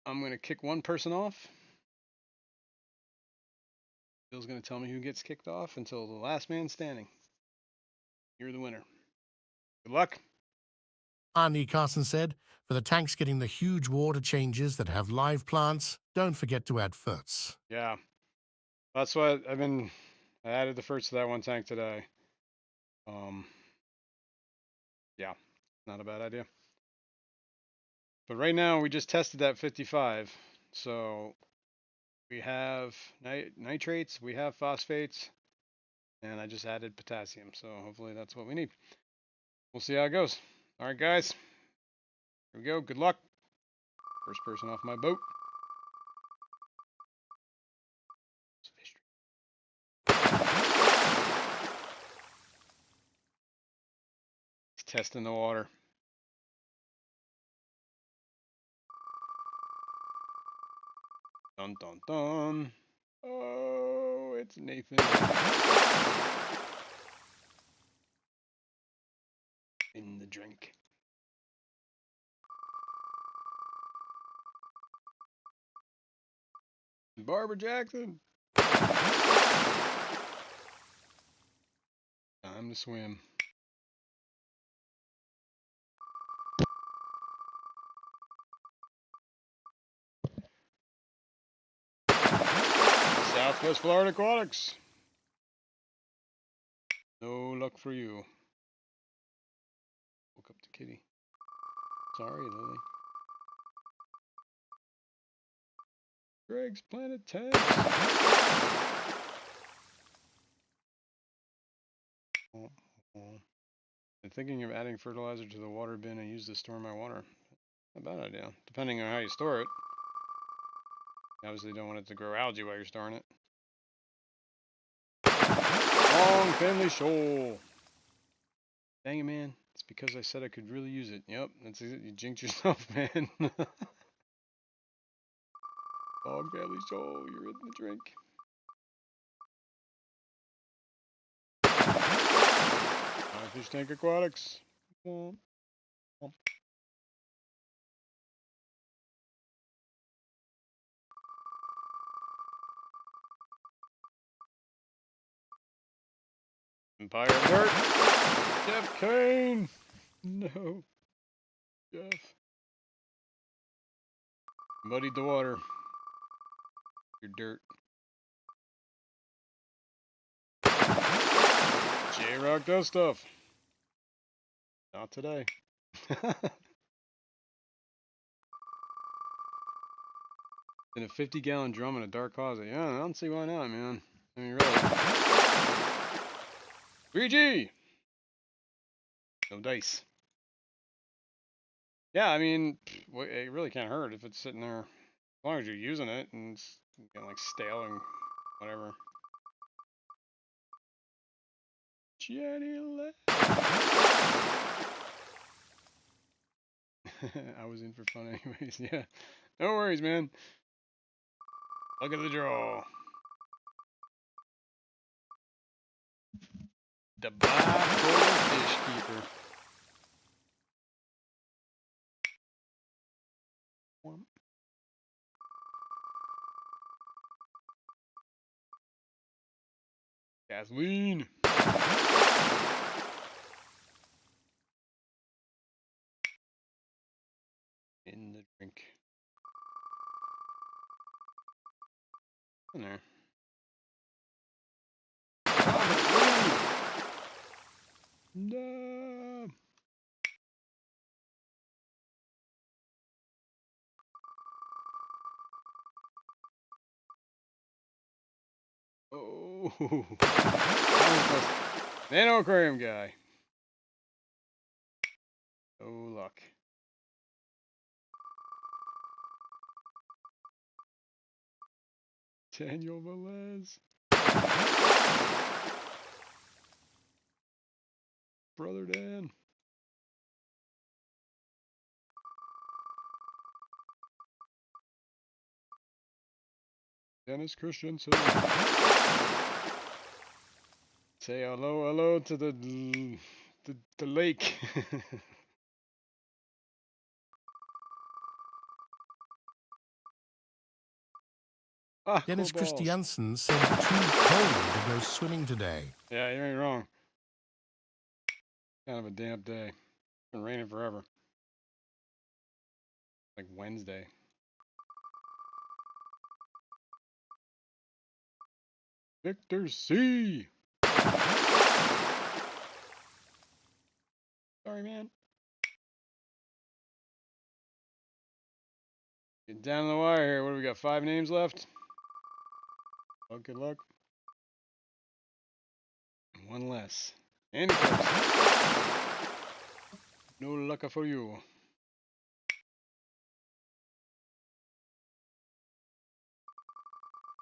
I'm going to kick one person off. Bill's going to tell me who gets kicked off until the last man standing. You're the winner. Good luck. Arnie Carson said, for the tanks getting the huge water changes that have live plants, don't forget to add ferts. Yeah. That's why I added the first to that one tank today. Yeah, not a bad idea. But right now we just tested that 55. So we have nitrates, we have phosphates, and I just added potassium. So hopefully that's what we need. We'll see how it goes. All right, guys. Here we go. Good luck. First person off my boat. It's testing the water. Dun dun dun. Oh, it's Nathan. In the drink. Barbara Jackson. Time to swim. Southwest Florida Aquatics. No luck for you. Woke up the kitty. Sorry, Lily. Greg's Planet Tags. I'm thinking of adding fertilizer to the water bin and use to store my water. Not a bad idea, depending on how you store it. You obviously don't want it to grow algae while you're storing it. Long Finley Shoal. Dang it, man. It's because I said I could really use it. Yep, that's it. You jinxed yourself, man. Long Family Shoal, you're in the drink. Fish Tank Aquatics. Empire Dirt. Jeff Kane. No. Jeff. Muddied the water. Your dirt. J-Rock does stuff. Not today. In a 50-gallon drum in a dark closet. Yeah, I don't see why not, man. I mean, really. 3G! No dice. Yeah, I mean, it really can't hurt if it's sitting there. As long as you're using it and it's getting like stale and whatever. Jenny I was in for fun anyways, yeah. No worries, man. Look at the draw. The bipolar fish keeper. Kathleen. In the drink. In there. No. Oh. Nano aquarium guy. No luck. Daniel Velez. Brother Dan. Dennis Christensen. Say hello to the lake. Dennis Aquaballs. Christiansen said too cold to go swimming today. Yeah, you ain't wrong. Kind of a damp day. It's been raining forever. Like Wednesday. Victor C. Sorry, man. Get down the wire here. What do we got? 5 names left? Oh, good luck. 1 less. And no luck for you.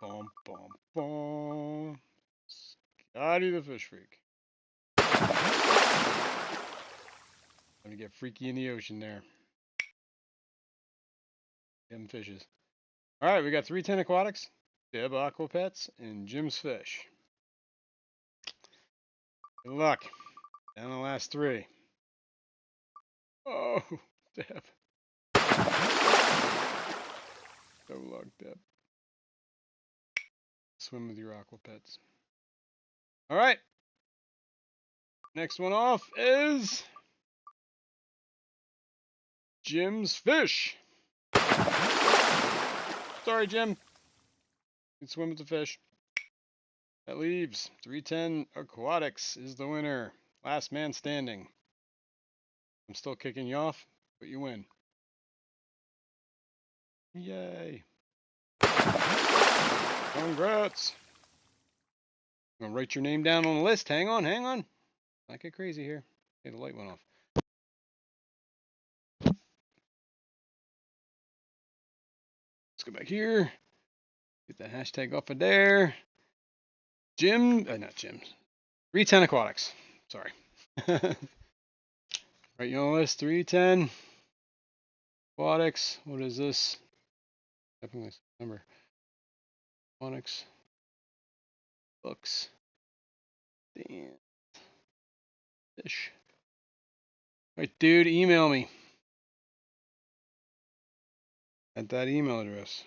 Bum, bum, bum. Scotty the fish freak. Let me get freaky in the ocean there. Them fishes. Alright, we got 310 aquatics, Deb Aqua Pets, and Jim's Fish. Good luck. Down the last 3. Oh, Deb. No luck, Deb. Swim with your Aqua Pets. Alright. Next one off is Jim's Fish. Sorry, Jim. You can swim with the fish. That leaves 310 Aquatics is the winner. Last man standing. I'm still kicking you off, but you win. Yay. Congrats. I'm gonna write your name down on the list. Hang on, hang on. Not get crazy here. Hey, the light went off. Let's go back here. Get that hashtag off of there. Jim, not Jim. 310 Aquatics. Sorry. Right, you on the list. 310 Aquatics. What is this? Definitely number. Aquatics. Books. Damn. Fish. Right, dude, email me. At that email address.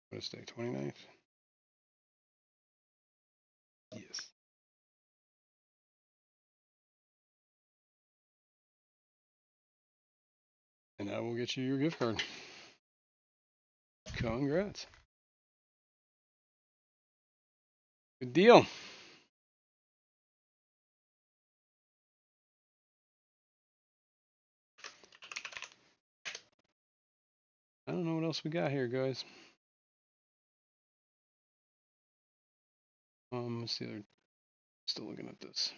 What is today? 29th? Yes. And I will get you your gift card. Congrats. Good deal. I don't know what else we got here, guys. Let's see. They're still looking at this.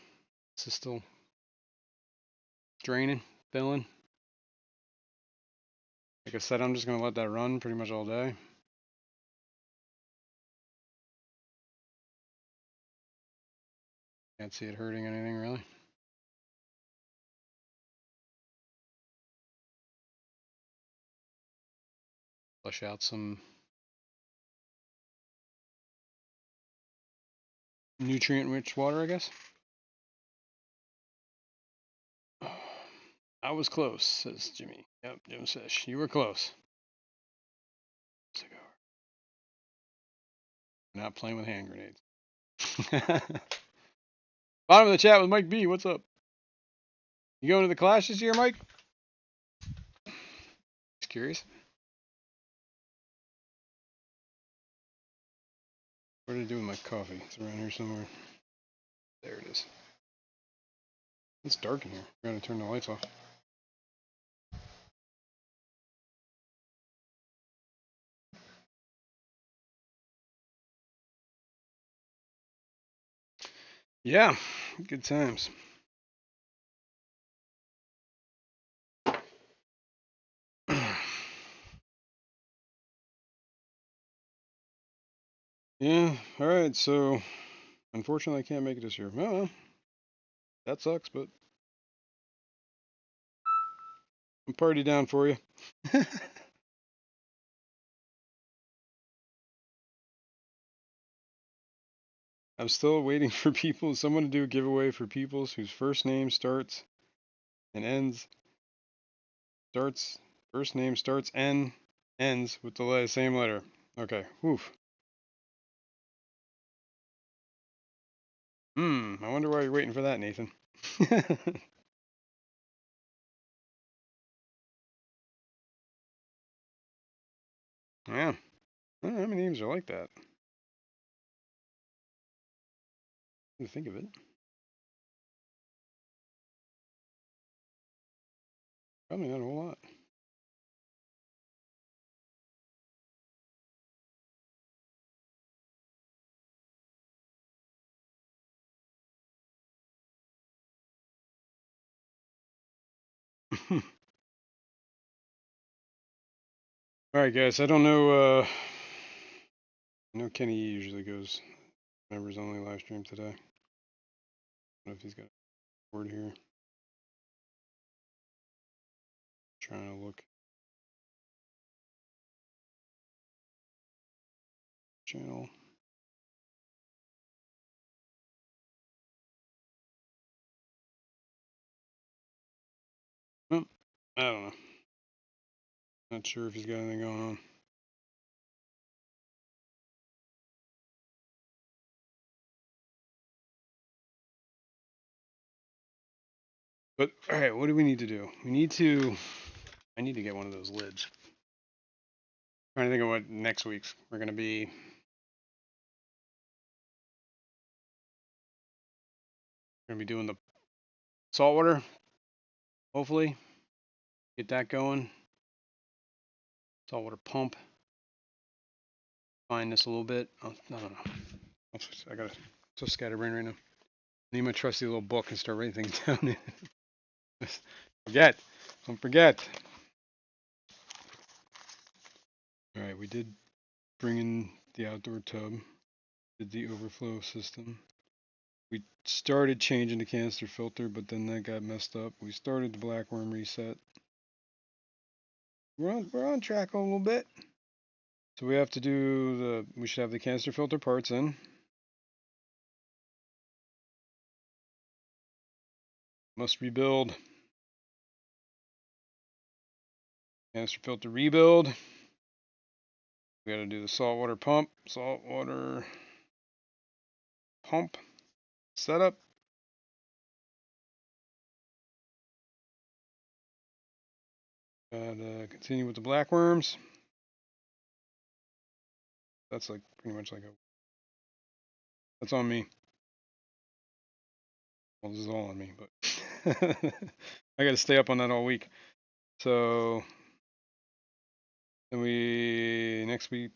This is still draining, filling. Like I said, I'm just gonna let that run pretty much all day. Can't see it hurting anything really. Flush out some nutrient-rich water, I guess. I was close, says Jimmy. Yep, Jim Fish. You were close. Cigar. Not playing with hand grenades. Bottom of the chat with Mike B. What's up? You going to the Clash this year, Mike? Just curious. What did I do with my coffee? It's around here somewhere. There it is. It's dark in here. I'm going to turn the lights off. Yeah, good times. Yeah, alright, so unfortunately I can't make it this year. Well, that sucks, but I'm party down for you. I'm still waiting for someone to do a giveaway for peoples whose first name starts and ends, first name starts N, ends with the same letter. Okay, woof. I wonder why you're waiting for that, Nathan. Yeah, I don't know how many names are like that. To think of it. Probably not a whole lot. All right, guys. I don't know. I know Kenny usually goes members only live stream today. I don't know if he's got a word here. Trying to look channel. Well, I don't know. Not sure if he's got anything going on. But all right, what do we need to do? We need to. I need to get one of those lids. Trying to think of what next week's we're gonna be. We're gonna be doing the saltwater. Hopefully, get that going. Saltwater pump. Find this a little bit. I don't know. I got so scatterbrained right now. I need my trusty little book and start writing things down. Forget. Don't forget. All right, we did bring in the outdoor tub. Did the overflow system. We started changing the canister filter, but then that got messed up. We started the black worm reset. We're on track a little bit. So we have to do we should have the canister filter parts in. Must rebuild. Canister filter rebuild. We got to do the saltwater pump. Saltwater pump setup. Gotta continue with the black worms. That's like pretty much like that's on me. Well, this is all on me, but I got to stay up on that all week. So then next week,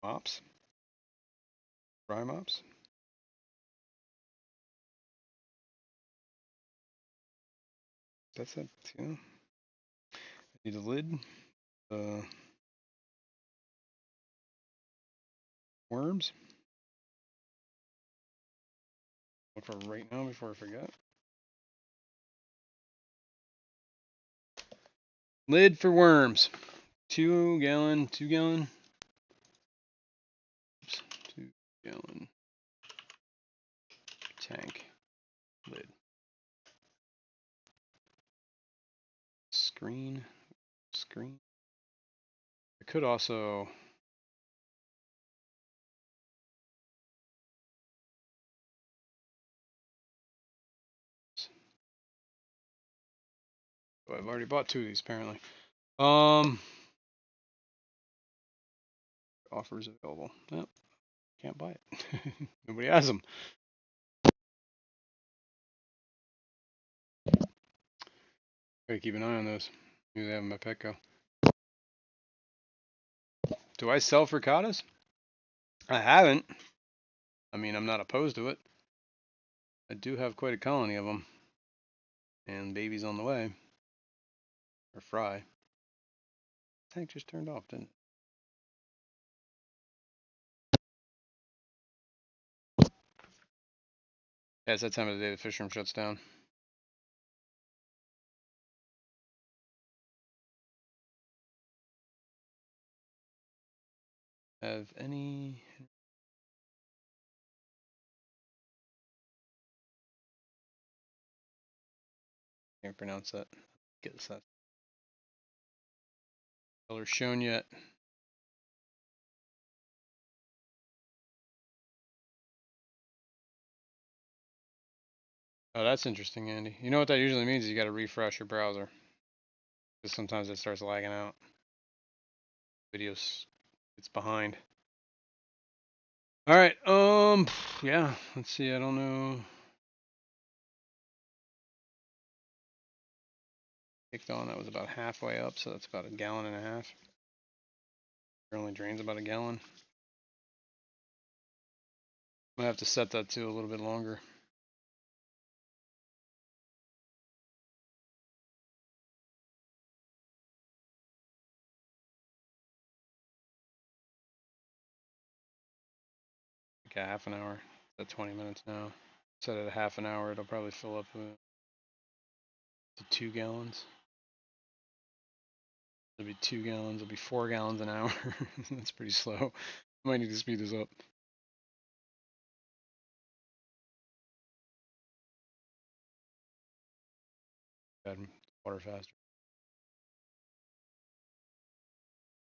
mops, dry mops. That's it. Yeah. I need a lid. Worms. Look for right now before I forget. Lid for worms. 2 gallon. Oops, 2 gallon tank lid. Screen. I could also I've already bought 2 of these apparently. Offers available. Nope, can't buy it. Nobody has them. Gotta keep an eye on those. Maybe they have them at Petco. Do I sell frittatas? I haven't. I mean, I'm not opposed to it. I do have quite a colony of them. And babies on the way. Or fry. Tank just turned off, didn't it? Yeah, it's that time of the day the fish room shuts down. Have any... Can't pronounce that. Get that color shown yet. Oh, that's interesting, Andy. You know what that usually means is you got to refresh your browser. Because sometimes it starts lagging out. Videos, it's behind. All right. Yeah. Let's see. I don't know. Kicked on. That was about halfway up, so that's about 1.5 gallons. It only drains about 1 gallon. I'm gonna have to set that to a little bit longer. Like a half an hour. It's at 20 minutes now. Set it at half an hour. It'll probably fill up to 2 gallons. It'll be 2 gallons. It'll be 4 gallons an hour. That's pretty slow. I might need to speed this up. Add water faster.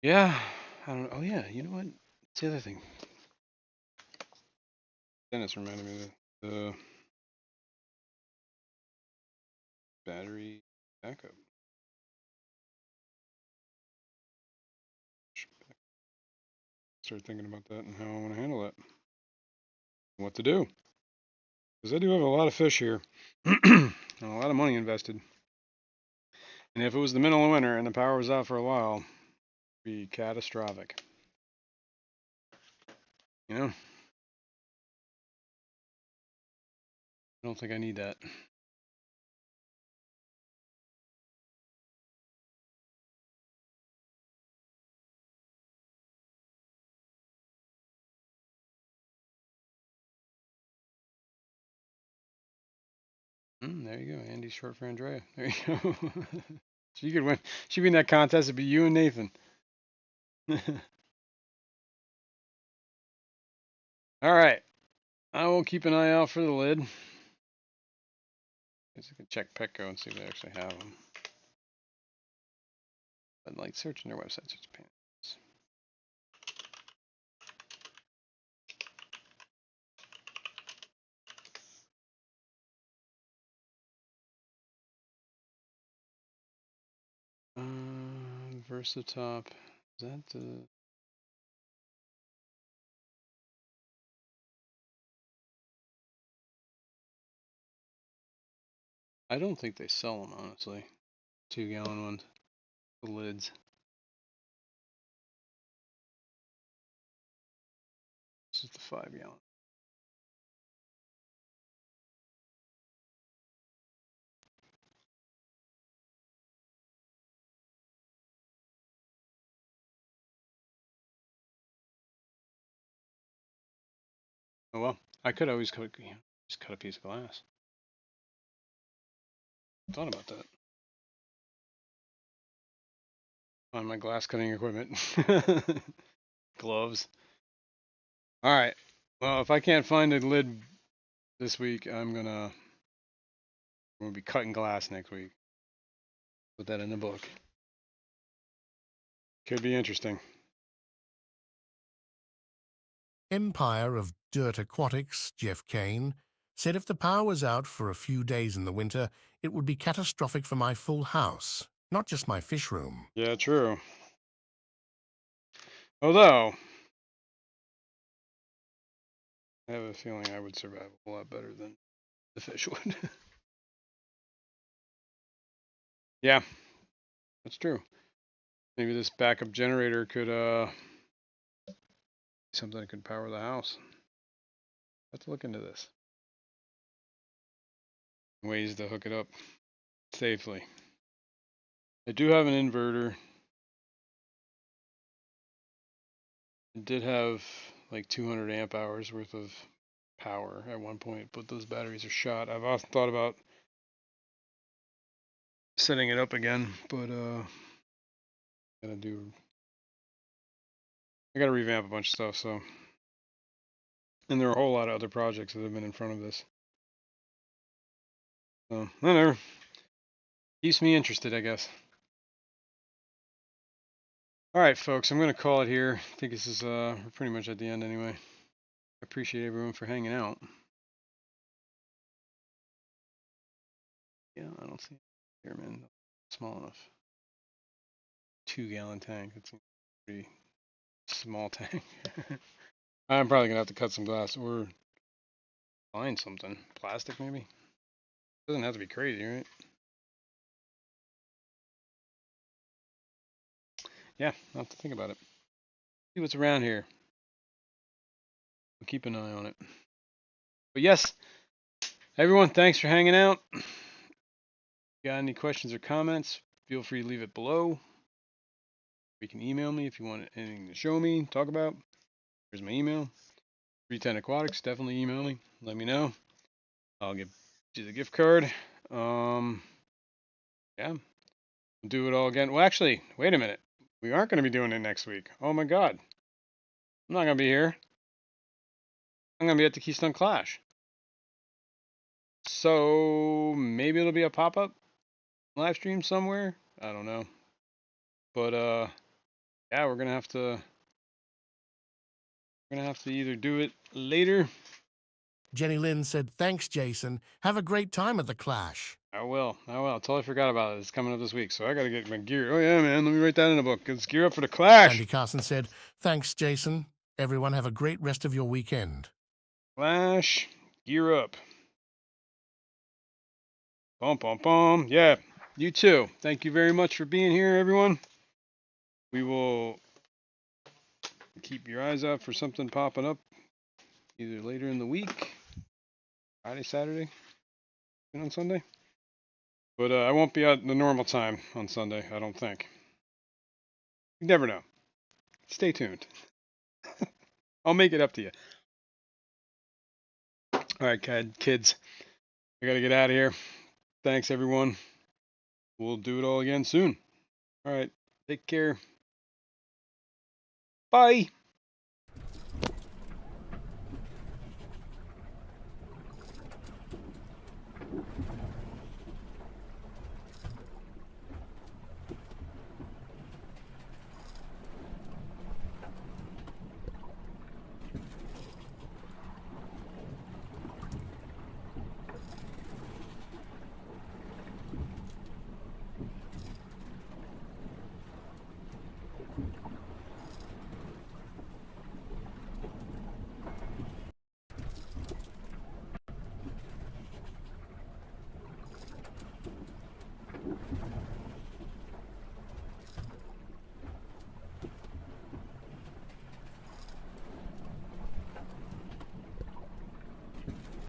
Yeah. I don't know. Oh yeah. You know what? That's the other thing. Dennis reminded me of the battery backup. Start thinking about that and how I want to handle it. What to do. Because I do have a lot of fish here. And a lot of money invested. And if it was the middle of winter and the power was out for a while, it'd be catastrophic. You know? I don't think I need that. There you go. Andy's short for Andrea. There you go. She could win. She'd be in that contest. It'd be you and Nathan. All right. I will keep an eye out for the lid. I guess I can check Petco and see if they actually have them. But like searching their websites, it's a pain. Versatop. Is that the? I don't think they sell them honestly. 2 gallon ones. The lids. This is the 5 gallon. Oh well, I could always just cut a piece of glass. Thought about that. On my glass cutting equipment. Gloves. All right. Well, if I can't find a lid this week, I'm gonna be cutting glass next week. Put that in the book. Could be interesting. Empire of Dirt Aquatics, Jeff Kane, said if the power was out for a few days in the winter, it would be catastrophic for my full house, not just my fish room. Yeah, true. Although, I have a feeling I would survive a lot better than the fish would. Yeah, that's true. Maybe this backup generator could something that could power the house. Let's look into this. Ways to hook it up safely. I do have an inverter. It did have like 200 amp hours worth of power at one point, but those batteries are shot. I've often thought about setting it up again, but I gotta revamp a bunch of stuff, so. And there are a whole lot of other projects that have been in front of this. So, whatever. Keeps me interested, I guess. All right, folks, I'm going to call it here. I think this is we're pretty much at the end anyway. I appreciate everyone for hanging out. Yeah, I don't see here, man. Small enough. 2 gallon tank. That's a pretty small tank. I'm probably gonna have to cut some glass or find something. Plastic maybe? Doesn't have to be crazy, right? Yeah, I'll have to think about it. See what's around here. We'll keep an eye on it. But yes, everyone, thanks for hanging out. Got any questions or comments? Feel free to leave it below. You can email me if you want anything to show me, talk about. Here's my email. 310 Aquatics. Definitely email me. Let me know. I'll give you the gift card. Yeah. We'll do it all again. Well, actually, wait a minute. We aren't going to be doing it next week. Oh my God. I'm not going to be here. I'm going to be at the Keystone Clash. So maybe it'll be a pop-up live stream somewhere. I don't know. But yeah, we're gonna have to either do it later. Jenny Lynn said, thanks, Jason. Have a great time at the Clash. I will. Totally forgot about it. It's coming up this week, so I gotta get my gear. Oh yeah, man. Let me write that in the book. Let's gear up for the Clash. Andy Carson said, thanks, Jason. Everyone have a great rest of your weekend. Clash, gear up. Bum, bum, bum. Yeah, you too. Thank you very much for being here, everyone. We will keep your eyes out for something popping up either later in the week, Friday, Saturday, and on Sunday. But I won't be at the normal time on Sunday, I don't think. You never know. Stay tuned. I'll make it up to you. All right, kids. I gotta get out of here. Thanks, everyone. We'll do it all again soon. All right. Take care. Bye.